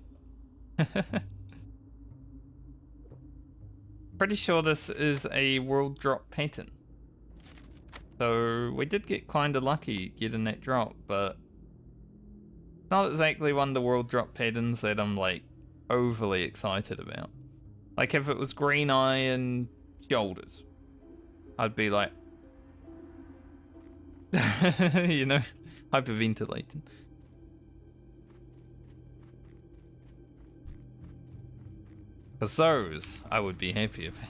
Pretty sure this is a world drop pattern. So we did get kinda lucky getting that drop, but it's not exactly one of the world drop patterns that I'm like overly excited about. Like if it was green eye and shoulders, I'd be like, you know, hyperventilating. Because those I would be happy about.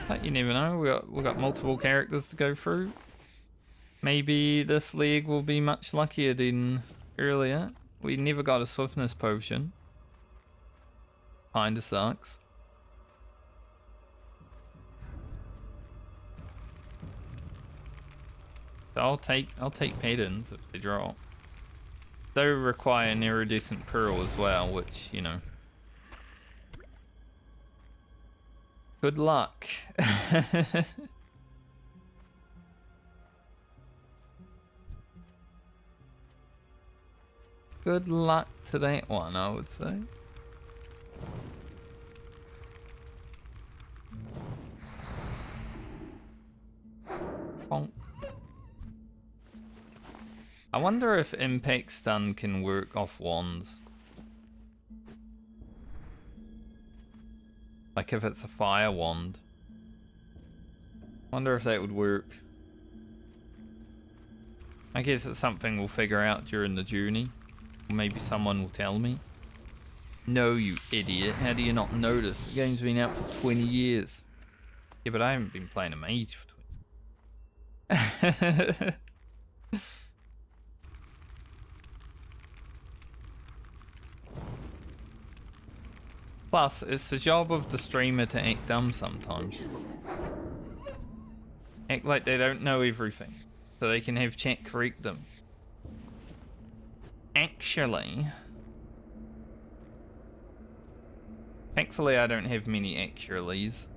But you never know, we got multiple characters to go through. Maybe this leg will be much luckier than earlier. We never got a swiftness potion. Kinda sucks. So I'll take patterns if they drop. They require an iridescent pearl as well, which, you know. Good luck. Good luck to that one, I would say. Bonk. I wonder if Impact Stun can work off wands. Like if it's a fire wand. Wonder if that would work. I guess it's something we'll figure out during the journey. Or maybe someone will tell me. No, you idiot. How do you not notice? The game's been out for 20 years. Yeah, but I haven't been playing a mage for 20. Plus, it's the job of the streamer to act dumb sometimes. Act like they don't know everything, so they can have chat correct them. Actually... Thankfully I don't have many actuallys.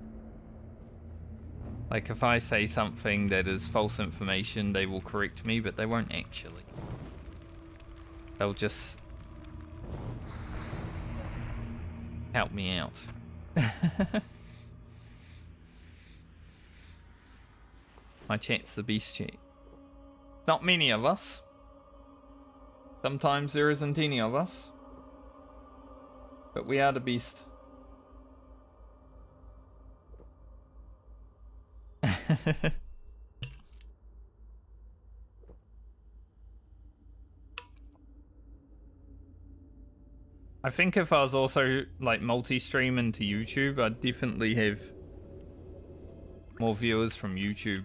Like if I say something that is false information, they will correct me, but they won't actually. They'll just... help me out. My chat's the beast chat. Not many of us. Sometimes there isn't any of us. But we are the beast. I think if I was also like multi-streaming to YouTube, I'd definitely have more viewers from YouTube.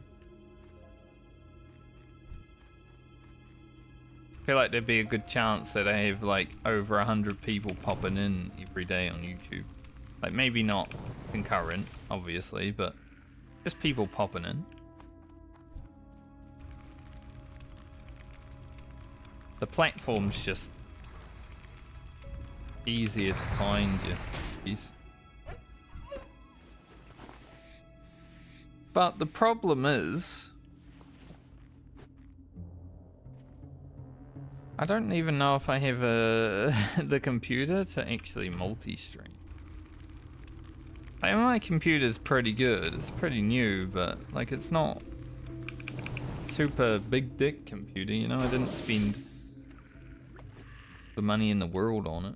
I feel like there'd be a good chance that I have like over 100 people popping in every day on YouTube. Like maybe not concurrent, obviously, but just people popping in. The platform's just easier to find you. Jeez. But the problem is, I don't even know if I have the computer to actually multi-stream. Like, my computer's pretty good. It's pretty new, but like it's not super big dick computer, you know? I didn't spend the money in the world on it.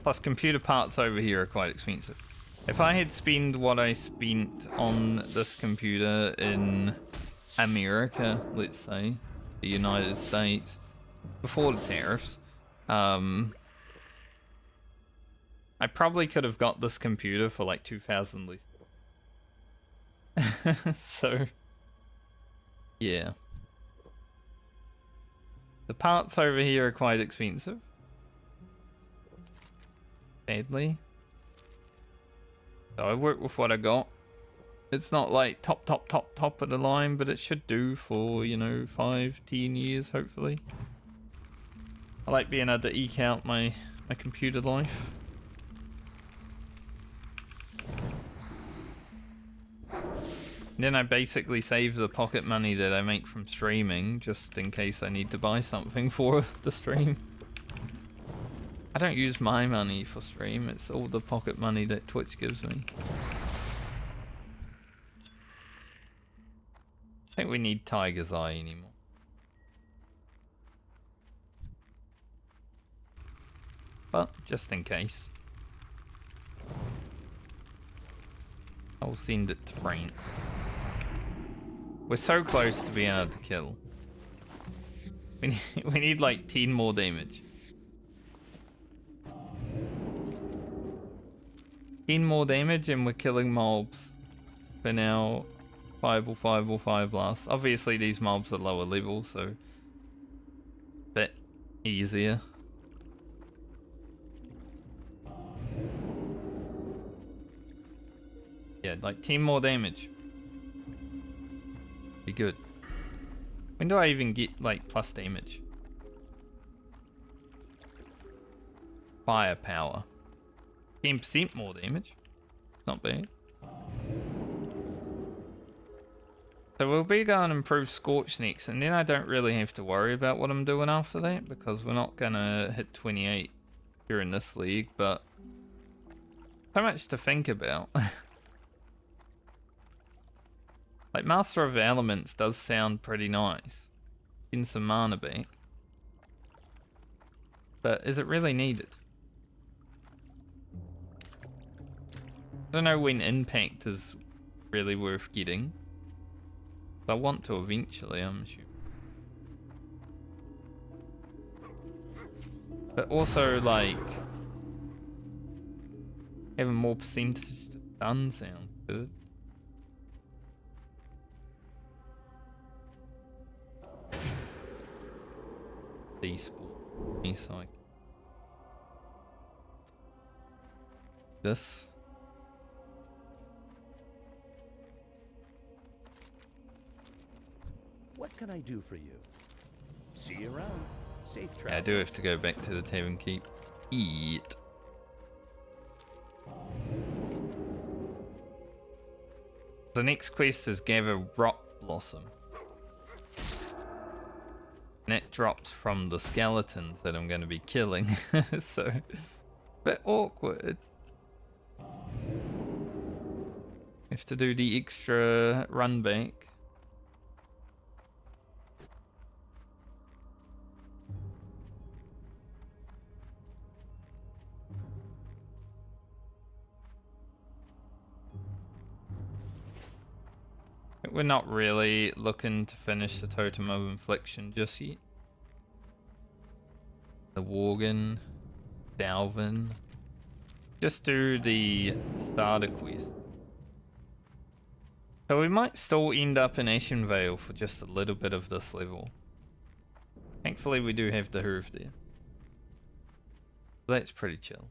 Plus computer parts over here are quite expensive. If I had spent what I spent on this computer in America, let's say, the United States, before the tariffs, I probably could have got this computer for like 2,000 least. So, yeah. The parts over here are quite expensive. Sadly. So I work with what I got. It's not like top of the line, but it should do for, you know, 5-10 years, hopefully. I like being able to eke out my computer life. Then I basically save the pocket money that I make from streaming, just in case I need to buy something for the stream. I don't use my money for stream, it's all the pocket money that Twitch gives me. I think we need Tiger's Eye anymore. But, just in case. I'll send it to France. We're so close to being able to kill. We need like 10 more damage. 10 more damage and we're killing mobs. For now, 5 blasts. Obviously these mobs are lower level, so a bit easier. Yeah, like 10 more damage. Be good. When do I even get like plus damage? Firepower. 10% more damage. Not bad. So we'll be going to improve Scorch next, and then I don't really have to worry about what I'm doing after that, because we're not going to hit 28 during this league, but so much to think about. Like, Master of Elements does sound pretty nice. Getting some mana back. But is it really needed? I don't know when Impact is really worth getting. I want to eventually, I'm sure. But also, like, having more percentage done sounds good. Esport. Me psych. This. What can I do for you? See you around. Safe travels. Yeah, I do have to go back to the Tavern Keep. Eat. The next quest is gather Rot Blossom. And it drops from the skeletons that I'm going to be killing. So, a bit awkward. Have to do the extra run back. We're not really looking to finish the Totem of Infliction just yet. The Worgen, Dalvin. Just do the starter quest. So we might still end up in Ashen Vale for just a little bit of this level. Thankfully we do have the Hoof there. That's pretty chill.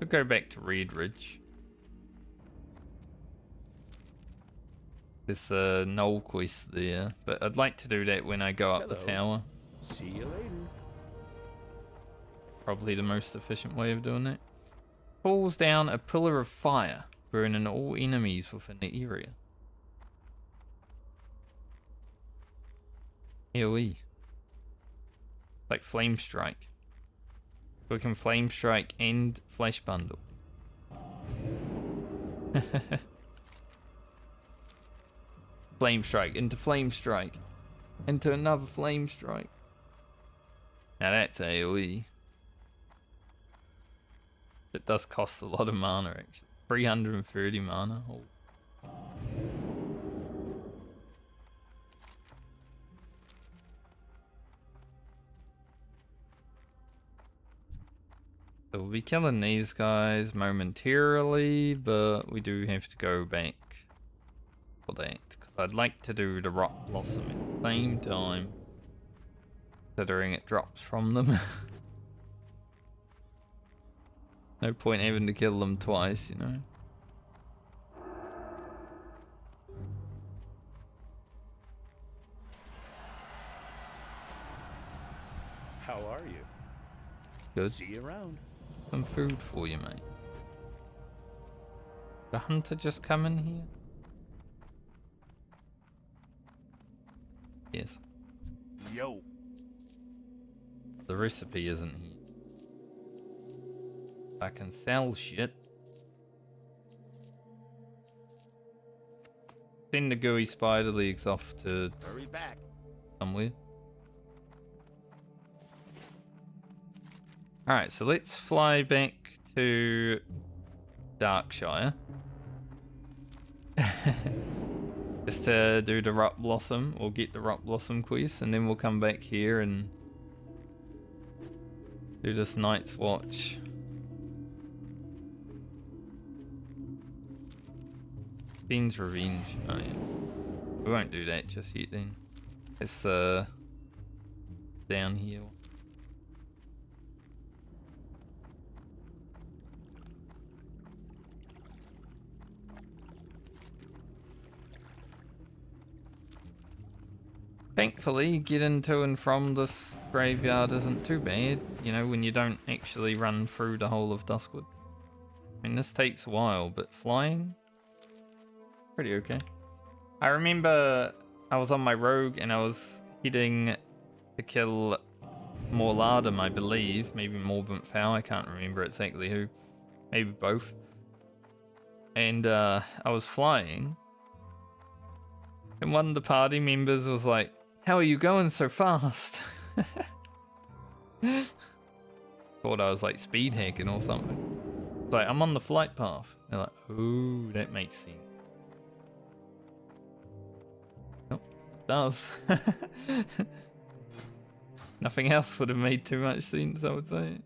We'll go back to Red Ridge. There's a Knoll quest there, but I'd like to do that when I go up the Hello. tower. See you later. Probably the most efficient way of doing that. Falls down a pillar of fire, burning all enemies within the area. AoE. Like Flame Strike. We can Flame Strike and Flash Bundle. Flame Strike into Flame Strike into another Flame Strike. Now that's AoE. It does cost a lot of mana actually. 330 mana. Oh. So we'll be killing these guys momentarily, but we do have to go back for that. Because I'd like to do the Rock Blossom at the same time. Considering it drops from them. No point having to kill them twice, you know. How are you? Good. See you around. Some food for you, mate. The hunter just come in here? Yes. Yo. The recipe isn't here. I can sell shit. Send the gooey spider legs off to Hurry back. somewhere. Alright, so let's fly back to Darkshire. Just to do the Rock Blossom, or get the Rock Blossom quest, and then we'll come back here and do this Night's Watch. Fiend's Revenge. Oh yeah. We won't do that just yet then. It's down here. Thankfully, getting to and from this graveyard isn't too bad, you know, when you don't actually run through the whole of Duskwood. I mean, this takes a while, but flying? Pretty okay. I remember I was on my rogue and I was heading to kill Morladum, I believe. Maybe Morbant Fowl, I can't remember exactly who. Maybe both. And I was flying. And one of the party members was like, "How are you going so fast?" Thought I was like speed hacking or something. Like, I'm on the flight path. They're like, "Ooh, that makes sense." Oh, it does. Nothing else would have made too much sense, I would say.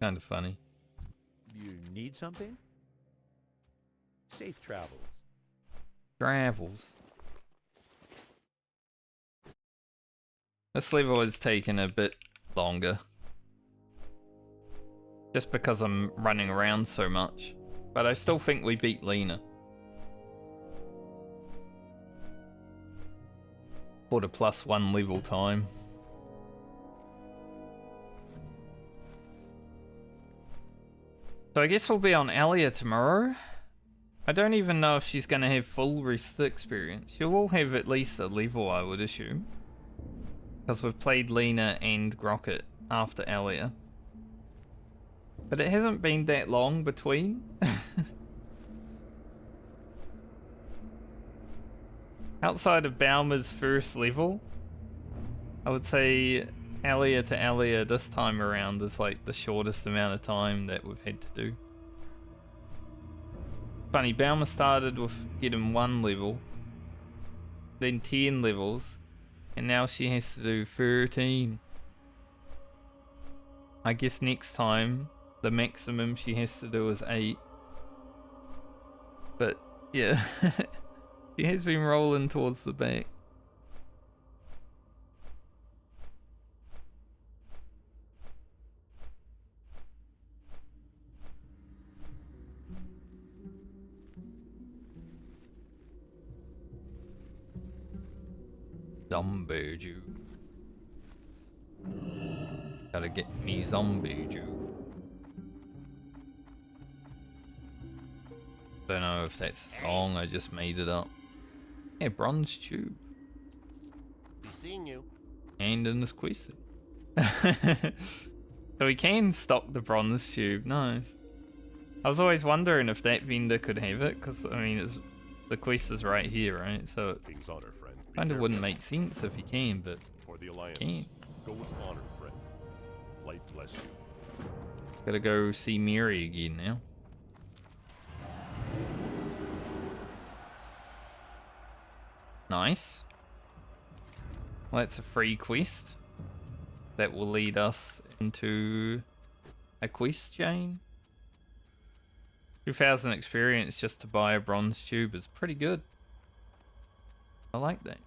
Kind of funny. You need something? Safe travels. Travels. This level has taken a bit longer. Just because I'm running around so much. But I still think we beat Lena. For the +1 level time. So I guess we'll be on Alia tomorrow. I don't even know if she's going to have full rest experience. She will have at least a level, I would assume. Because we've played Lena and Grocket after Alia. But it hasn't been that long between. Outside of Baumer's first level, I would say Alia to Alia this time around is like the shortest amount of time that we've had to do. Funny, Balmer started with getting 1 level, then 10 levels, and now she has to do 13. I guess next time the maximum she has to do is 8. But yeah, she has been rolling towards the back. Zombie Jew. Gotta get me zombie Jew. Don't know if that's a song, I just made it up. Yeah, bronze tube. Be seeing you. And in this quest. So we can stock the bronze tube, nice. I was always wondering if that vendor could have it, because I mean the quest is right here, right? So it King's honor, friend. Be kind of careful. wouldn't make sense if he can, but For the Alliance. can. Go with honor, friend. Light bless you. Gotta go see Mary again now. Nice. Well, that's a free quest. That will lead us into a quest chain. 2,000 experience just to buy a bronze tube is pretty good. I like that.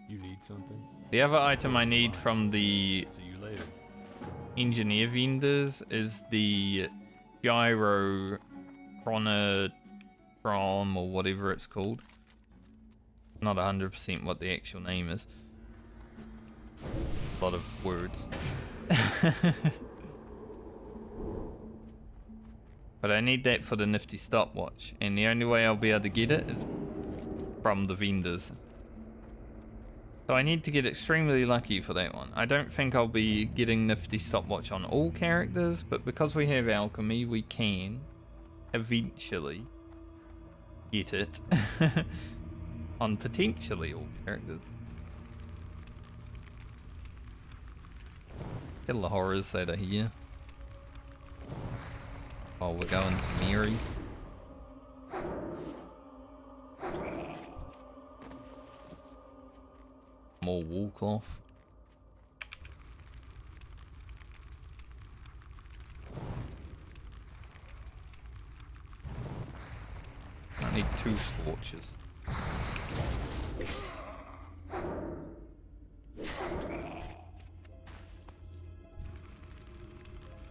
You need something? The other item I need from the See you later. engineer vendors is the gyro chronotron or whatever it's called. Not 100% what the actual name is. A lot of words. But I need that for the nifty stopwatch, and the only way I'll be able to get it is from the vendors. So I need to get extremely lucky for that one. I don't think I'll be getting nifty stopwatch on all characters, but because we have alchemy, we can eventually get it on potentially all characters. Kill the horrors that are here. Oh, we're going to Mary. More wool cloth. I need 2 scorches.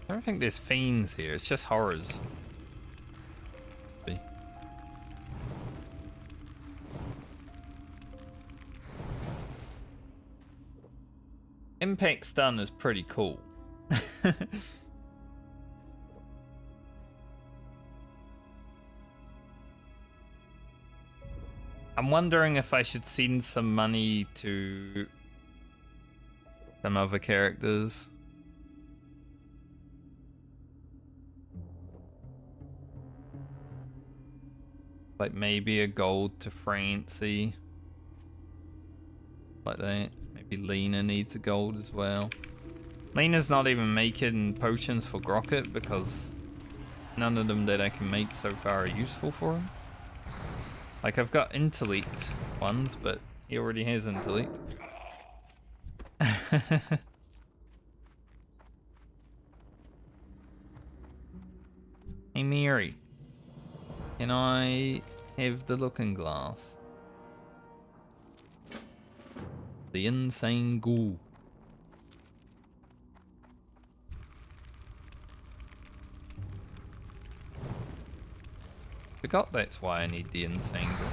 I don't think there's fiends here, it's just horrors. See? Impact stun is pretty cool. I'm wondering if I should send some money to some other characters. Like maybe a gold to Francie. Like that. Maybe Lena needs a gold as well. Lena's not even making potions for Grocket because none of them that I can make so far are useful for him. Like I've got intellect ones, but he already has intellect. Hey Mary, can I have the looking glass? The insane ghoul. Forgot that's why I need the insane ghoul.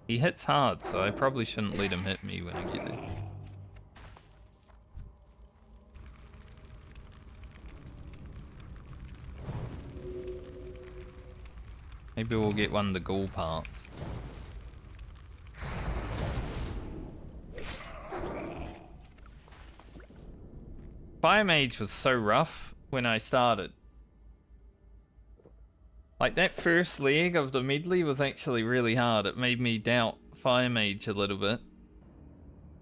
He hits hard, so I probably shouldn't let him hit me when I get there. Maybe we'll get one of the ghoul parts. Fire Mage was so rough when I started. Like that first leg of the medley was actually really hard. It made me doubt Fire Mage a little bit.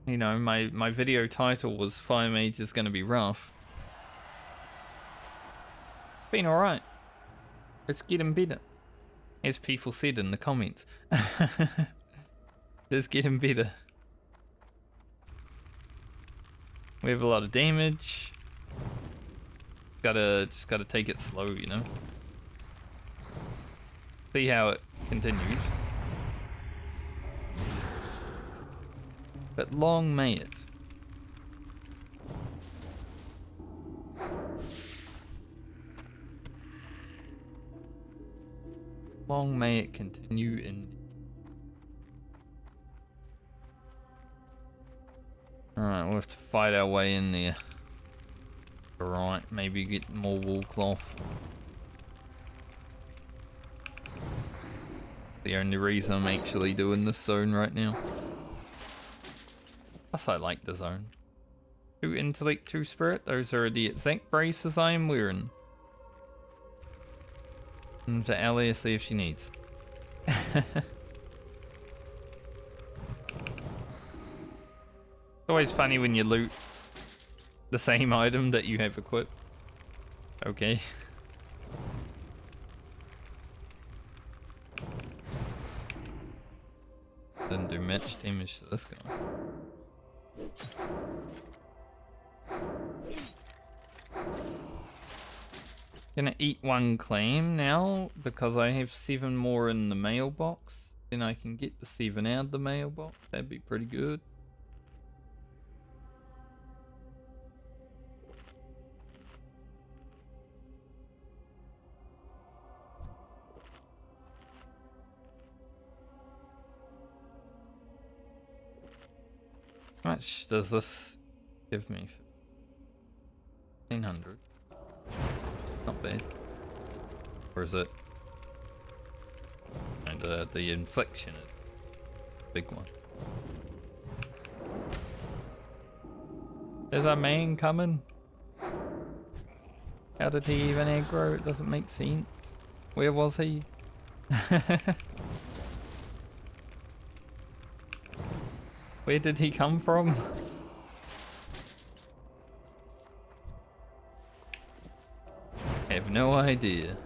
You know, my video title was Fire Mage is gonna be rough. Been alright. It's getting better. As people said in the comments. It's getting better. We have a lot of damage. Just gotta take it slow, you know. See how it continues. But long may it. Long may it continue in. Alright, we'll have to fight our way in there. Alright, maybe get more wool cloth. The only reason I'm actually doing this zone right now. Plus I like the zone. 2 intellect, 2 spirit, those are the exact braces I am wearing. To Alia, see if she needs. It's always funny when you loot the same item that you have equipped. Okay. Didn't do much damage to this guy. Gonna eat 1 claim now because I have 7 more in the mailbox. Then I can get the 7 out of the mailbox. That'd be pretty good. How much does this give me? 1500. Not bad. Or is it? And the infliction is a big one. There's a man coming. How did he even aggro? It doesn't make sense. Where was he? Where did he come from? I have no idea.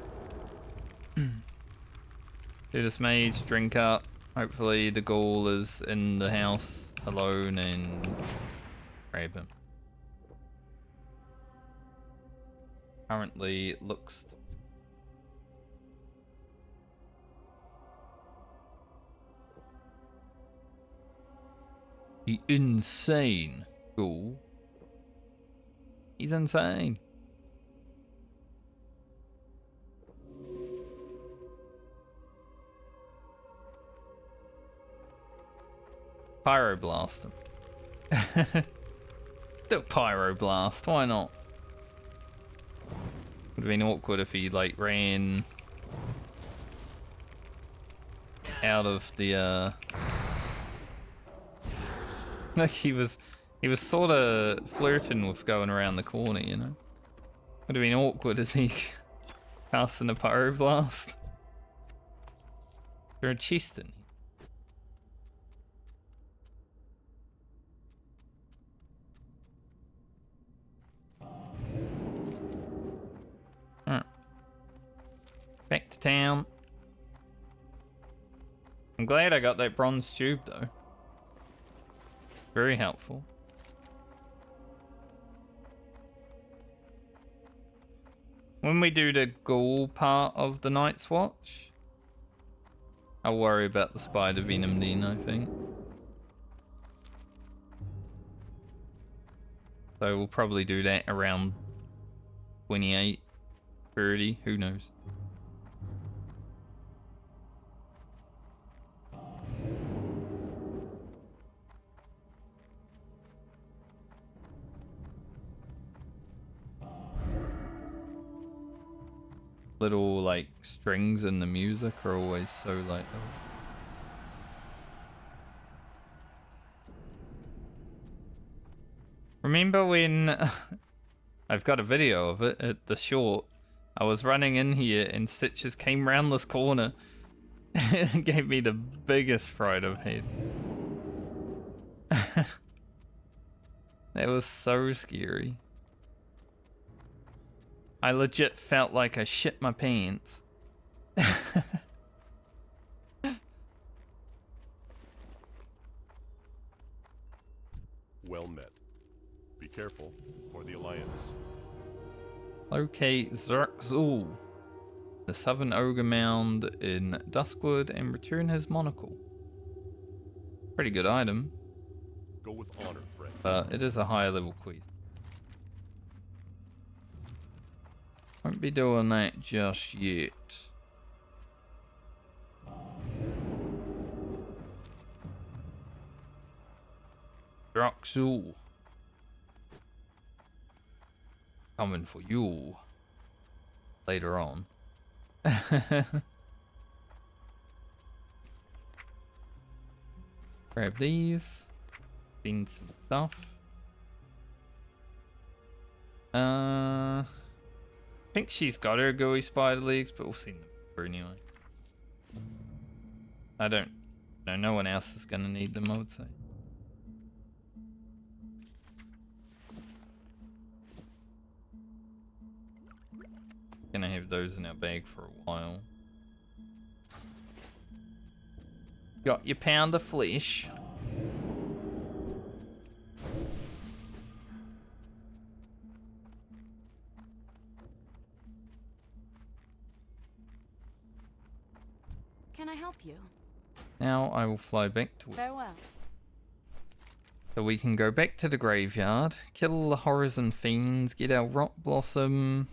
Do this mage, drink up. Hopefully the ghoul is in the house alone and grab him. Currently it looks... The insane ghoul. He's insane. Pyroblast him. Do pyroblast, why not? Would have been awkward if he like ran out of the like he was sort of flirting with going around the corner, you know? Would have been awkward as he casting a pyroblast. There's a chest in here. Alright. Back to town. I'm glad I got that bronze tube though. Very helpful. When we do the ghoul part of the Night's Watch, I'll worry about the spider venom then, I think. So we'll probably do that around 28, 30, who knows. Little like strings in the music are always so like remember when I've got a video of it at the short, I was running in here and Stitches came round this corner and gave me the biggest fright I've had. That was so scary. I legit felt like I shit my pants. Well met. Be careful, for the Alliance. Locate Zerkzul, the Southern Ogre Mound in Duskwood, and return his monocle. Pretty good item, Go with honor, friend. but it is a higher level quest. Won't be doing that just yet. Zerkzul. Coming for you later on. Grab these. Seen some stuff. I think she's got her gooey spider legs, but we'll see them anyway. I don't know. No one else is gonna need them, I would say. Gonna have those in our bag for a while. Got your pound of flesh. Can I help you? Now I will fly back to Farewell. so we can go back to the graveyard, kill the horrors and fiends, get our rot blossom.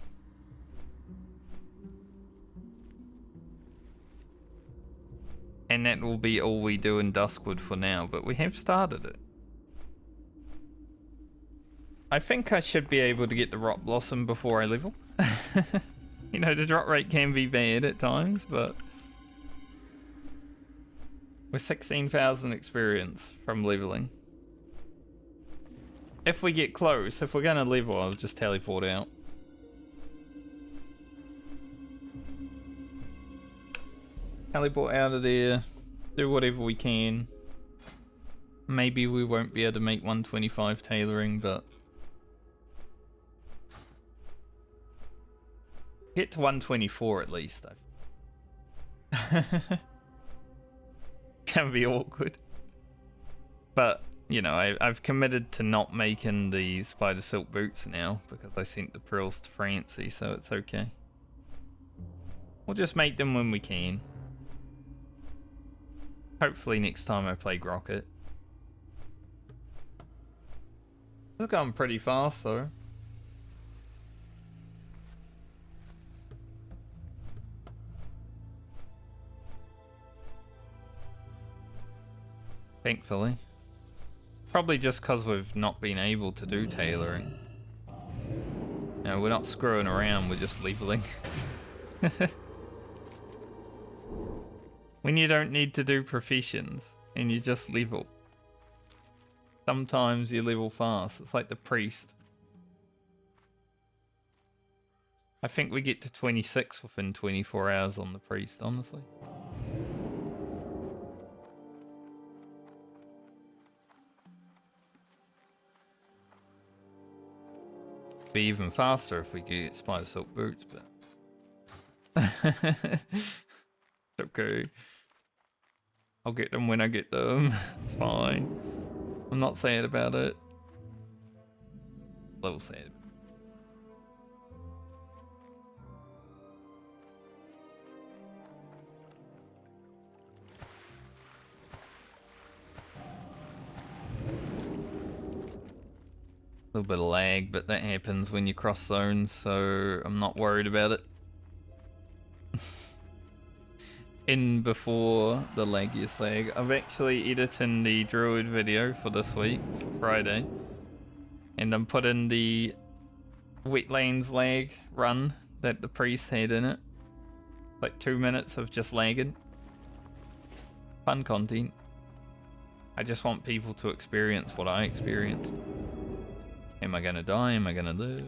And that will be all we do in Duskwood for now, but we have started it. I think I should be able to get the Rot Blossom before I level. You know, the drop rate can be bad at times, but... With 16,000 experience from leveling. If we get close, if we're gonna level, I'll just teleport out. Teleport out of there, do whatever we can. Maybe we won't be able to make 125 tailoring, but... Get to 124 at least, though. Can be awkward. But, you know, I've committed to not making the spider silk boots now, because I sent the pearls to Francie, so it's okay. We'll just make them when we can. Hopefully next time I play Grocket. This is going pretty fast though. Thankfully. Probably just because we've not been able to do tailoring. No, we're not screwing around, we're just leveling. When you don't need to do professions and you just level. Sometimes you level fast. It's like the priest. I think we get to 26 within 24 hours on the priest, honestly. Be even faster if we could get spider silk boots, but it's okay. I'll get them when I get them. It's fine. I'm not sad about it. A little sad. A little bit of lag, but that happens when you cross zones, so I'm not worried about it. In before the laggiest lag. I'm actually editing the druid video for this week, for Friday. And I'm putting the wetlands lag run that the priest had in it. Like 2 minutes of just lagging. Fun content. I just want people to experience what I experienced. Am I gonna die? Am I gonna live?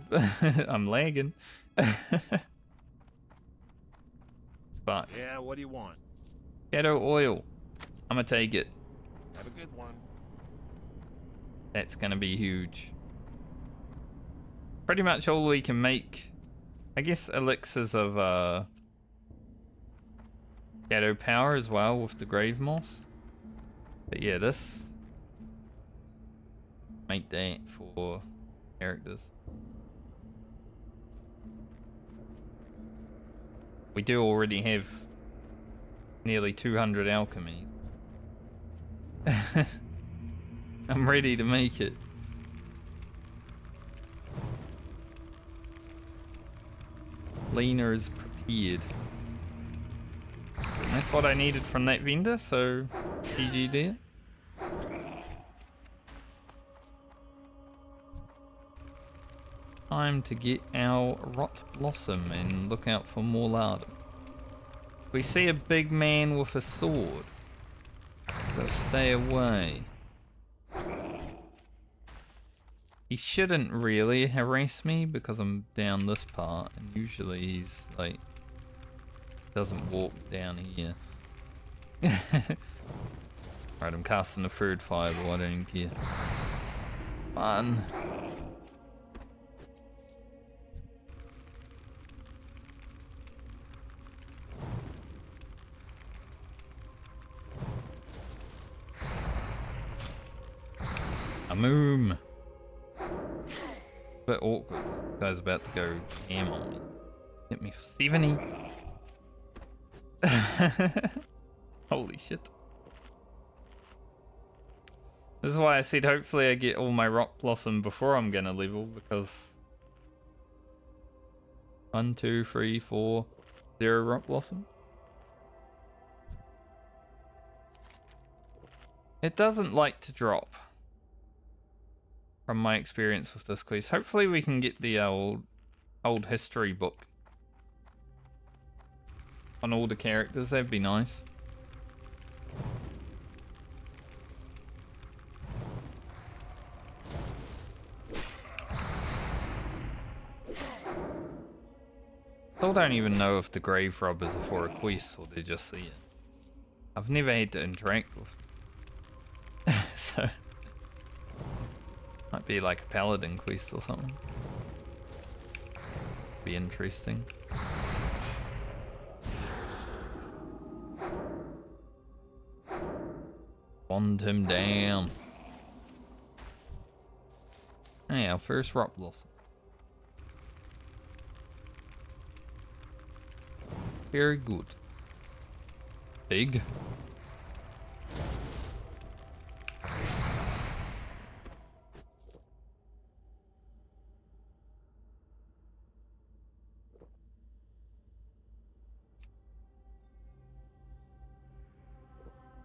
I'm lagging. But Yeah, what do you want? Shadow oil. I'm gonna take it. Have a good one. That's gonna be huge. pretty much all we can make, I guess, elixirs of shadow power as well with the grave moss. But yeah, this make that for characters. We do already have nearly 200 alchemy. I'm ready to make it. Lena is prepared. That's what I needed from that vendor, so GG there. Time to get our Rot Blossom and look out for more larder. We see a big man with a sword. Gotta stay away. He shouldn't really harass me because I'm down this part, and usually he's like doesn't walk down here. Right, I'm casting a third fireball, I don't even care. Fun. A moom. Bit awkward. This guy's about to go ham on me. Hit me for 70. Holy shit. This is why I said hopefully I get all my Rock Blossom before I'm gonna level, because 1, 2, 3, 4, 0 Rock Blossom. It doesn't like to drop, from my experience with this quest. Hopefully we can get the old history book on all the characters, that'd be nice. Still don't even know if the grave robbers are for a quest or they're just there. I've never had to interact with them. So might be like a paladin quest or something. Be interesting. Bond him down. Hey, our first Rock Blossom. Very good. Big.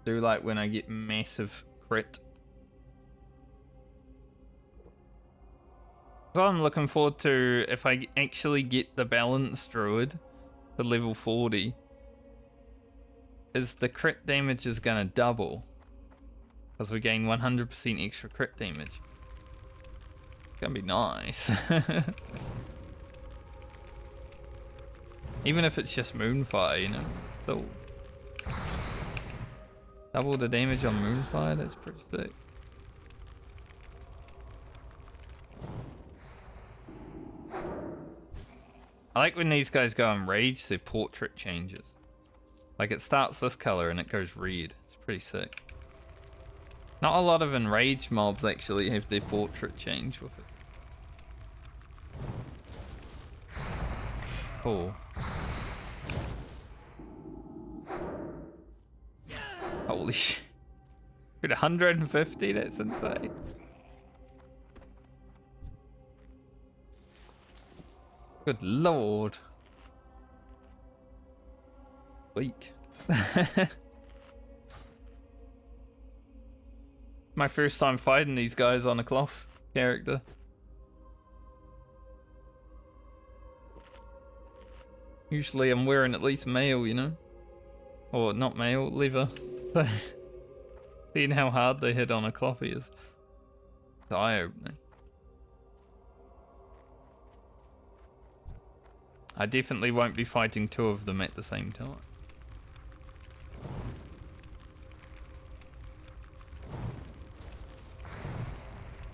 Do like when I get massive crit. So I'm looking forward to if I actually get the Balance Druid to level 40. Is the crit damage is gonna double. Because we gain 100% extra crit damage. It's gonna be nice. Even if it's just Moonfire, you know. Still. Double the damage on Moonfire, that's pretty sick. I like when these guys go on Rage, their portrait changes. Like it starts this color and it goes red. It's pretty sick. Not a lot of enraged mobs actually have their portrait change with it. Cool. Holy shit. 150? That's insane. Good lord. Weak. My first time fighting these guys on a cloth character. Usually I'm wearing at least mail, you know? Or not mail, leather. So, seeing how hard they hit on a clothie is eye-opening. I definitely won't be fighting two of them at the same time.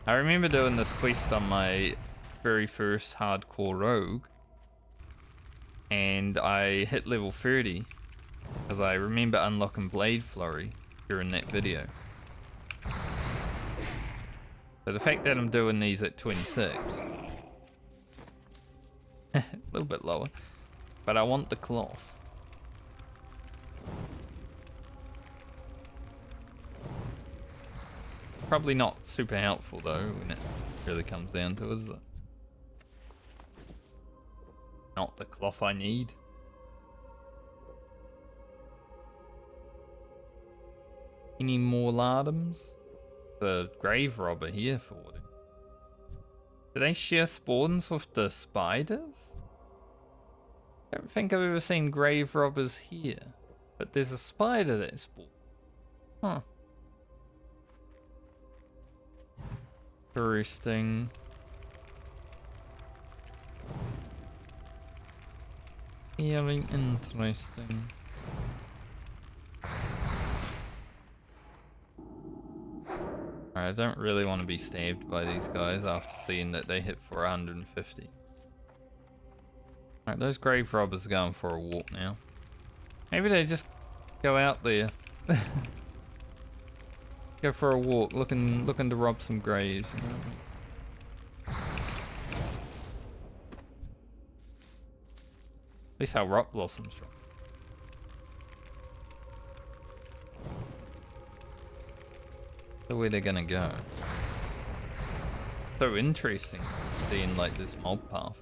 I remember doing this quest on my very first hardcore rogue, and I hit level 30 because I remember unlocking Blade Flurry during that video. So the fact that I'm doing these at 26, a little bit lower, but I want the cloth. Probably not super helpful though when it really comes down to it, is it? Not the cloth I need. Any more lardums? The grave robber here for it. Do they share spawns with the spiders? I don't think I've ever seen grave robbers here, but there's a spider that spawns. Huh. Interesting. Very interesting. I don't really want to be stabbed by these guys after seeing that they hit for 150. Alright, those grave robbers are going for a walk now. Maybe they just go out there. Go for a walk, looking to rob some graves. You know? At least how Rock Blossom's from. So where they're gonna go? So interesting seeing like this mob path.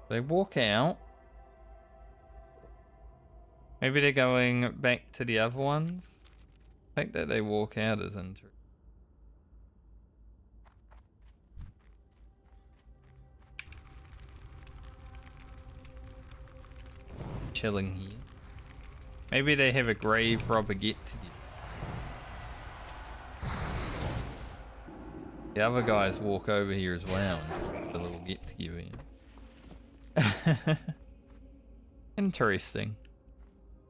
They walk out. Maybe they're going back to the other ones. I think that they walk out as interesting. Chilling here. Maybe they have a grave robber get together. The other guys walk over here as well and just a little get together. Interesting.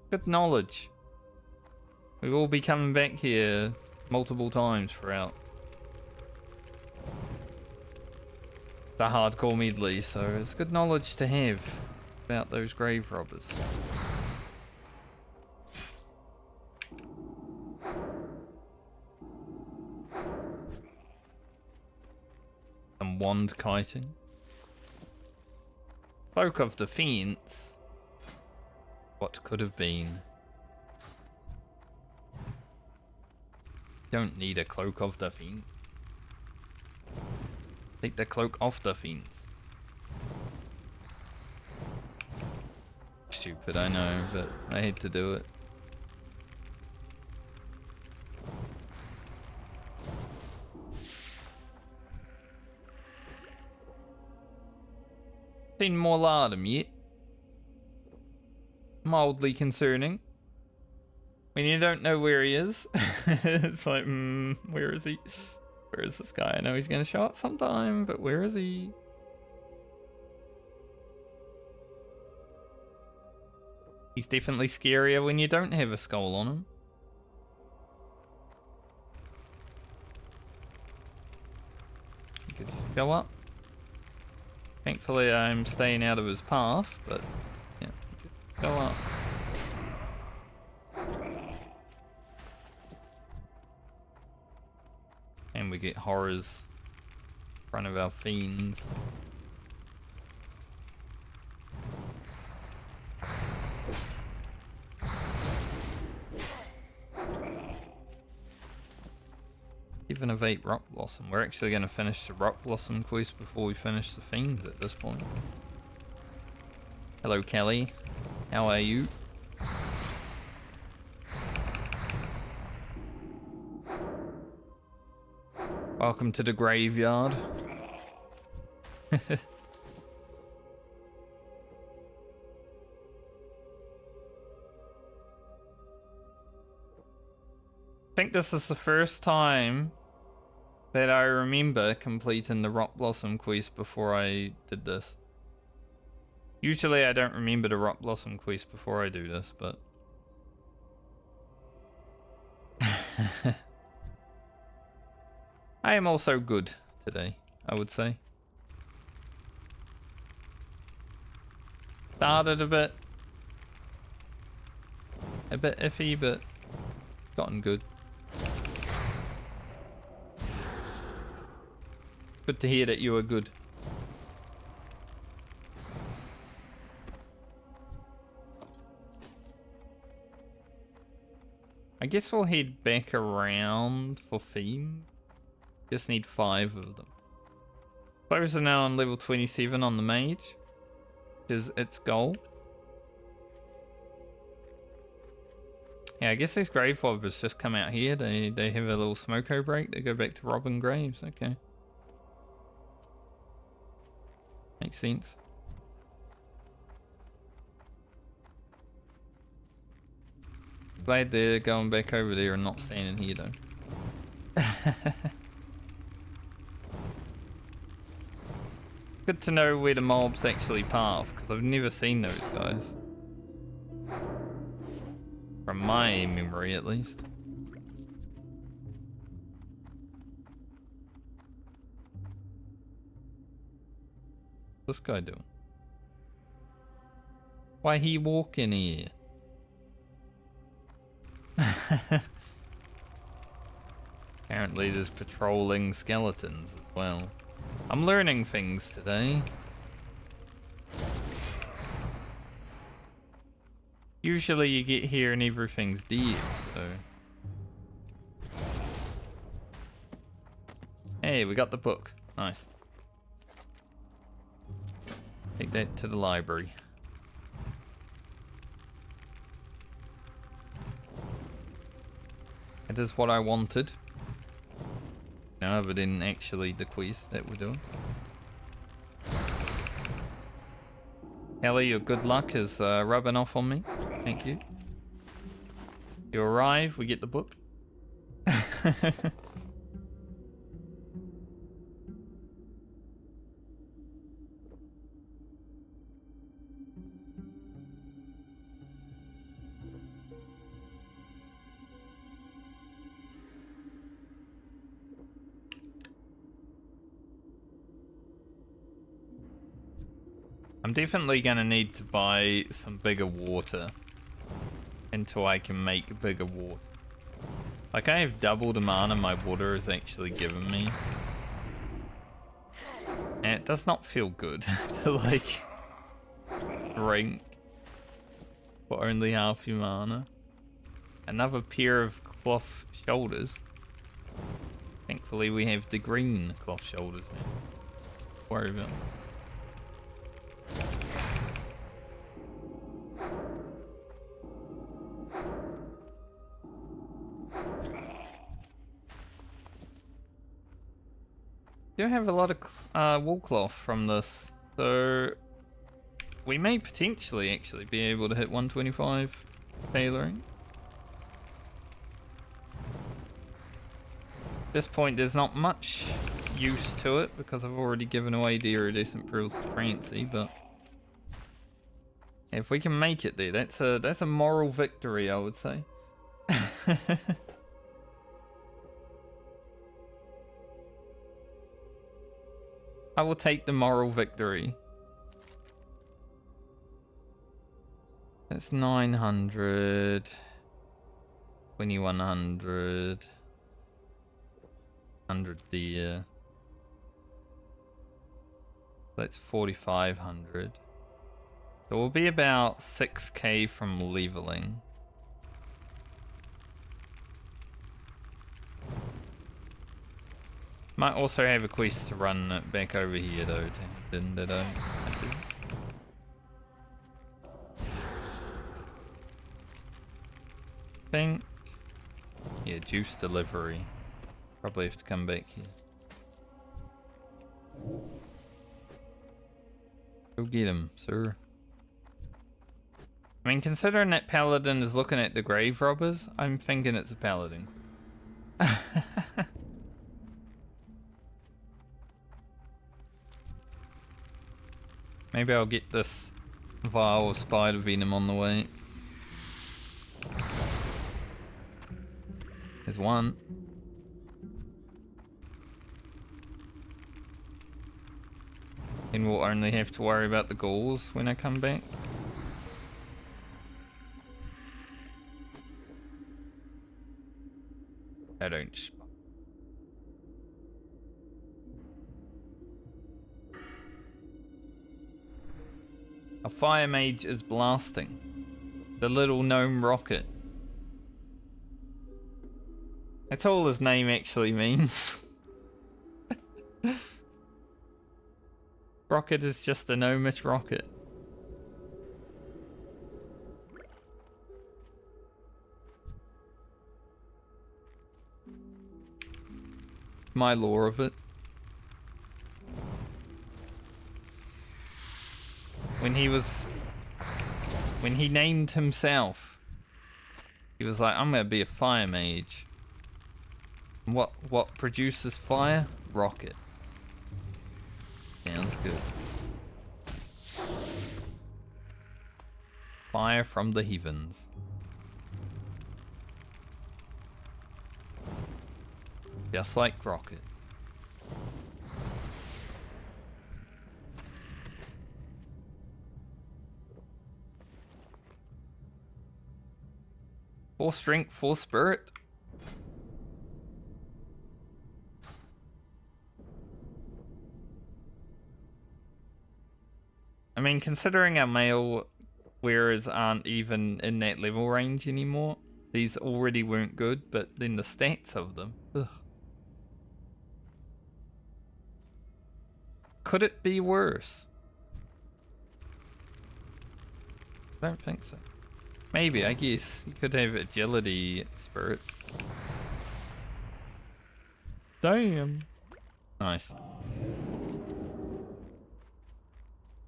Good knowledge. We will be coming back here multiple times throughout the Hardcore Medley, so it's good knowledge to have about those grave robbers. Some wand kiting. Cloak of Defense. What could have been? Don't need a Cloak of Defense. Take the Cloak of Defense. Stupid, I know, but I had to do it. Seen more Lardum yet? Mildly concerning. When you don't know where he is, it's like, where is he? Where is this guy? I know he's going to show up sometime, but where is he? He's definitely scarier when you don't have a skull on him. You could just go up. Thankfully, I'm staying out of his path, but yeah, you could go up. And we get horrors in front of our fiends. Even of 8 Rock Blossom. We're actually going to finish the Rock Blossom quest before we finish the fiends at this point. Hello Kelly, how are you? Welcome to the graveyard. I think this is the first time that I remember completing the Rock Blossom quest before I did this. Usually I don't remember the Rock Blossom quest before I do this, but... I am also good today, I would say. Started a bit iffy, but gotten good. Good to hear that you are good. I guess we'll head back around for Fiend. Just need 5 of them. Players are now on level 27 on the Mage, which is its goal. Yeah, I guess these grave robbers just come out here. They have a little smoko break. They go back to robbing graves. Okay. Makes sense. Glad they're going back over there and not standing here though. Good to know where the mobs actually path, because I've never seen those guys. From my memory, at least. What's this guy doing? Why he walking here? Apparently there's patrolling skeletons as well. I'm learning things today. Usually you get here and everything's dead, so... Hey, we got the book. Nice. Take that to the library. That is what I wanted. No, but then actually the quest that we're doing. Ellie, your good luck is rubbing off on me. Thank you. You arrive, we get the book. I'm definitely gonna need to buy some bigger water until I can make bigger water. Like, I have double the mana my water has actually given me. And it does not feel good to, like, drink for only half your mana. Another pair of cloth shoulders. Thankfully we have the green cloth shoulders now. Worry about it. Do have a lot of wool cloth from this, so we may potentially actually be able to hit 125 tailoring. At this point there's not much use to it because I've already given away the iridescent pearls to Francie, but if we can make it there, that's a moral victory, I would say. I will take the moral victory. That's 900, 2100, 100 there. That's 4500. So we'll be about 6k from leveling. Might also have a quest to run back over here though, that I think. Yeah, juice delivery. Probably have to come back here. Go get him, sir. I mean, considering that Paladin is looking at the grave robbers, I'm thinking it's a Paladin. Maybe I'll get this vial of spider venom on the way. There's one. And we'll only have to worry about the ghouls when I come back. I don't. A fire mage is blasting. The little gnome rocket. That's all his name actually means. Rocket is just a gnomish rocket. My lore of it. When he named himself, he was like, I'm gonna be a fire mage. And what produces fire? Rocket. Sounds good. Fire from the heavens. Just like rocket. Full strength, full spirit. I mean, considering our male wearers aren't even in that level range anymore, these already weren't good, but then the stats of them. Ugh. Could it be worse? I don't think so. Maybe, I guess. You could have agility spirit. Damn. Nice.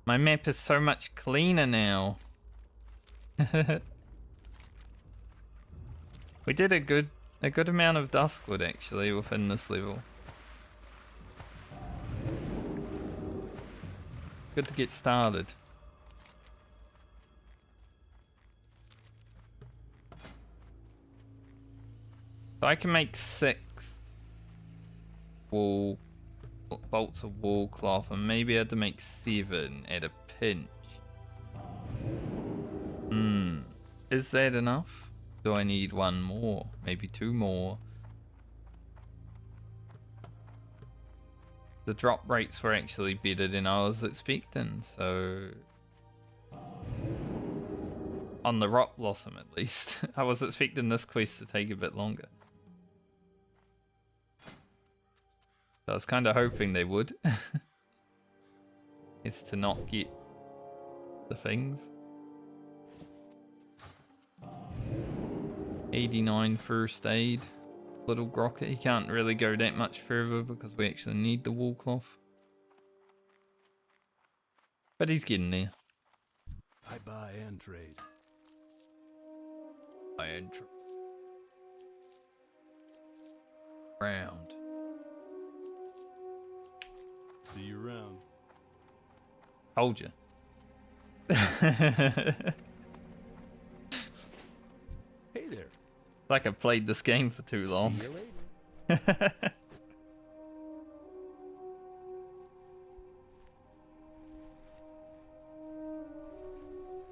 My map is so much cleaner now. We did a good amount of Duskwood actually within this level. Good to get started. So I can make 6 bolts of wool cloth, and maybe I had to make 7 at a pinch. Is that enough? Do I need 1 more? Maybe 2 more? The drop rates were actually better than I was expecting, so... On the rock blossom at least. I was expecting this quest to take a bit longer. I was kind of hoping they would. Is to not get the things. 89 first aid. Little Grocket. He can't really go that much further because we actually need the wool cloth. But he's getting there. I buy and trade. Buy and trade. Round. See you around. Told you. Hey there. Like I played this game for too long. See you later.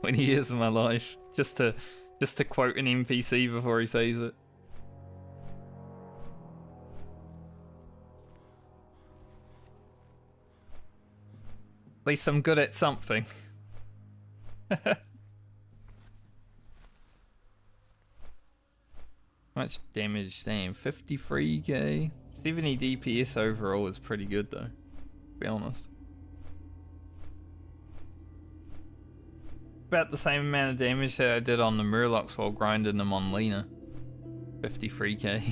When he is in my life, just to quote an NPC before he says it. At least I'm good at something. Much damage, damn, 53k. 70 DPS overall is pretty good though, to be honest. About the same amount of damage that I did on the Murlocs while grinding them on Lena. 53k.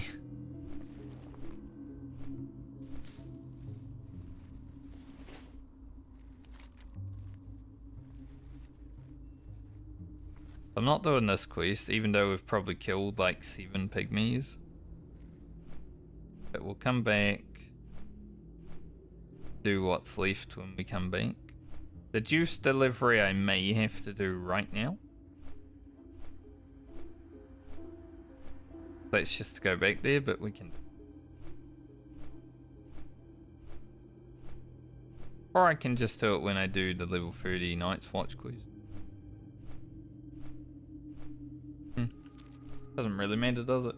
I'm not doing this quest, even though we've probably killed like 7 pygmies. But we'll come back, do what's left when we come back. The juice delivery I may have to do right now. Let's just go back there, but we can. Or I can just do it when I do the level 30 Night's Watch quiz. Doesn't really matter, does it?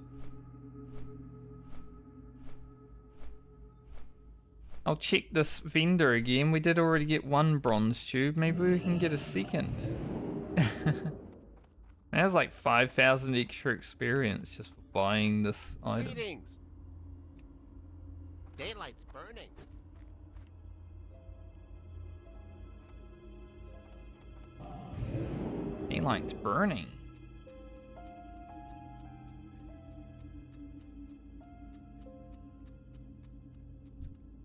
I'll check this vendor again. We did already get one bronze tube. Maybe we can get a second. That was like 5,000 extra experience just for buying this item. Greetings. Daylight's burning. Daylight's burning.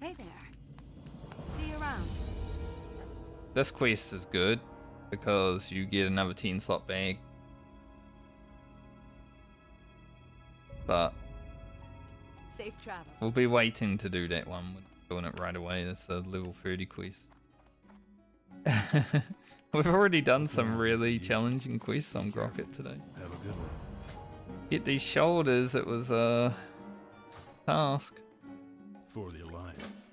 Hey there. See you around. This quest is good because you get another 10 slot bag. But Safe travels. we'll be waiting to do that one. We're doing it right away. It's a level 30 quest. We've already done some really challenging quests on Grocket today. Have a good one. Get these shoulders, it was a task. For the Alliance.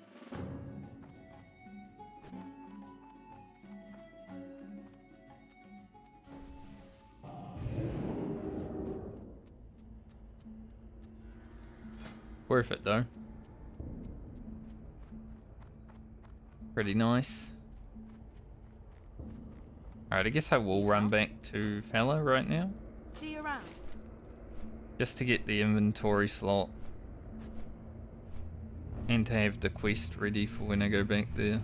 Worth it though. Pretty nice. Alright, I guess I will run back to Fella right now. See you around. Just to get the inventory slot. And to have the quest ready for when I go back there.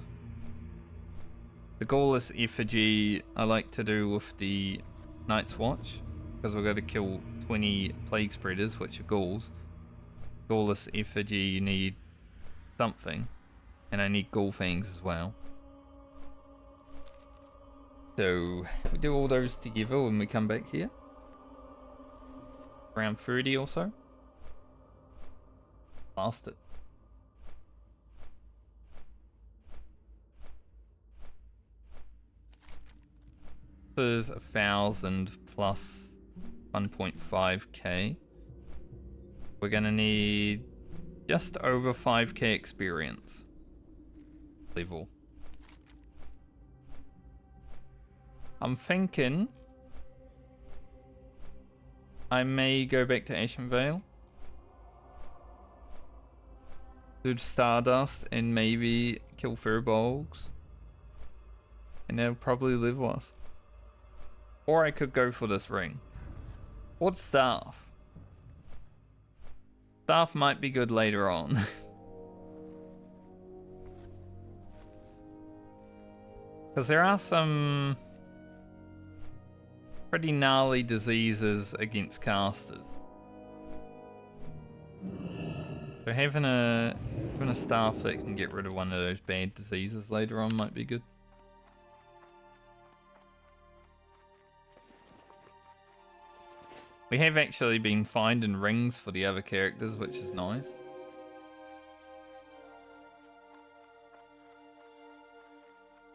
The Gaulless effigy I like to do with the Night's Watch. Because we've got to kill 20 plague spreaders, which are ghouls. Gaulless effigy, you need something. And I need ghoul fangs as well. So, if we do all those together when we come back here. Around 30 or so. Blast it. There's 1,000 plus 1.5k. We're gonna need just over 5k experience level. I'm thinking I may go back to Ashen Vale, do Stardust, and maybe kill Furbolgs, and they'll probably live with us. Or I could go for this ring. What staff? Staff might be good later on. Because there are some pretty gnarly diseases against casters. So having a staff that can get rid of one of those bad diseases later on might be good. We have actually been finding rings for the other characters, which is nice.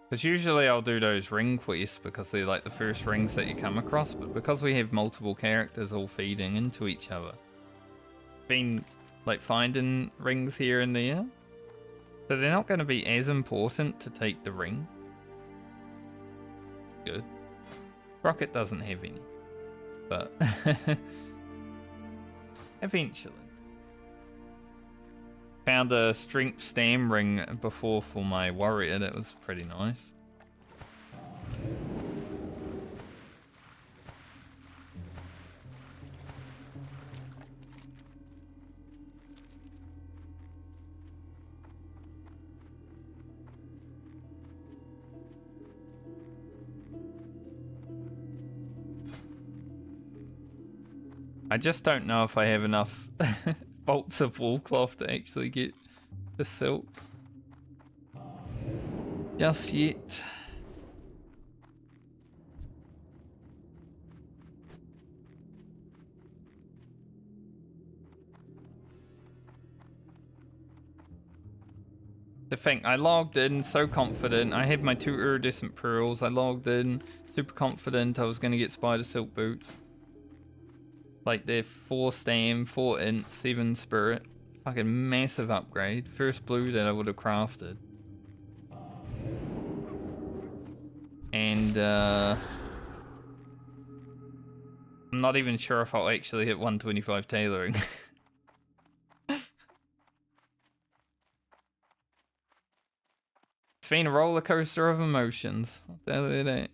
Because usually I'll do those ring quests because they're like the first rings that you come across, but because we have multiple characters all feeding into each other, been like finding rings here and there, so they're not going to be as important to take the ring. Good. Rocket doesn't have any. But eventually. Found a strength stam ring before for my warrior. That was pretty nice. I just don't know if I have enough bolts of wool cloth to actually get the silk just yet. The thing, I logged in so confident. I had my 2 iridescent pearls. I logged in super confident I was going to get spider silk boots. Like they're 4 stam, 4 int, 7 spirit. Fucking massive upgrade. First blue that I would have crafted. And I'm not even sure if I'll actually hit 125 tailoring. It's been a roller coaster of emotions. I'll tell you that.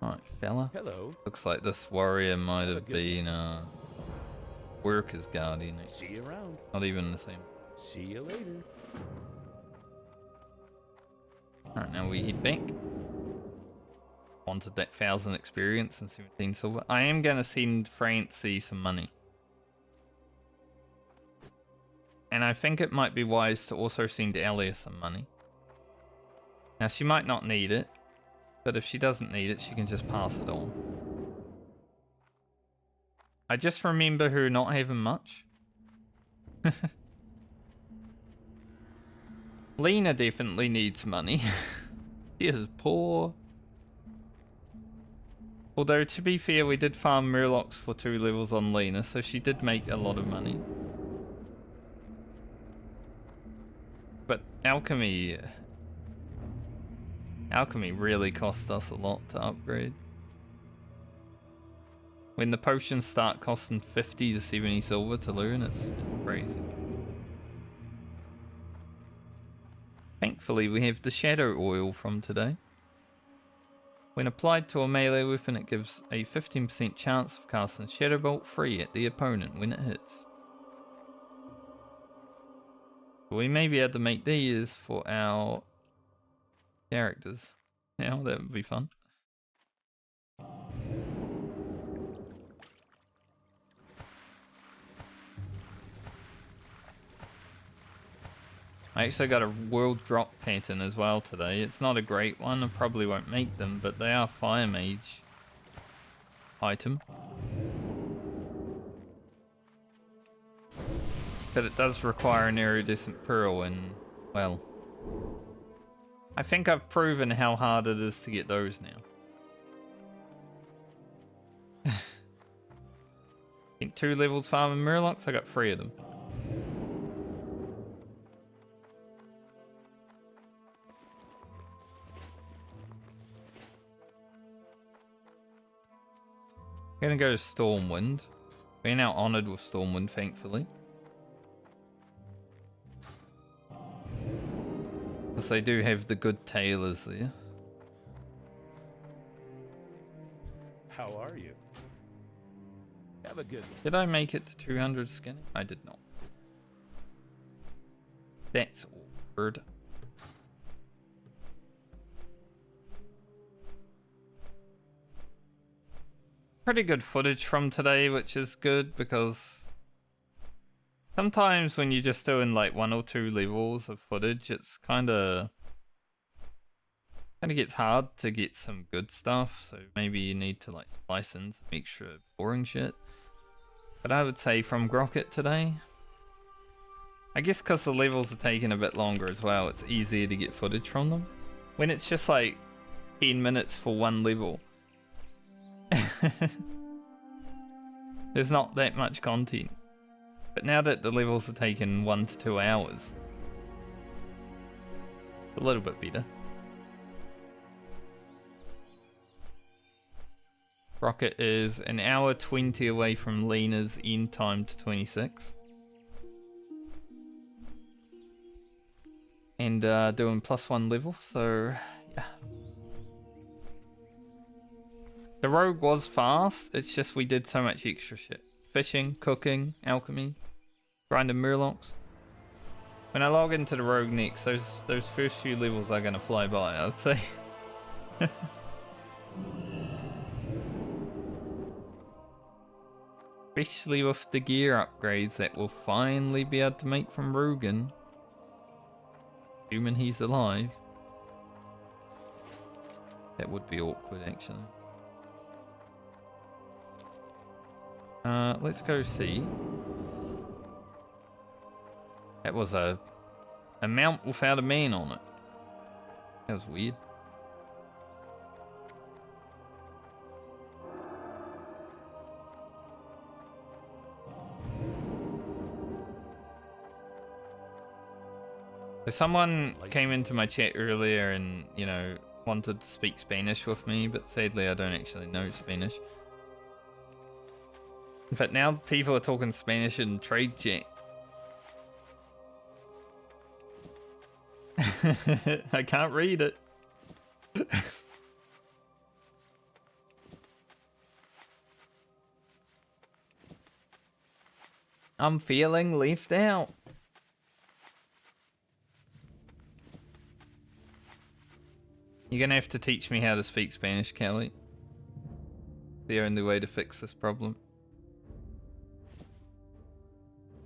Alright, fella. Hello. Looks like this warrior might have been worker's guardian. See you around. Not even the same. See you later. Alright, now we head back. Wanted that 1,000 experience and 17 silver. I am going to send Francie some money. And I think it might be wise to also send Alia some money. Now, she might not need it. But if she doesn't need it, she can just pass it on. I just remember her not having much. Lena definitely needs money. She is poor. Although, to be fair, we did farm Murlocs for 2 levels on Lena, so she did make a lot of money. But alchemy really cost us a lot to upgrade. When the potions start costing 50 to 70 silver to learn, it's crazy. Thankfully, we have the Shadow Oil from today. When applied to a melee weapon, it gives a 15% chance of casting Shadow Bolt free at the opponent when it hits. We may be able to make these for our characters. Yeah, that would be fun. I actually got a world drop pattern as well today. It's not a great one, I probably won't make them, but they are Fire Mage item. But it does require an iridescent pearl and, well, I think I've proven how hard it is to get those now. In 2 levels farming Murlocs, I got 3 of them. Gonna go to Stormwind. We're now honoured with Stormwind, thankfully. Because they do have the good tailors there. How are you? Have a good one. Did I make it to 200 skinny? I did not. That's awkward. Pretty good footage from today, which is good because sometimes when you're just doing like 1 or 2 levels of footage, it's kind of gets hard to get some good stuff. So maybe you need to like splice in some extra boring shit. But I would say from Grocket today, I guess because the levels are taking a bit longer as well, it's easier to get footage from them. When it's just like 10 minutes for 1 level. There's not that much content. But now that the levels are taking 1 to 2 hours, it's a little bit better. Rocket is an hour 20 away from Lena's end time to 26. And doing +1 level, so yeah. The rogue was fast, it's just we did so much extra shit. Fishing, cooking, alchemy, grinding Murlocs. When I log into the rogue next, those first few levels are gonna fly by, I'd say. Especially with the gear upgrades that we'll finally be able to make from Rugen. Assuming he's alive. That would be awkward, actually. Let's go see. That was a mount without a man on it. That was weird. So someone came into my chat earlier and, you know, wanted to speak Spanish with me, but sadly I don't actually know Spanish. In fact, now people are talking Spanish in trade chat. I can't read it. I'm feeling left out. You're gonna have to teach me how to speak Spanish, Kelly. The only way to fix this problem.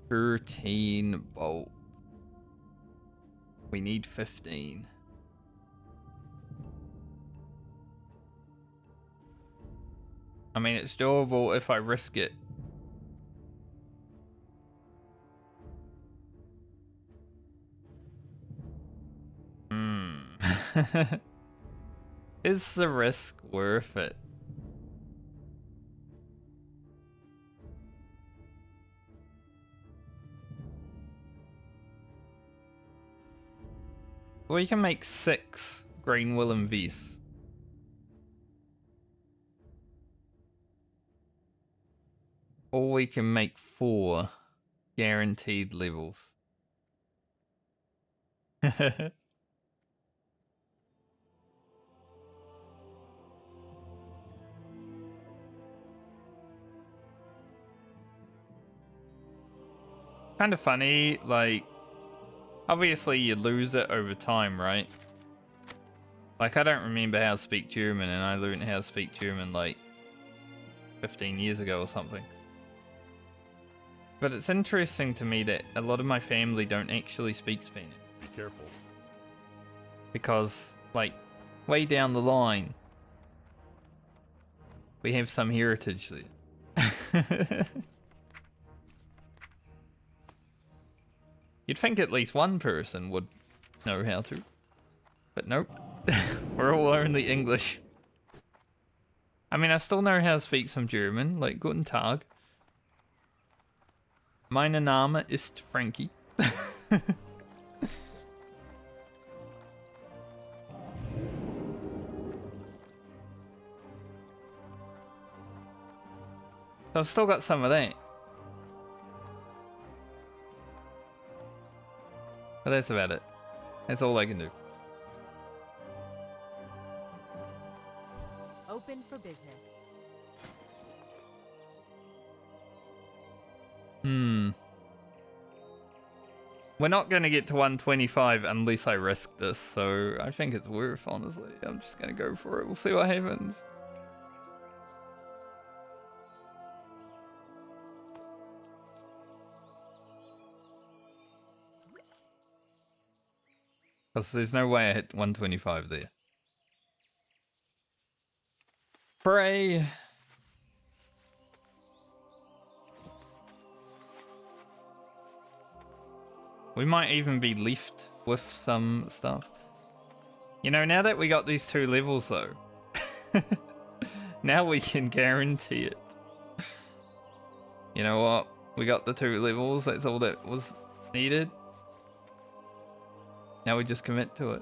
13 bolts. We need 15. I mean, it's doable if I risk it. Is the risk worth it? Well, you can make 6 green wool and vests. Or we can make 4 guaranteed levels. Kind of funny, like, obviously you lose it over time, right? Like, I don't remember how to speak German, and I learned how to speak German like 15 years ago or something. But it's interesting to me that a lot of my family don't actually speak Spanish. Be careful. Because, like, way down the line, we have some heritage there. You'd think at least one person would know how to. But nope. We're all only English. I mean, I still know how to speak some German, like Guten Tag. Mein Name ist Frankie. So I've still got some of that. But that's about it. That's all I can do. Open for business. We're not going to get to 125 unless I risk this, so I think it's worth, honestly. I'm just going to go for it. We'll see what happens. Because there's no way I hit 125 there. Pray. We might even be left with some stuff. You know, now that we got these 2 levels though, now we can guarantee it. You know what? We got the 2 levels, that's all that was needed. Now we just commit to it.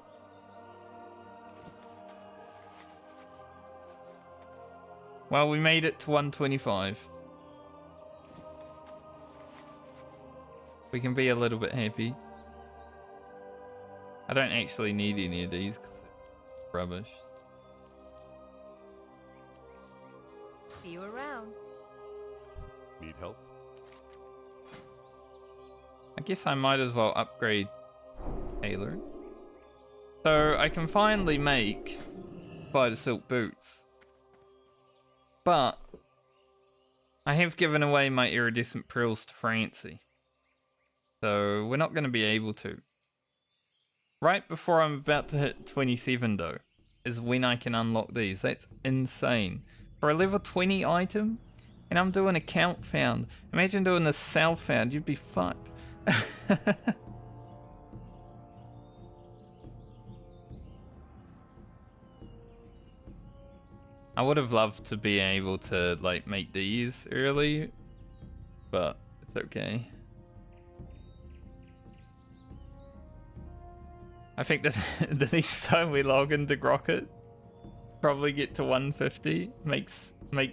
Well, we made it to 125. We can be a little bit happy. I don't actually need any of these because it's rubbish. See you around. Need help? I guess I might as well upgrade Taylor. So I can finally make spider silk boots. But I have given away my iridescent pearls to Francie. So we're not going to be able to. Right before I'm about to hit 27 though, is when I can unlock these. That's insane. For a level 20 item, and I'm doing a count found. Imagine doing the self found, you'd be fucked. I would have loved to be able to like make these early, but it's okay. I think that the next time we log into Grocket, probably get to 150, make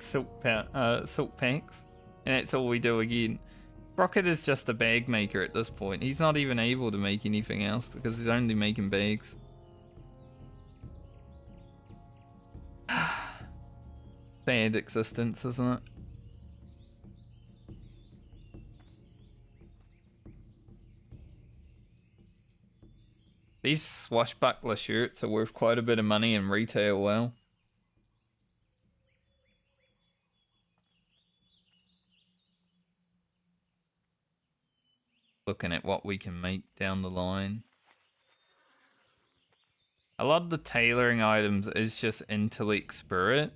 silk packs, and that's all we do again. Grocket is just a bag maker at this point. He's not even able to make anything else because he's only making bags. Sad existence, isn't it? These swashbuckler shirts are worth quite a bit of money in retail WoW. Looking at what we can make down the line. A lot of the tailoring items is just intellect spirit,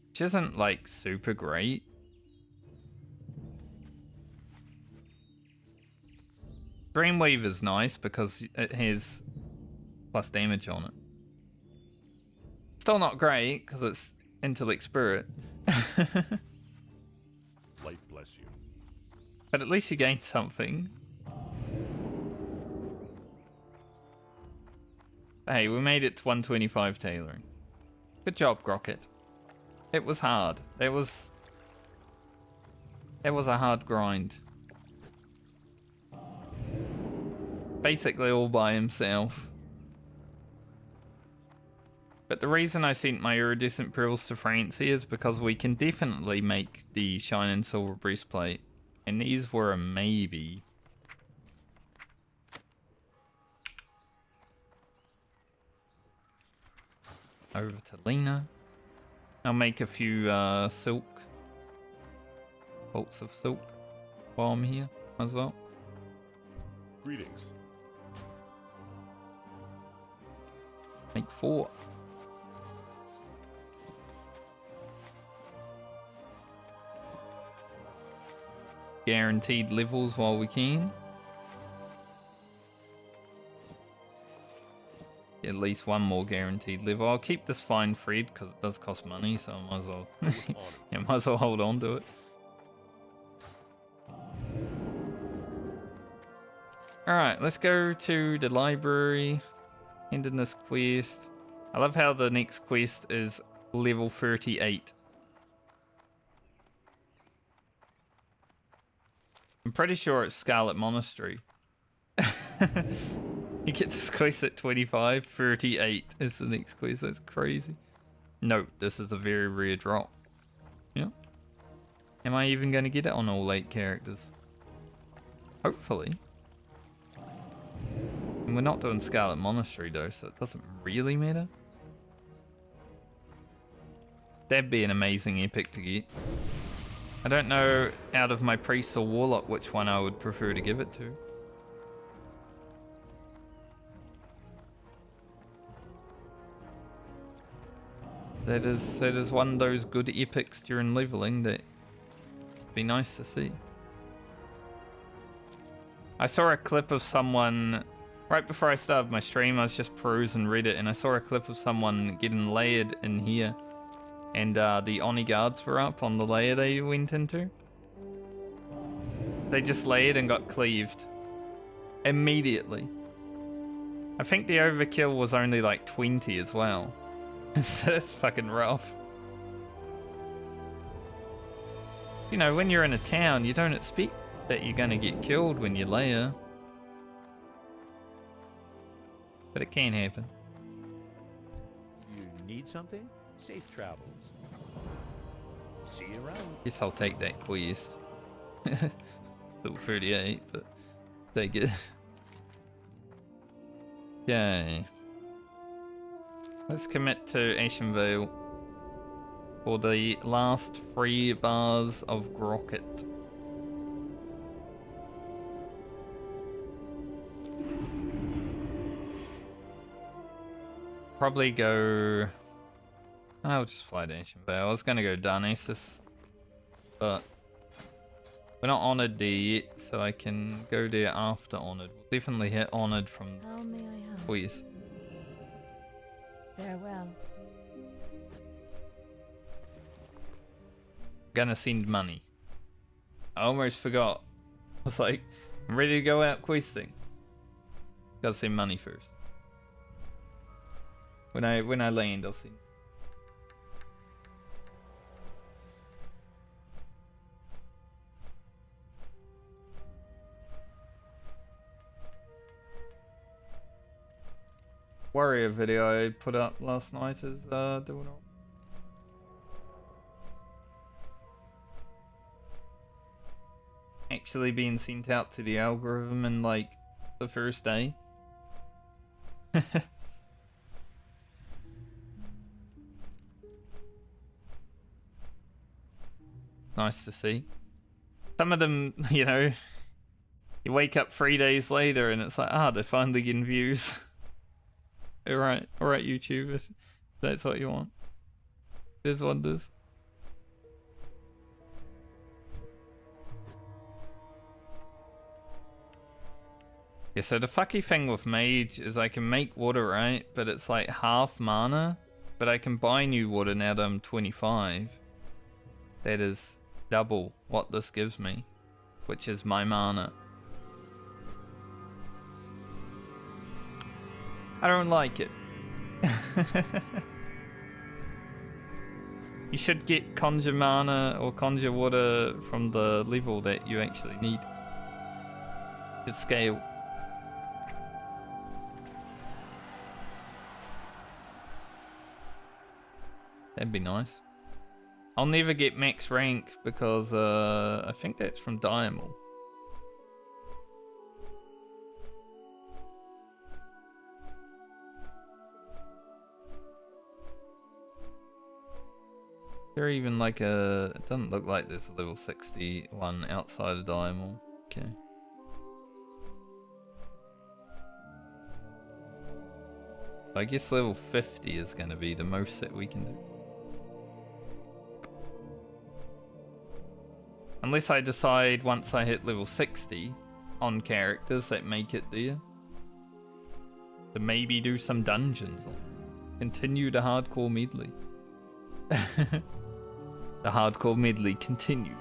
which isn't like super great. Dreamweaver is nice because it has plus damage on it. Still not great because it's intellect spirit. Light bless you. But at least you gain something. Hey, we made it to 125 tailoring. Good job, Grocket. It was hard. It was a hard grind. Basically all by himself. But the reason I sent my iridescent pearls to Francie is because we can definitely make the shining silver breastplate. And these were a maybe. Over to Lena. I'll make a few silk. Bolts of silk while I'm here as well. Greetings. Make 4. Guaranteed levels while we can. At least one more guaranteed level. I'll keep this fine thread because it does cost money, so I might as well yeah, might as well hold on to it. Alright, let's go to the library. End in this quest. I love how the next quest is level 38. I'm pretty sure it's Scarlet Monastery. You get this quest at 25, 38 is the next quest. That's crazy. Note, this is a very rare drop. Yeah. Am I even going to get it on all 8 characters? Hopefully. And we're not doing Scarlet Monastery though, so it doesn't really matter. That'd be an amazing epic to get. I don't know out of my priest or warlock which one I would prefer to give it to. That is one of those good epics during leveling that would be nice to see. I saw a clip of someone right before I started my stream. I was just perusing Reddit and I saw a clip of someone getting layered in here, and the Oni guards were up on the layer they went into. They just layered and got cleaved immediately. I think the overkill was only like 20 as well. So that's fucking rough. You know, when you're in a town, you don't expect that you're gonna get killed when you layer. But it can happen. You need something? Safe travels. See you around. Guess I'll take that quest. Little 38, but take it. Okay. Let's commit to Ashen Vale. for the last 3 bars of Grocket. Probably go... I'll just fly to Ancient Bay. I was gonna go Darnassus, but we're not Honored there yet, so I can go there after Honored. We'll definitely hit Honored from How may I help? Quiz. Farewell. Gonna send money. I almost forgot. I was like, I'm ready to go out questing. Gotta send money first. When I land, I'll send. Warrior video I put up last night is doing all. Actually being sent out to the algorithm in like the first day. Nice to see. Some of them, you know, you wake up 3 days later and it's like, they're finally getting views. Alright, YouTube, if that's what you want. There's wonders. Yeah, so the fucky thing with Mage is I can make water, right? But it's like half mana. But I can buy new water now that I'm 25. That is double what this gives me, which is my mana. I don't like it. You should get conjure mana or conjure water from the level that you actually need. To scale. That'd be nice. I'll never get max rank because I think that's from Diamond. Is there even like a... It doesn't look like there's a level 61 outside of Diamond. Okay. I guess level 50 is going to be the most that we can do. Unless I decide once I hit level 60 on characters that make it there. To maybe do some dungeons or continue the Hardcore Medley. The Hardcore Medley continues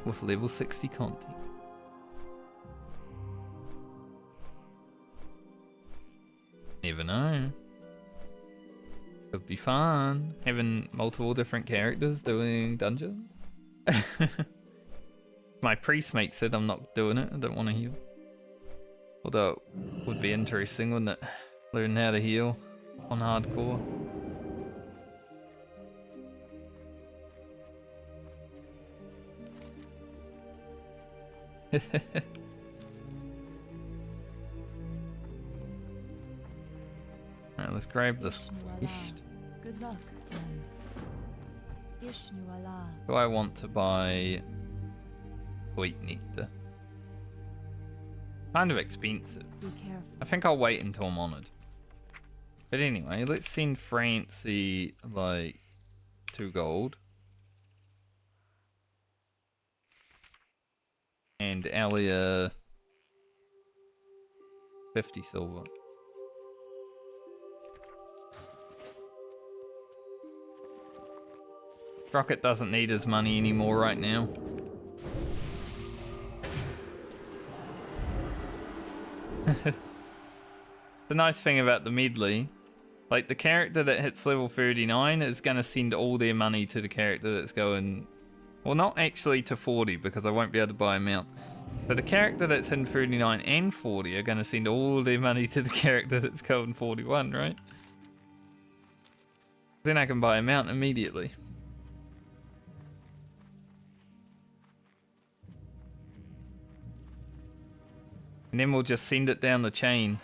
with level 60 content. Never know. Could be fun having multiple different characters doing dungeons. My priest makes it, I'm not doing it, I don't want to heal. Although it would be interesting, wouldn't it? Learn how to heal on hardcore. Alright, let's grab this quest. Good luck, friend. Ishnu Allah. Do I want to buy wheat nectar? Kind of expensive. Be careful. I think I'll wait until I'm honored. But anyway, let's send Francie like 2 gold. And Alia 50 silver. Rocket doesn't need his money anymore right now. The nice thing about the medley, like the character that hits level 39 is going to send all their money to the character that's going, well, not actually to 40 because I won't be able to buy him out. But the character that's in 39 and 40 are going to send all their money to the character that's going 41, right? Then I can buy him out immediately. And then we'll just send it down the chain.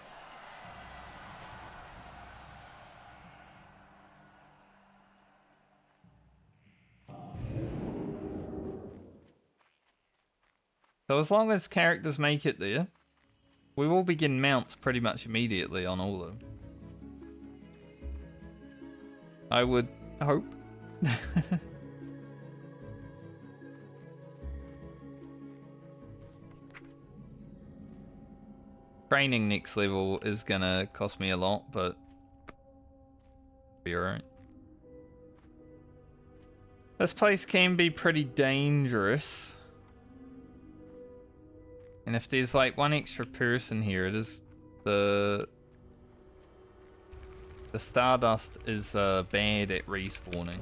So as long as characters make it there, we will begin mounts pretty much immediately on all of them. I would hope. Training next level is gonna cost me a lot, but be alright. This place can be pretty dangerous. And if there's like one extra person here, it is the Stardust is bad at respawning.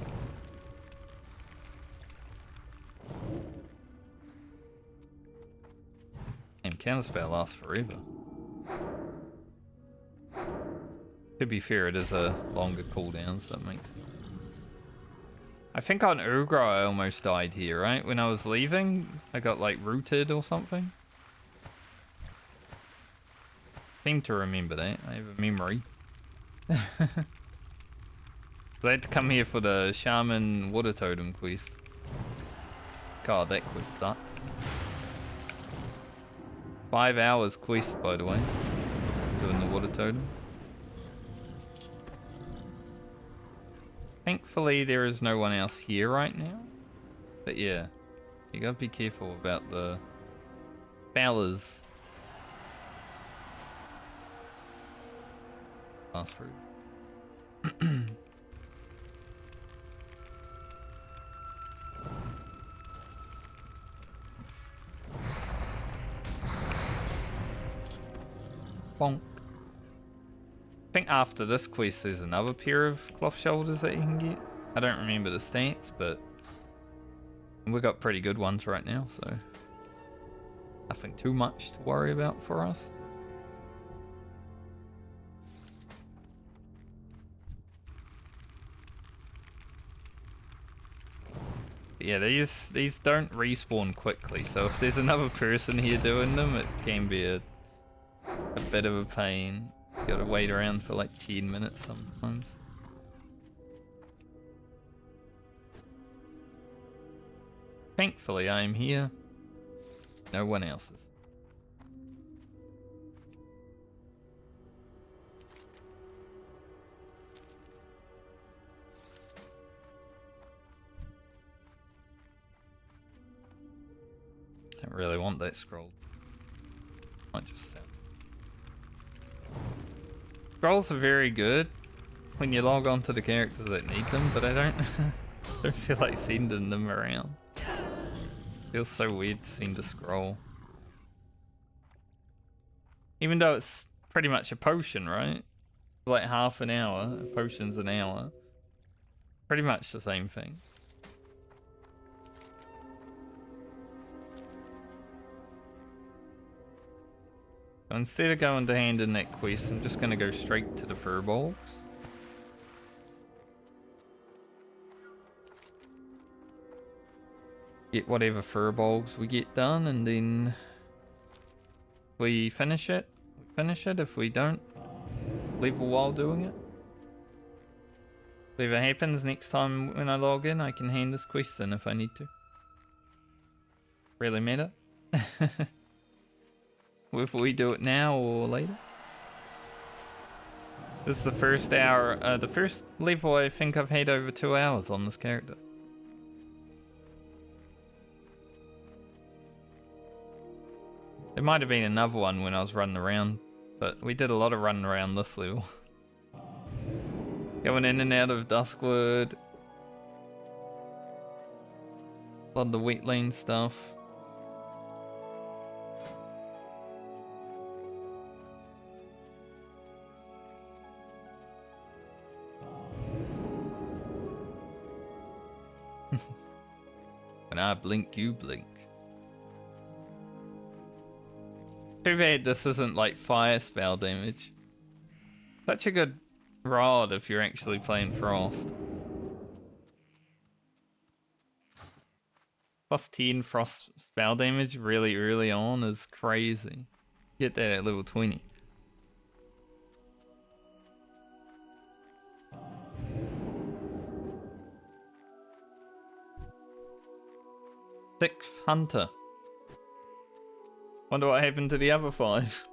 And counterspell lasts forever. To be fair, it is a longer cooldown, so that makes sense. I think on Ugra I almost died here, right? When I was leaving, I got like rooted or something. Seem to remember that. I have a memory. I had to come here for the Shaman Water Totem quest. God, that quest sucked. 5 hours quest, by the way. Doing the Water Totem. Thankfully, there is no one else here right now. But yeah, you gotta be careful about the fellas. Last fruit. Bonk. I think after this quest there's another pair of cloth shoulders that you can get. I don't remember the stats, but we got pretty good ones right now, so nothing too much to worry about for us. Yeah, these don't respawn quickly, so if there's another person here doing them, it can be a bit of a pain. You gotta wait around for like 10 minutes sometimes. Thankfully, I am here. No one else is. Don't really want that scroll. Might just sell. Scrolls are very good when you log on to the characters that need them, but I don't feel like sending them around. Feels so weird to send a scroll. Even though it's pretty much a potion, right? It's like half an hour, a potion's an hour. Pretty much the same thing. So instead of going to hand in that quest, I'm just going to go straight to the furbolgs. Get whatever furbolgs we get done, and then we finish it. We finish it. If we don't, level while doing it. Whatever happens next time when I log in, I can hand this quest in if I need to. Really matter. If we do it now or later. This is the first hour, the first level I think I've had over 2 hours on this character. There might have been another one when I was running around, but we did a lot of running around this level. Going in and out of Duskwood. A lot of the wetland stuff. When I blink, you blink. Too bad this isn't like fire spell damage. Such a good rod if you're actually playing Frost. Plus 10 Frost spell damage really early on is crazy. Get that at level 20. Sixth Hunter. Wonder what happened to the other 5.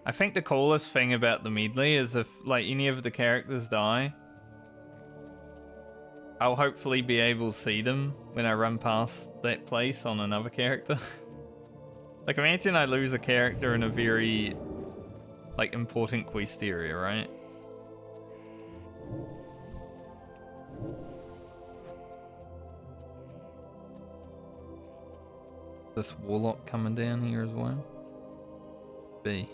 I think the coolest thing about the medley is if like any of the characters die, I'll hopefully be able to see them when I run past that place on another character. Like imagine I lose a character in a very like important quest area, right? This warlock coming down here as well. B.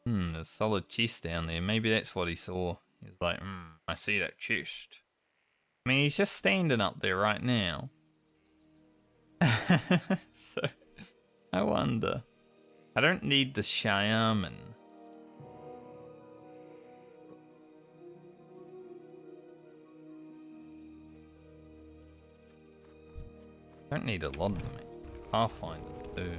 There's a solid chest down there. Maybe that's what he saw. He's like, I see that chest. I mean, he's just standing up there right now. So, I wonder. I don't need the shaman. I don't need a lot of them. Pathfinder too.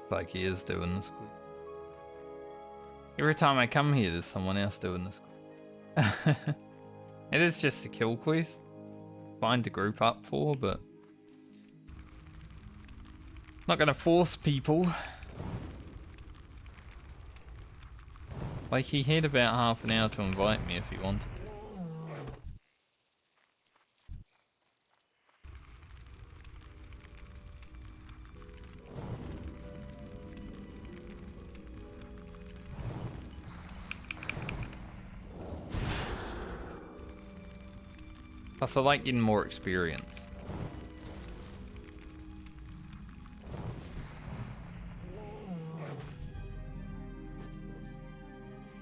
Like he is doing this quest. Every time I come here, there's someone else doing this quest. It is just a kill quest. Fine to group up for, but not gonna force people. Like he had about half an hour to invite me if he wanted to. Plus, I like getting more experience.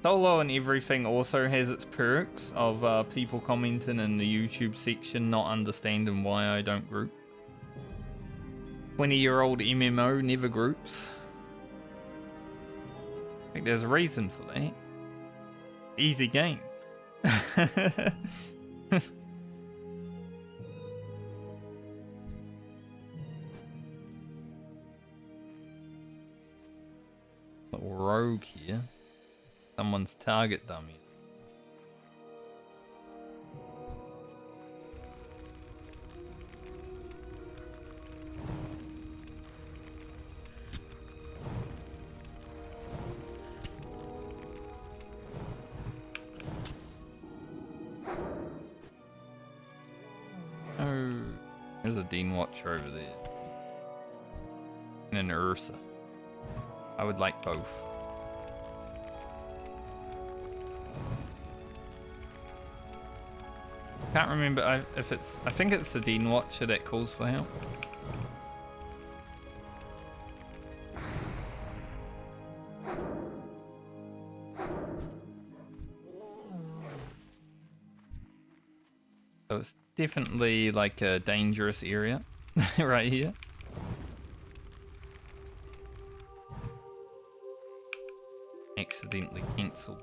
Solo and everything also has its perks of people commenting in the YouTube section not understanding why I don't group. 20-year-old MMO never groups. I think there's a reason for that. Easy game. Rogue here. Someone's target dummy. Oh, there's a Dean Watcher over there. And an Ursa. I would like both. Can't remember if it's. I think it's the Dean Watcher that calls for help. So it's definitely like a dangerous area right here. Accidentally cancelled.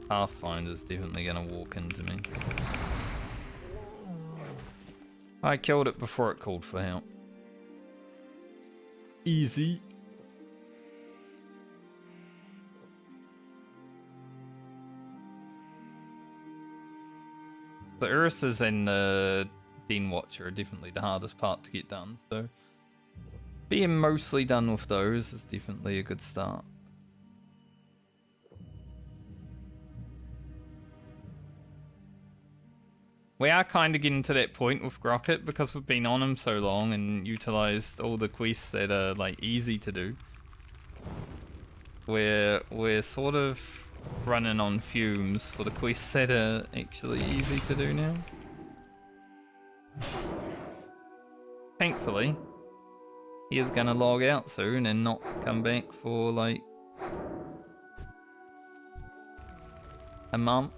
Pathfinder's definitely gonna walk into me. I killed it before it called for help. Easy. The Ursas and the Dean Watcher are definitely the hardest part to get done, so being mostly done with those is definitely a good start. We are kind of getting to that point with Grocket because we've been on him so long and utilized all the quests that are like easy to do. We're sort of running on fumes for the quests that are actually easy to do now. Thankfully. he is gonna log out soon and not come back for like a month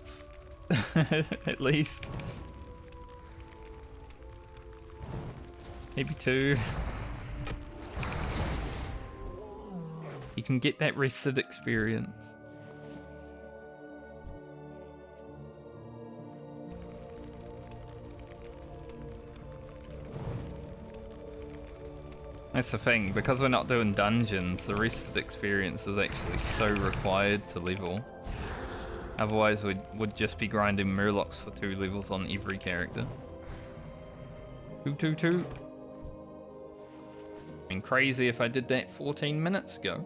at least. Maybe 2. You can get that rested experience. That's the thing, because we're not doing dungeons, the rested experience is actually so required to level. Otherwise we'd just be grinding murlocs for 2 levels on every character. 2. Been crazy if I did that 14 minutes ago.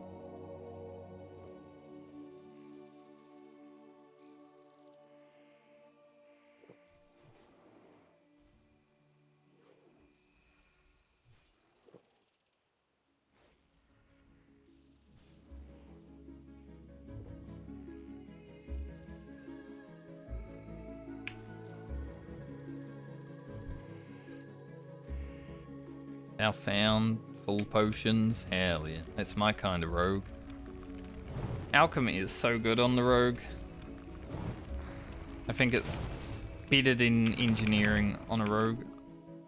Now found full potions. Hell yeah, that's my kind of rogue. Alchemy is so good on the rogue. I think it's better than engineering on a rogue,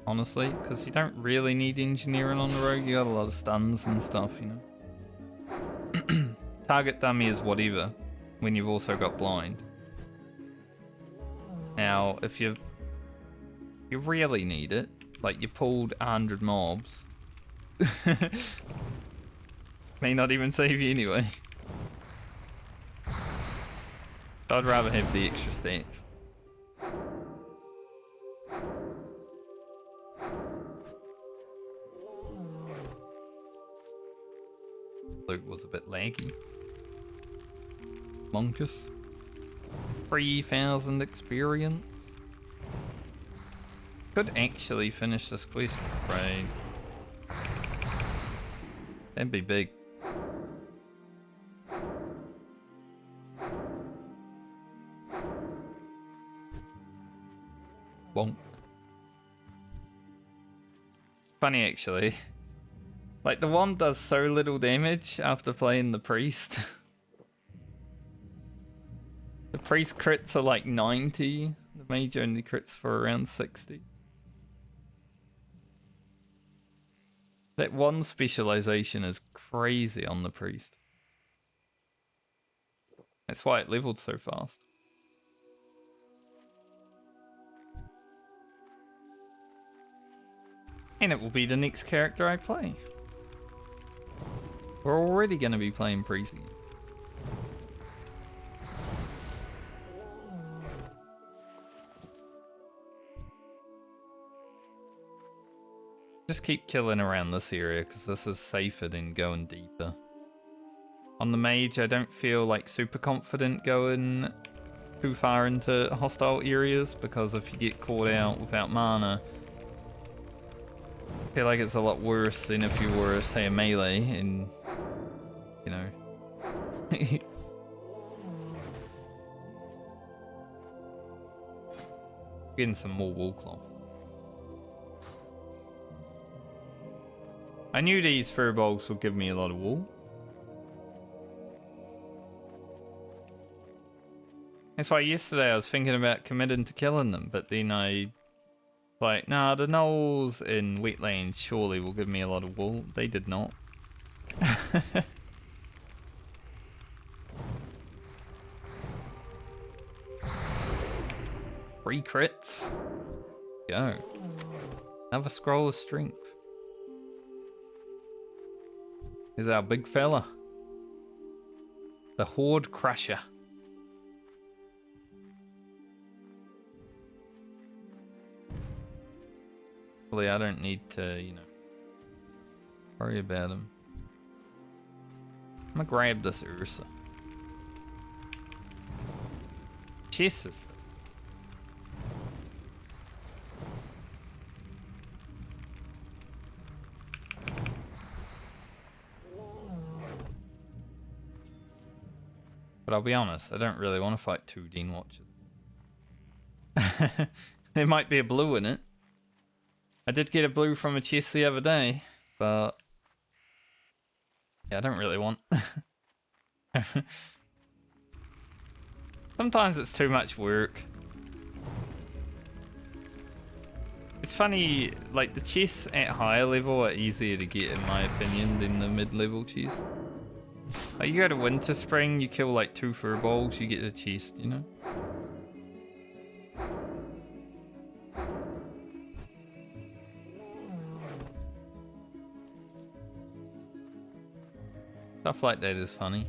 honestly, because you don't really need engineering on the rogue. You got a lot of stuns and stuff, you know. Target dummy is whatever when you've also got blind. Now, if you really need it, like you pulled 100 mobs, may not even save you anyway. I'd rather have the extra stats. Loot was a bit laggy. Monkus. 3,000 experience. Could actually finish this quest, right? That'd be big. Bonk. Funny actually. Like the wand does so little damage after playing the priest. The priest crits are like 90. The mage only crits for around 60. That one specialization is crazy on the priest. That's why it leveled so fast. And it will be the next character I play. We're already going to be playing priest again. Just keep killing around this area because this is safer than going deeper. On the mage, I don't feel like super confident going too far into hostile areas because if you get caught out without mana, I feel like it's a lot worse than if you were, say, a melee and, you know. Getting some more wool cloth. I knew these furbolgs would give me a lot of wool. That's why yesterday I was thinking about committing to killing them, but then I... Like, nah, the gnolls in wetlands surely will give me a lot of wool. They did not. 3 crits. Go. Another scroll of strength. Is our big fella. The Horde Crusher. Hopefully I don't need to, you know, worry about him. I'm gonna grab this Ursa. Jesus. But I'll be honest, I don't really want to fight 2 Dean Watchers. There might be a blue in it. I did get a blue from a chest the other day, but Yeah, I don't really want. Sometimes it's too much work. It's funny, like the chests at higher level are easier to get in my opinion than the mid-level chests. Like you go to Winter Spring, you kill like 2 furballs, you get a chest, you know? Stuff like that is funny.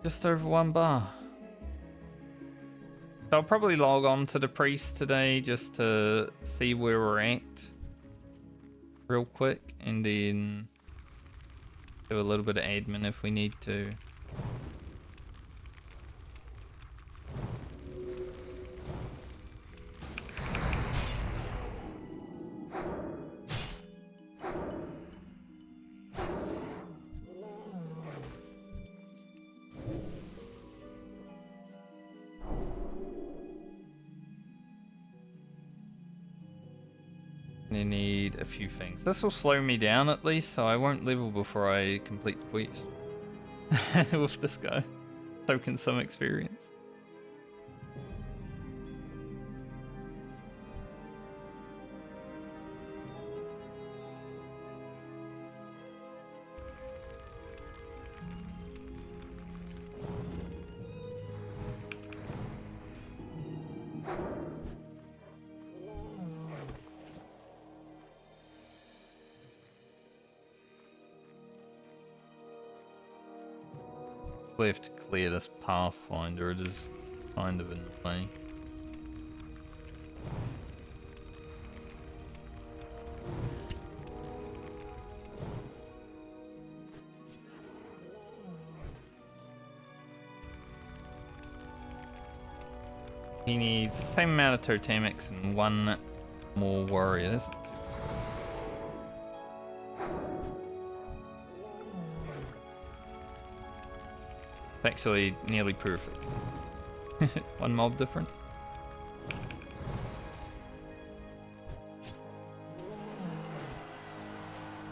Just over 1 bar. So I'll probably log on to the priest today just to see where we're at real quick, and then do a little bit of admin if we need to. I need a few things. This will slow me down at least, so I won't level before I complete the quest. With this guy. Soaking some experience. We have to clear this Pathfinder, it is kind of in the way. He needs the same amount of totemics and 1 more warriors. Actually nearly perfect. 1 mob difference.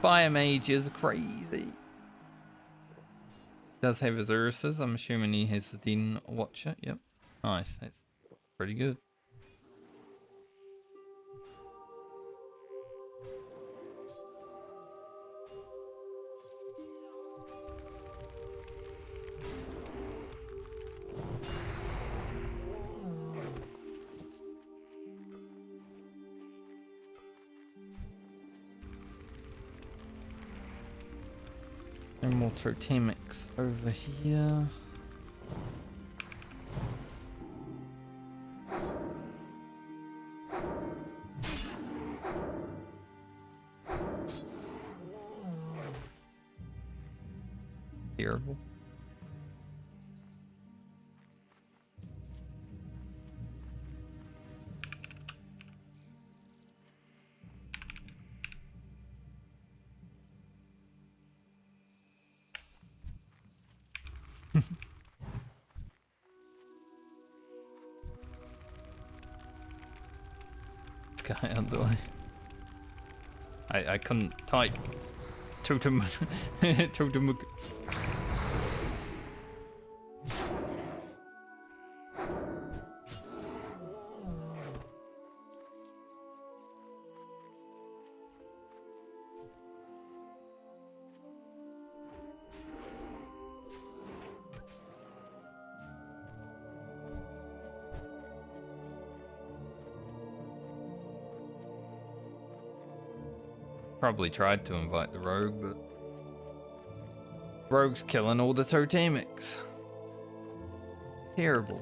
Mage is crazy. Does have his Urus's. I'm assuming he has the Den Watcher. Yep. Nice. That's pretty good. No more totemics over here. Terrible. Guy on the way. I couldn't type totem totem. Probably tried to invite the rogue, but rogue's killing all the totemics. Terrible.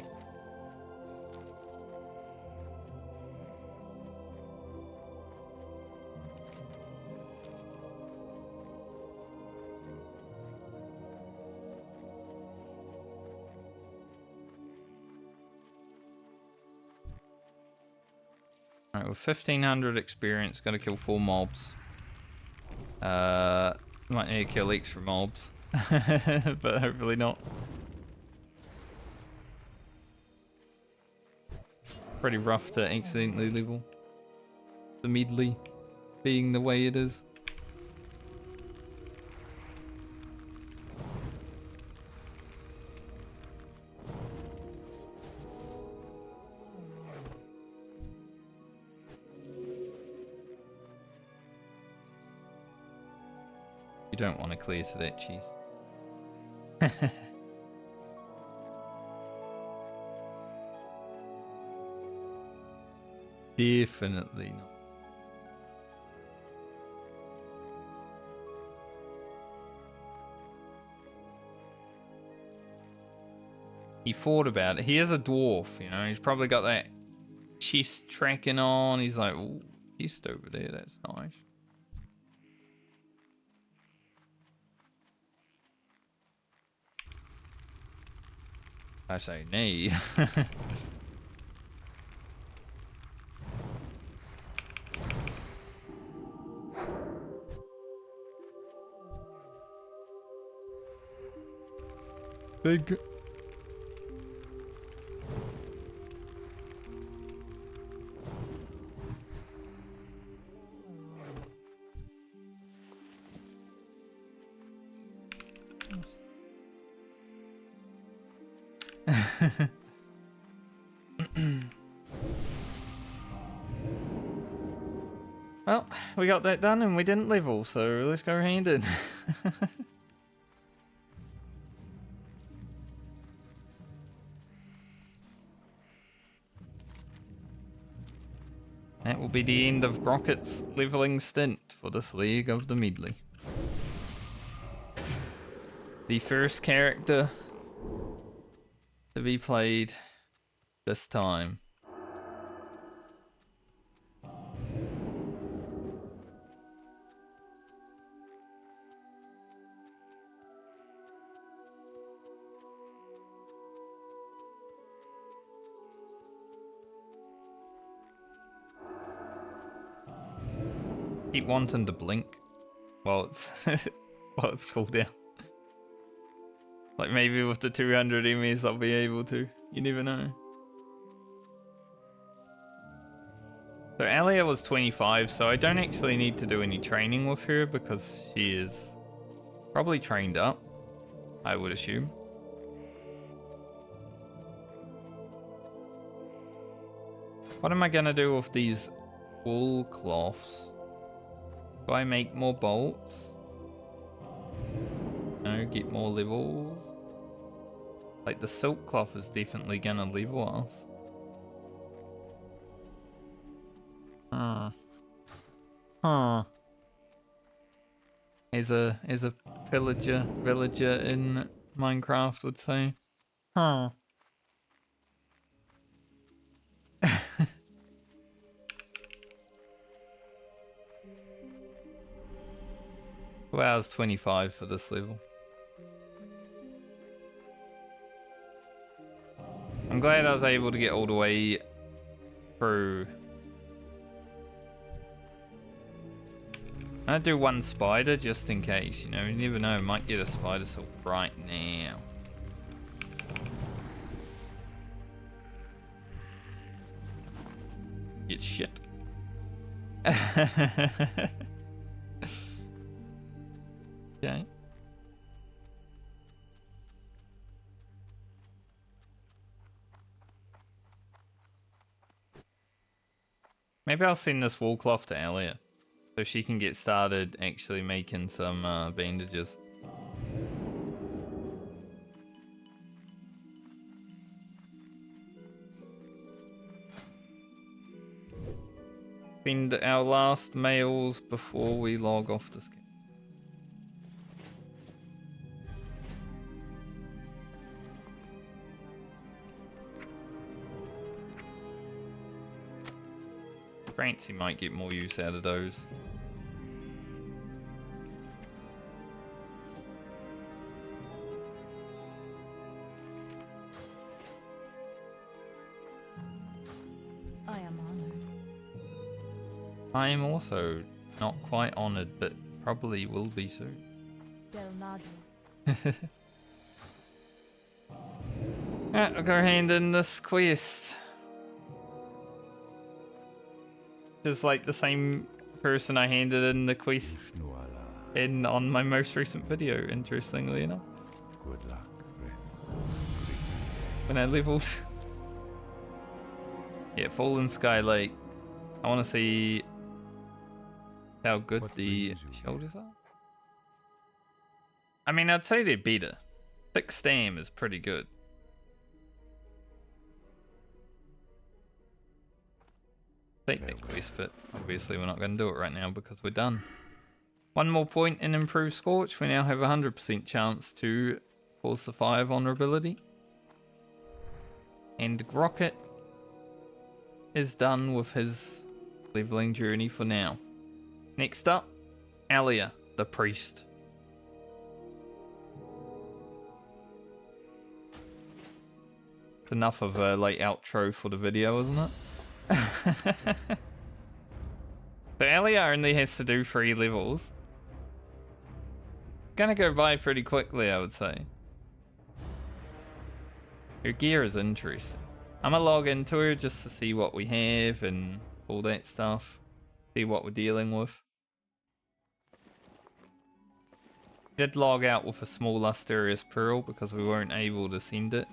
Alright, with 1500 experience, gotta kill 4 mobs. Might need to kill extra mobs, but hopefully not. Pretty rough to accidentally level. The medley being the way it is. don't want to clear to that cheese. Definitely not. He thought about it. He is a dwarf, you know. He's probably got that chest tracking on. He's like, ooh, chest over there. That's nice. I say nay. Big. Well, we got that done and we didn't level, so let's go hand in. That will be the end of Grocket's leveling stint for this leg of the medley. The first character to be played this time. Keep wanting to blink while it's while it's cooled down. Like maybe with the 200 enemies I'll be able to. You never know. So Alia was 25, so I don't actually need to do any training with her because she is probably trained up, I would assume. What am I gonna do with these wool cloths? Do I make more bolts? No, get more levels. Like the silk cloth is definitely gonna level us. Huh. As a villager in Minecraft would say. Huh. WoW's 25 for this level. I'm glad I was able to get all the way through. I'm gonna do one spider just in case, you know, you never know, might get a spider silk right now. Get shit. Okay. Maybe I'll send this wool cloth to Elliot so she can get started actually making some bandages. Send our last mails before we log off this game. Francie might get more use out of those. I am honored. I am also not quite honored, but probably will be soon. Del Nades. I'll go hand in this quest. Just like the same person I handed in the quest in on my most recent video, interestingly enough. Good luck, When I leveled. Yeah, Fallen Sky Lake. I want to see how good What the brings you here? shoulders are. I mean, I'd say they're better. 6 stam is pretty good. Take that quest, but obviously we're not going to do it right now because we're done. 1 more point in improved Scorch. We now have a 100% chance to falsify vulnerability. And Grocket is done with his leveling journey for now. Next up, Alia, the priest. Enough of a late outro for the video, isn't it? So Alia only has to do 3 levels. Gonna go by pretty quickly, I would say. Her gear is interesting. I'm gonna log into her just to see what we have and all that stuff. See what we're dealing with. Did log out with a small Lusterious Pearl because we weren't able to send it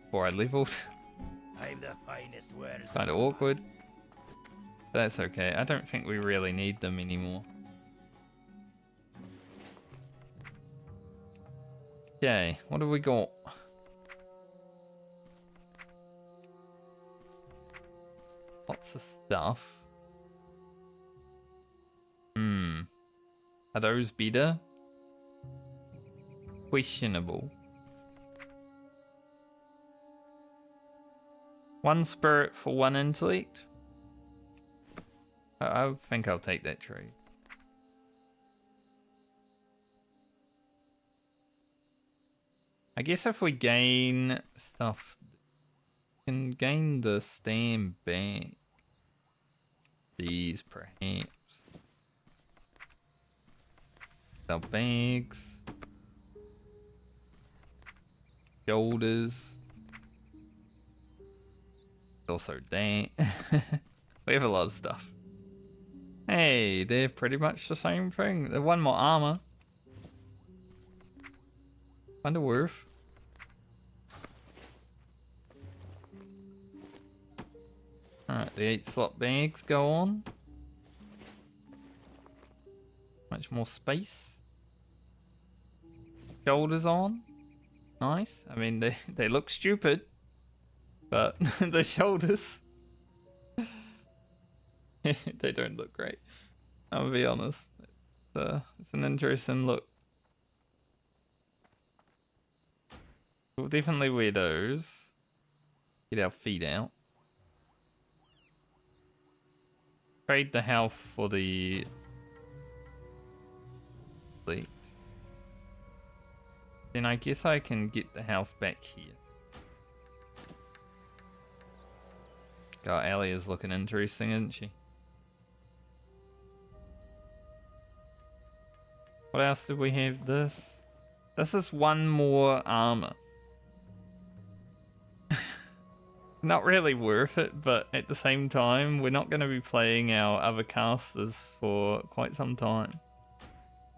before I leveled. I'm the finest wares. Kind of awkward. But that's okay. I don't think we really need them anymore. Okay, what have we got? Lots of stuff. Are those better? Questionable. 1 spirit for 1 intellect. I think I'll take that trade. I guess if we gain stuff, we can gain the stam back. These perhaps. Our bags. Shoulders. Also that. We have a lot of stuff. Hey, they're pretty much the same thing. They're 1 more armor. Kinda worth. Alright, the 8 slot bags go on. Much more space. Shoulders on. Nice. I mean, they look stupid. But the shoulders, they don't look great. I'll be honest. It's an interesting look. We'll definitely wear those. Get our feet out. Trade the health for the plate. Then I guess I can get the health back here. God, Ellie is looking interesting, isn't she? What else did we have? This is 1 more armor. Not really worth it, but at the same time, we're not going to be playing our other casters for quite some time.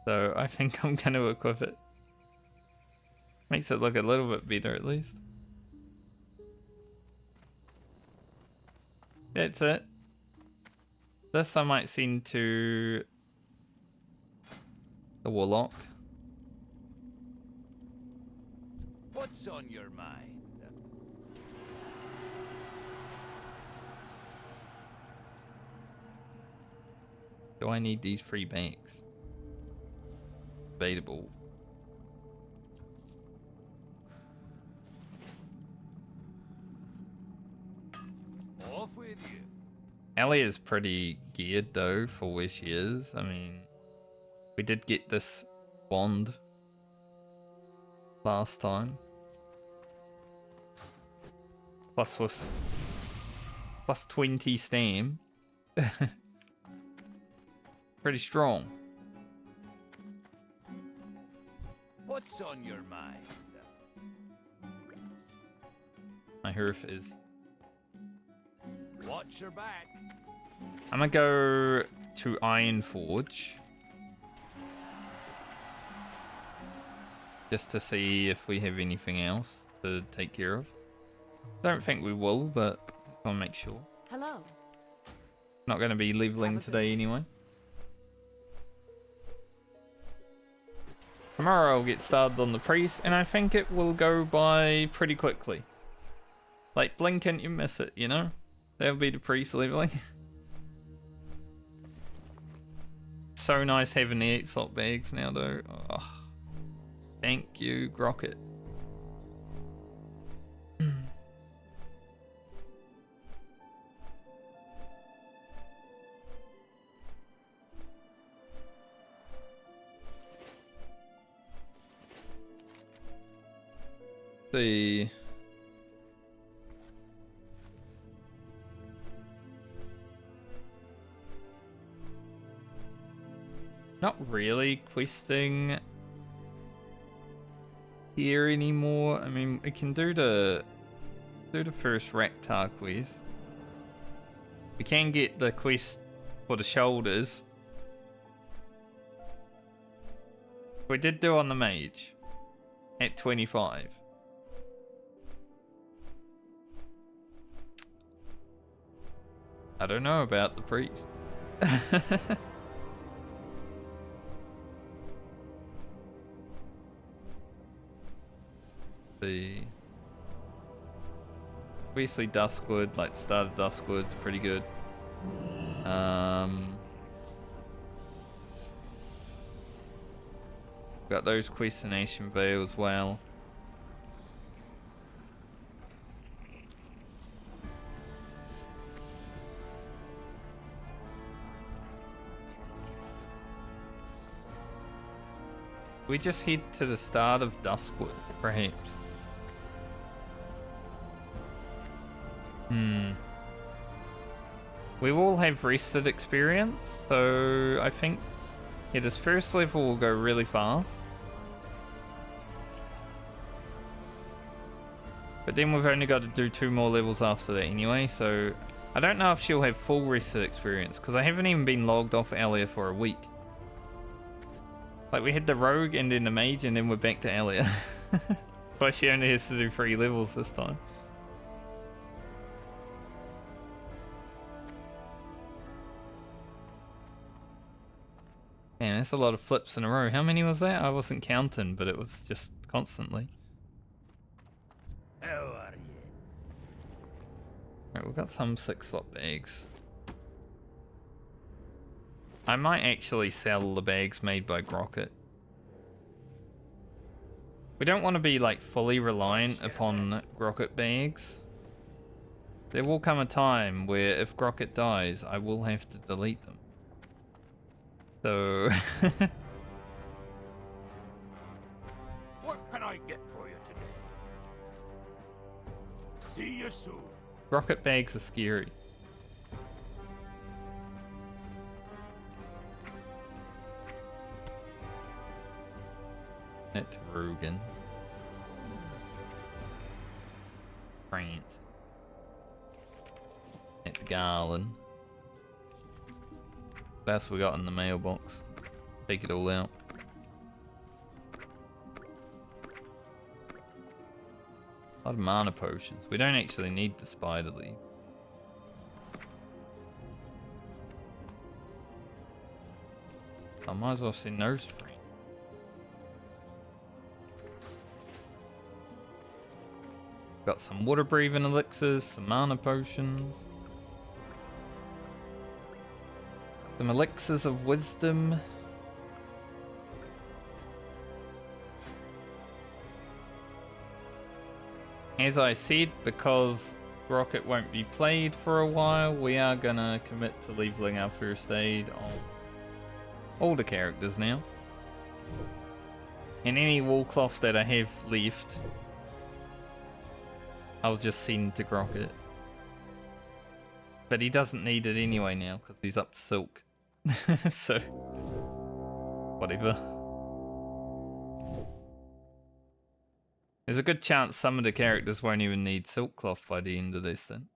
So I think I'm going to equip it. Makes it look a little bit better at least. That's it. This I might send to the Warlock. What's on your mind? Do I need these 3 banks? Debatable. Off with you. Ellie is pretty geared though for where she is. I mean, we did get this wand last time. Plus with plus 20 stam. Pretty strong. What's on your mind? My Hearth is. Watch your back. I'm gonna go to Iron Forge. Just to see if we have anything else to take care of. Don't think we will, but I'll make sure. Hello. Not gonna be leveling today anyway. Tomorrow I'll get started on the priest, and I think it will go by pretty quickly. Like, blink and you miss it, you know? That'll be the priest leveling. So nice having the 8 slot bags now, though. Oh, thank you, Grocket. See. Not really questing here anymore. I mean, we can do the first Raptor quest. We can get the quest for the shoulders. We did do on the mage at 25. I don't know about the priest. Obviously Duskwood, like the start of Duskwood's pretty good. Got those quests in Ashen Vale as well. We just head to the start of Duskwood, perhaps. We will have rested experience, so I think this first level will go really fast. But then we've only got to do 2 more levels after that anyway, so I don't know if she'll have full rested experience, because I haven't even been logged off Alia for a week. Like, we had the rogue and then the mage, and then we're back to Alia. That's why she only has to do 3 levels this time. Man, that's a lot of flips in a row. How many was that? I wasn't counting, but it was just constantly. How are you? Alright, we've got some 6 slot bags. I might actually sell the bags made by Grocket. We don't want to be like fully reliant upon Grocket bags. There will come a time where if Grocket dies, I will have to delete them. So What can I get for you today? See you soon. Grocket bags are scary. At Rugen. France. At Garland. What else we got in the mailbox? Take it all out. A lot of mana potions. We don't actually need the spider leaf. I might as well say nose free. Got some water breathing elixirs, some mana potions. Some elixirs of wisdom. As I said, because Rocket won't be played for a while, we are gonna commit to leveling our first aid on all the characters now. And any wool cloth that I have left, I'll just send to Grocket. But he doesn't need it anyway now, because he's up to silk. So, whatever. There's a good chance some of the characters won't even need silk cloth by the end of this then.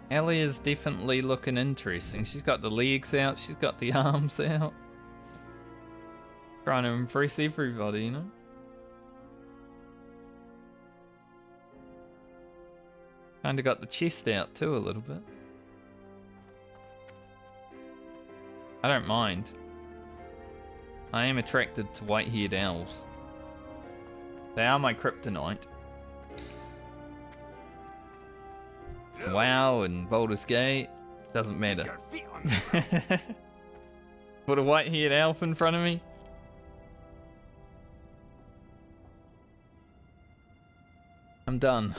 Ellie is definitely looking interesting. She's got the legs out, she's got the arms out. Trying to impress everybody, you know? Kinda got the chest out too a little bit. I don't mind. I am attracted to white-haired elves. They are my kryptonite. WoW and Baldur's Gate, doesn't matter. Your feet on the Put a white-haired elf in front of me. I'm done.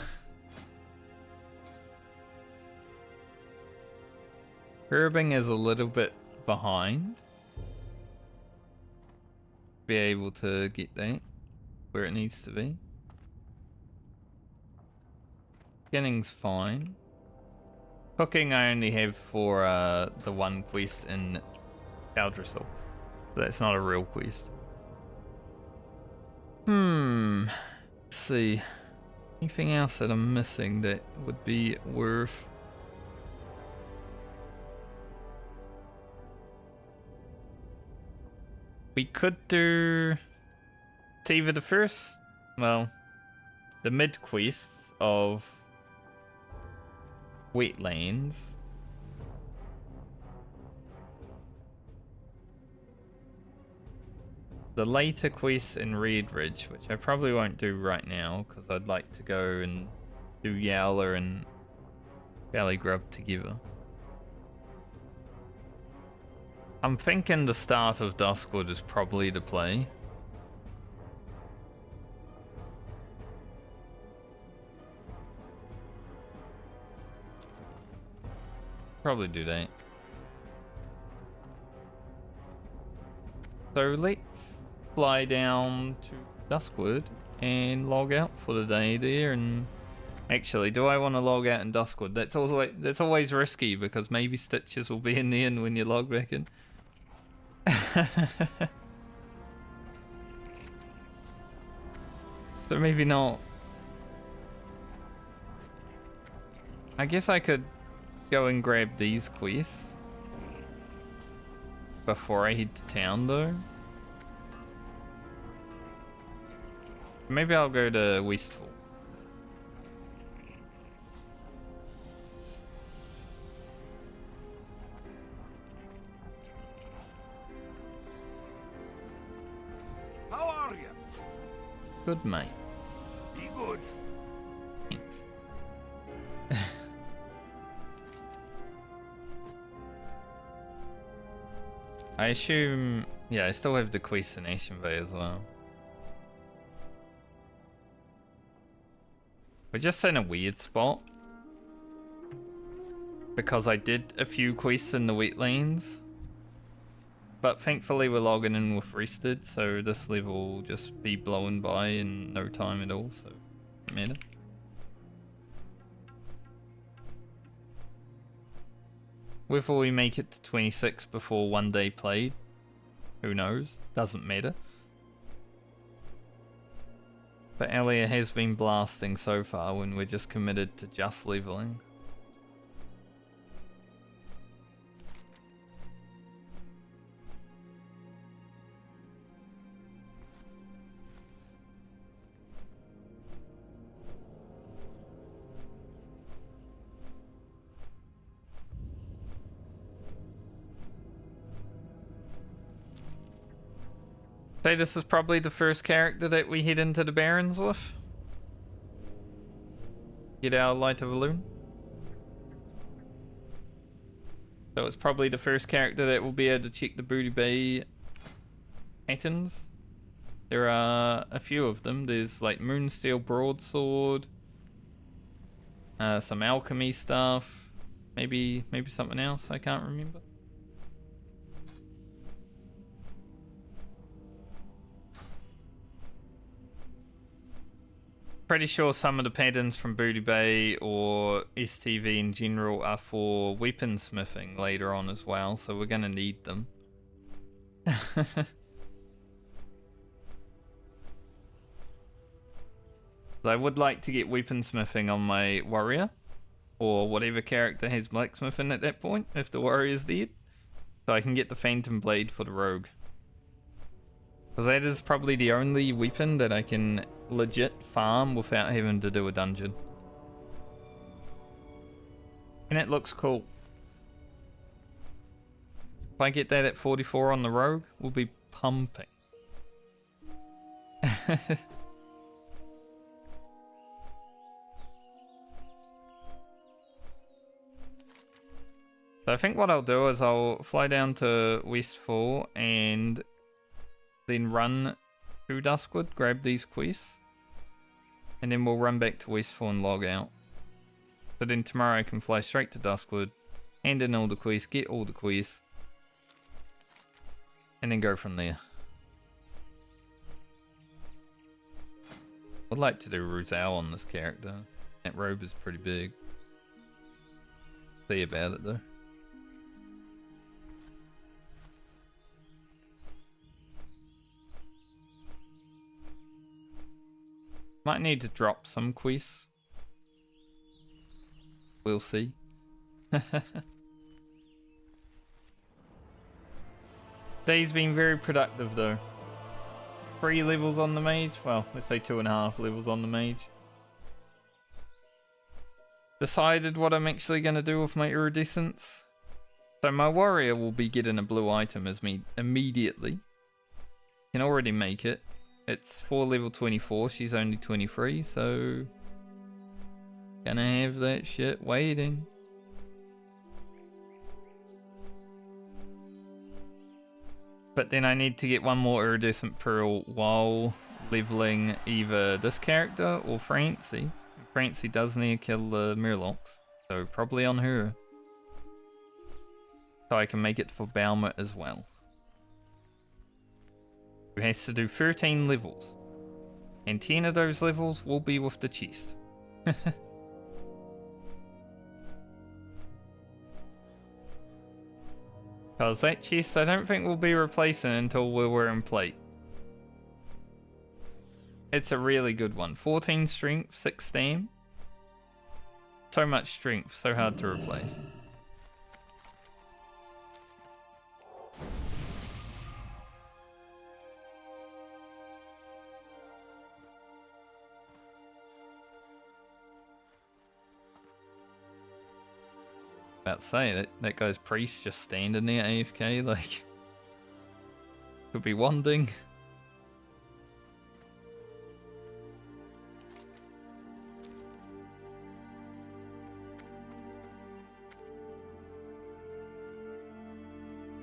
Curbing is a little bit behind. Be able to get that where it needs to be. Skinning's fine. Cooking I only have for the one quest in Aldrassil. That's not a real quest. Let's see. Anything else that I'm missing that would be worth... We could do... It's either the first... Well, the mid quests of Wetlands. The later quests in Red Ridge, which I probably won't do right now because I'd like to go and do Yowler and Valley Grub together. I'm thinking the start of Duskwood is probably the play. Probably do that. So let's fly down to Duskwood and log out for the day there. And actually, do I want to log out in Duskwood? That's always risky because maybe Stitches will be in the inn when you log back in. So maybe not. I guess I could go and grab these quests before I head to town though. Maybe I'll go to Westfall. How are you? Good, mate. Be good. Thanks. I assume... Yeah, I still have the quest in Ashenvale as well. We're just in a weird spot. Because I did a few quests in the wetlands. But thankfully we're logging in with rested, so this level will just be blown by in no time at all, so it doesn't matter. Whether we make it to 26 before one day played, who knows, doesn't matter. But Alia has been blasting so far when we're just committed to just leveling. Say this is probably the first character that we head into the Barrens with. Get our Light of Elune. So it's probably the first character that will be able to check the Booty Bay patterns. There are a few of them. There's like Moonsteel Broadsword, some alchemy stuff, maybe something else I can't remember. Pretty sure some of the patterns from Booty Bay or STV in general are for weaponsmithing later on as well, so we're gonna need them. I would like to get weaponsmithing on my warrior, or whatever character has blacksmithing at that point, if the warrior's dead, so I can get the Phantom Blade for the rogue. Because that is probably the only weapon that I can legit farm without having to do a dungeon. And it looks cool. If I get that at 44 on the rogue, we'll be pumping. So I think what I'll do is I'll fly down to Westfall and then run to Duskwood, grab these quests, and then we'll run back to Westfall and log out. So then tomorrow I can fly straight to Duskwood, hand in all the quests, get all the quests, and then go from there. I'd like to do Ruzal on this character. That robe is pretty big. See about it though. Might need to drop some quests. We'll see. Day's been very productive though. 3 levels on the mage. Well, let's say 2.5 levels on the mage. Decided what I'm actually going to do with my iridescence. So my warrior will be getting a blue item as me immediately. Can already make it. It's for level 24, she's only 23, so gonna have that shit waiting. But then I need to get one more iridescent pearl while leveling either this character or Francie. Francie does need to kill the Murlocs, so probably on her. So I can make it for Balmer as well. Who has to do 13 levels. And 10 of those levels will be with the chest. Because that chest I don't think we'll be replacing until we're wearing plate. It's a really good one. 14 strength, 6 stam. So much strength, so hard to replace. About to say that guy's priest just standing there AFK, like could be wanding.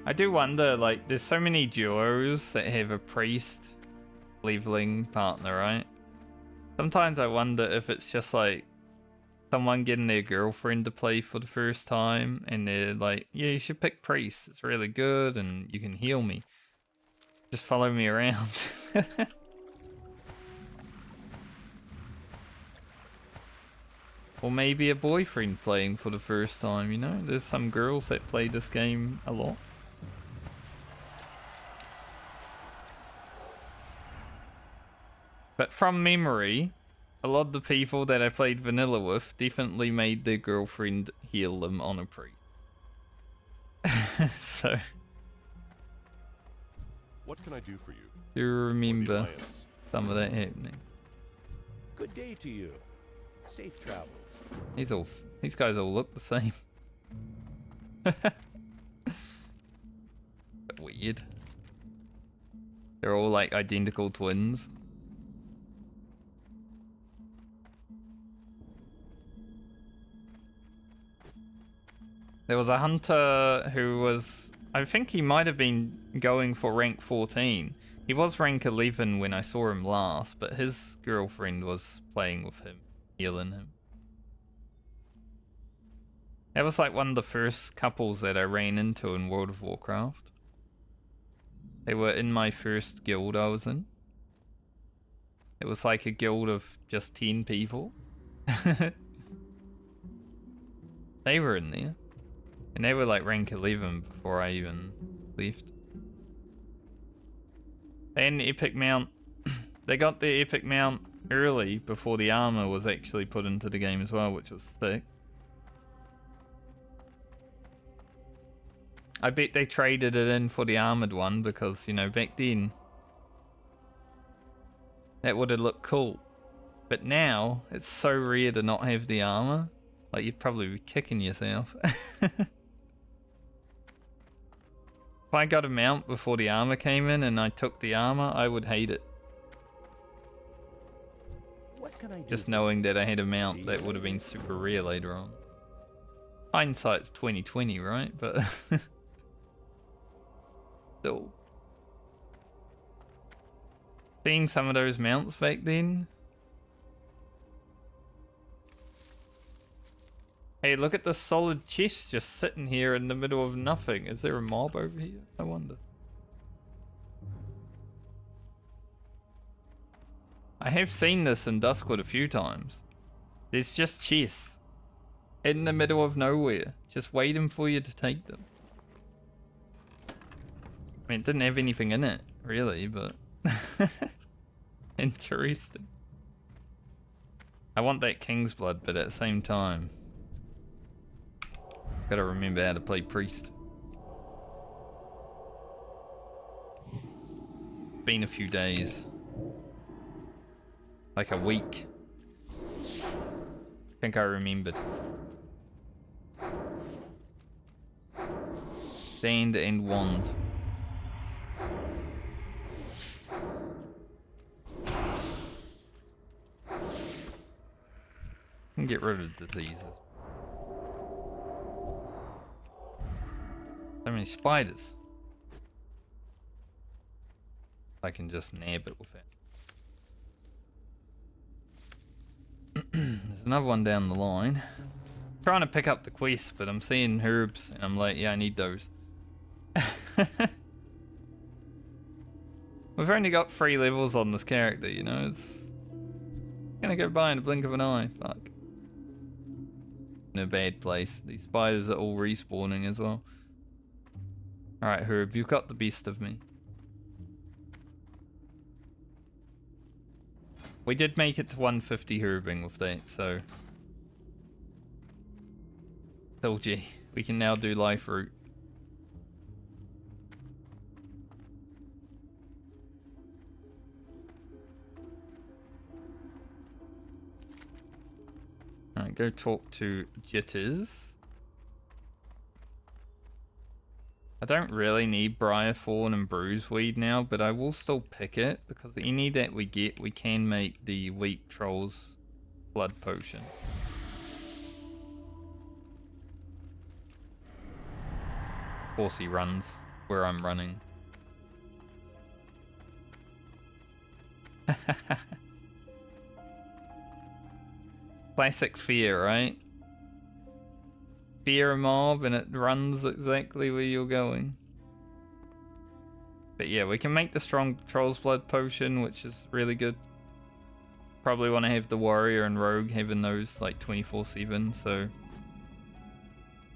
I do wonder, like, there's so many duos that have a priest leveling partner, right? Sometimes I wonder if it's just like someone getting their girlfriend to play for the first time and they're like, yeah, you should pick priest, it's really good and you can heal me. Just follow me around. Or maybe a boyfriend playing for the first time, you know? There's some girls that play this game a lot. But from memory, a lot of the people that I played vanilla with definitely made their girlfriend heal them on a priest. So, What can I do for you? do remember Alliance. some of that happening. Good day to you. Safe travels. These guys all look the same. Bit weird. They're all like identical twins. There was a hunter who was, I think he might have been going for rank 14. He was rank 11 when I saw him last, but his girlfriend was playing with him, healing him. That was like one of the first couples that I ran into in World of Warcraft. They were in my first guild I was in. It was like a guild of just 10 people. They were in there. And they were like rank 11 before I even left. And epic mount. They got the epic mount early before the armor was actually put into the game as well, which was sick. I bet they traded it in for the armored one because, you know, back then that would have looked cool. But now it's so rare to not have the armor Like, you'd probably be kicking yourself. If I got a mount before the armor came in and I took the armor, I would hate it. What can I do? Just for knowing you? that I had a mount See that you would have been later. super rare later on. Hindsight's 2020, right? But still. Seeing some of those mounts back then. Hey, look at this solid chest just sitting here in the middle of nothing. Is there a mob over here? I wonder. I have seen this in Duskwood a few times. There's just chests in the middle of nowhere, just waiting for you to take them. I mean, it didn't have anything in it, really, but interesting. I want that King's Blood, but at the same time, gotta remember how to play Priest. Been a few days. Like a week. I think I remembered. Stand and wand. And get rid of diseases. So many spiders. I can just nab it with it. There's another one down the line. Trying to pick up the quest, but I'm seeing herbs and I'm like, yeah, I need those. We've only got 3 levels on this character, you know, it's gonna go by in a blink of an eye. Fuck. In a bad place. These spiders are all respawning as well. Alright, Herb, you've got the best of me. We did make it to 150 herbing with that, so... Told you, we can now do life root. Alright, go talk to Jitters. I don't really need Briarthorn and Bruiseweed now, but I will still pick it, because any that we get, we can make the weak Troll's Blood Potion. Of course he runs where I'm running. Classic fear, right? Fear a mob and it runs exactly where you're going. But yeah, we can make the strong Troll's Blood Potion, which is really good. Probably want to have the Warrior and Rogue having those like 24/7, so...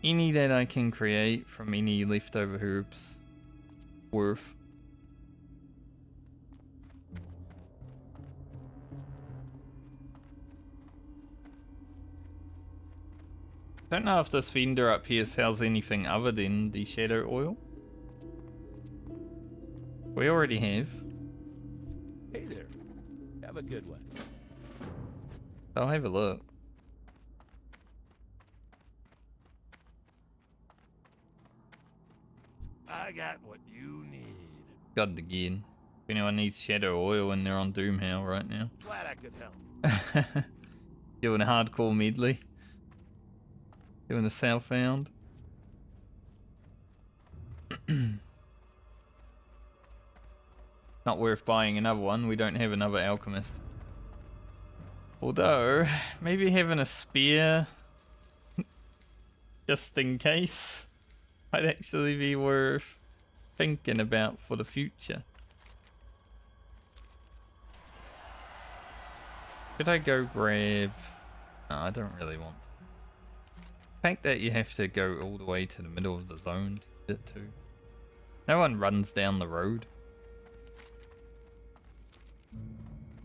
Any that I can create from any leftover herbs, worth. Don't know if this vendor up here sells anything other than the Shadow Oil. We already have. Hey there. Have a good one. I'll have a look. I got what you need. Got it again. If anyone needs Shadow Oil and they're on Doomhell right now. Glad I could help. Doing a hardcore medley. Doing a Southbound. Not worth buying another one. We don't have another alchemist. Although, maybe having a spear just in case might actually be worth thinking about for the future. Could I go grab... No, I don't really want to. The fact that you have to go all the way to the middle of the zone to get it too. No one runs down the road.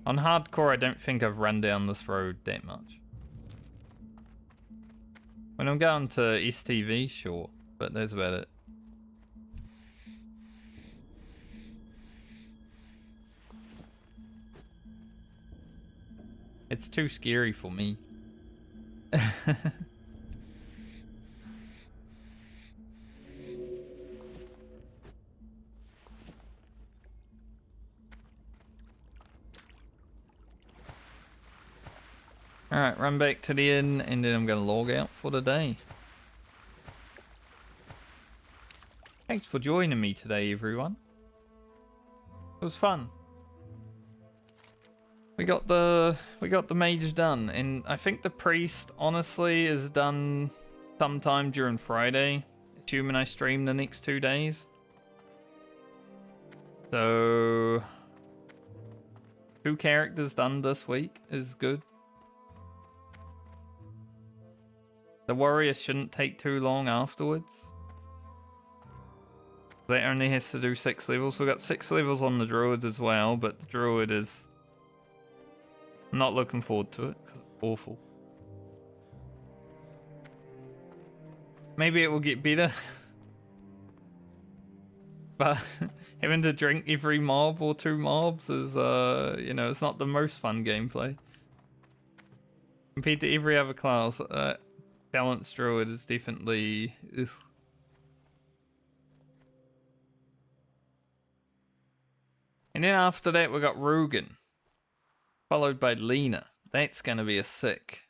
On hardcore, I don't think I've run down this road that much. When I'm going to STV, sure, but that's about it. It's too scary for me. Alright, run back to the inn and then I'm going to log out for the day. Thanks for joining me today, everyone. It was fun. We got the mage done, and I think the priest honestly is done sometime during Friday, assuming I stream the next 2 days. So 2 characters done this week is good. The warrior shouldn't take too long afterwards. That only has to do 6 levels. We've got 6 levels on the druid as well, but the druid is... I'm not looking forward to it, because it's awful. Maybe it will get better. But having to drink every mob or 2 mobs is, you know, it's not the most fun gameplay. Compared to every other class, balanced druid is definitely... Ugh. And then after that we got Rugen. Followed by Lena. That's going to be a sick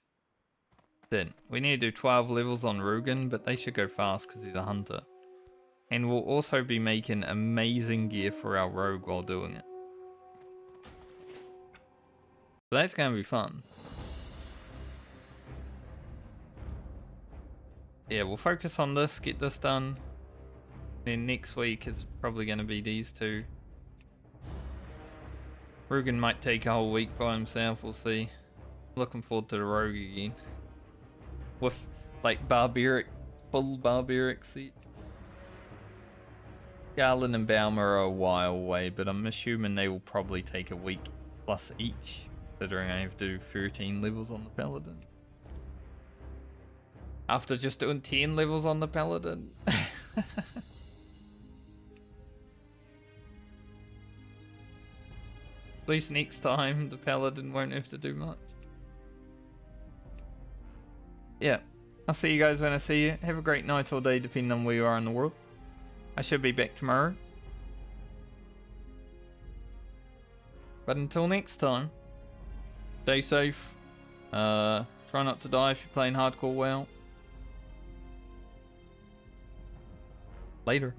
stint. We need to do 12 levels on Rugen, but they should go fast because he's a hunter. And we'll also be making amazing gear for our rogue while doing it. So that's going to be fun. Yeah, we'll focus on this, get this done. Then next week is probably going to be these 2. Rugen might take a whole week by himself, we'll see. Looking forward to the rogue again. With, like, full barbaric set. Garland and Baumer are a while away, but I'm assuming they will probably take a week plus each, considering I have to do 13 levels on the Paladin. After just doing 10 levels on the Paladin. At least next time the Paladin won't have to do much. Yeah, I'll see you guys when I see you. Have a great night or day depending on where you are in the world. I should be back tomorrow. But until next time, stay safe. Try not to die if you're playing hardcore WoW. Later.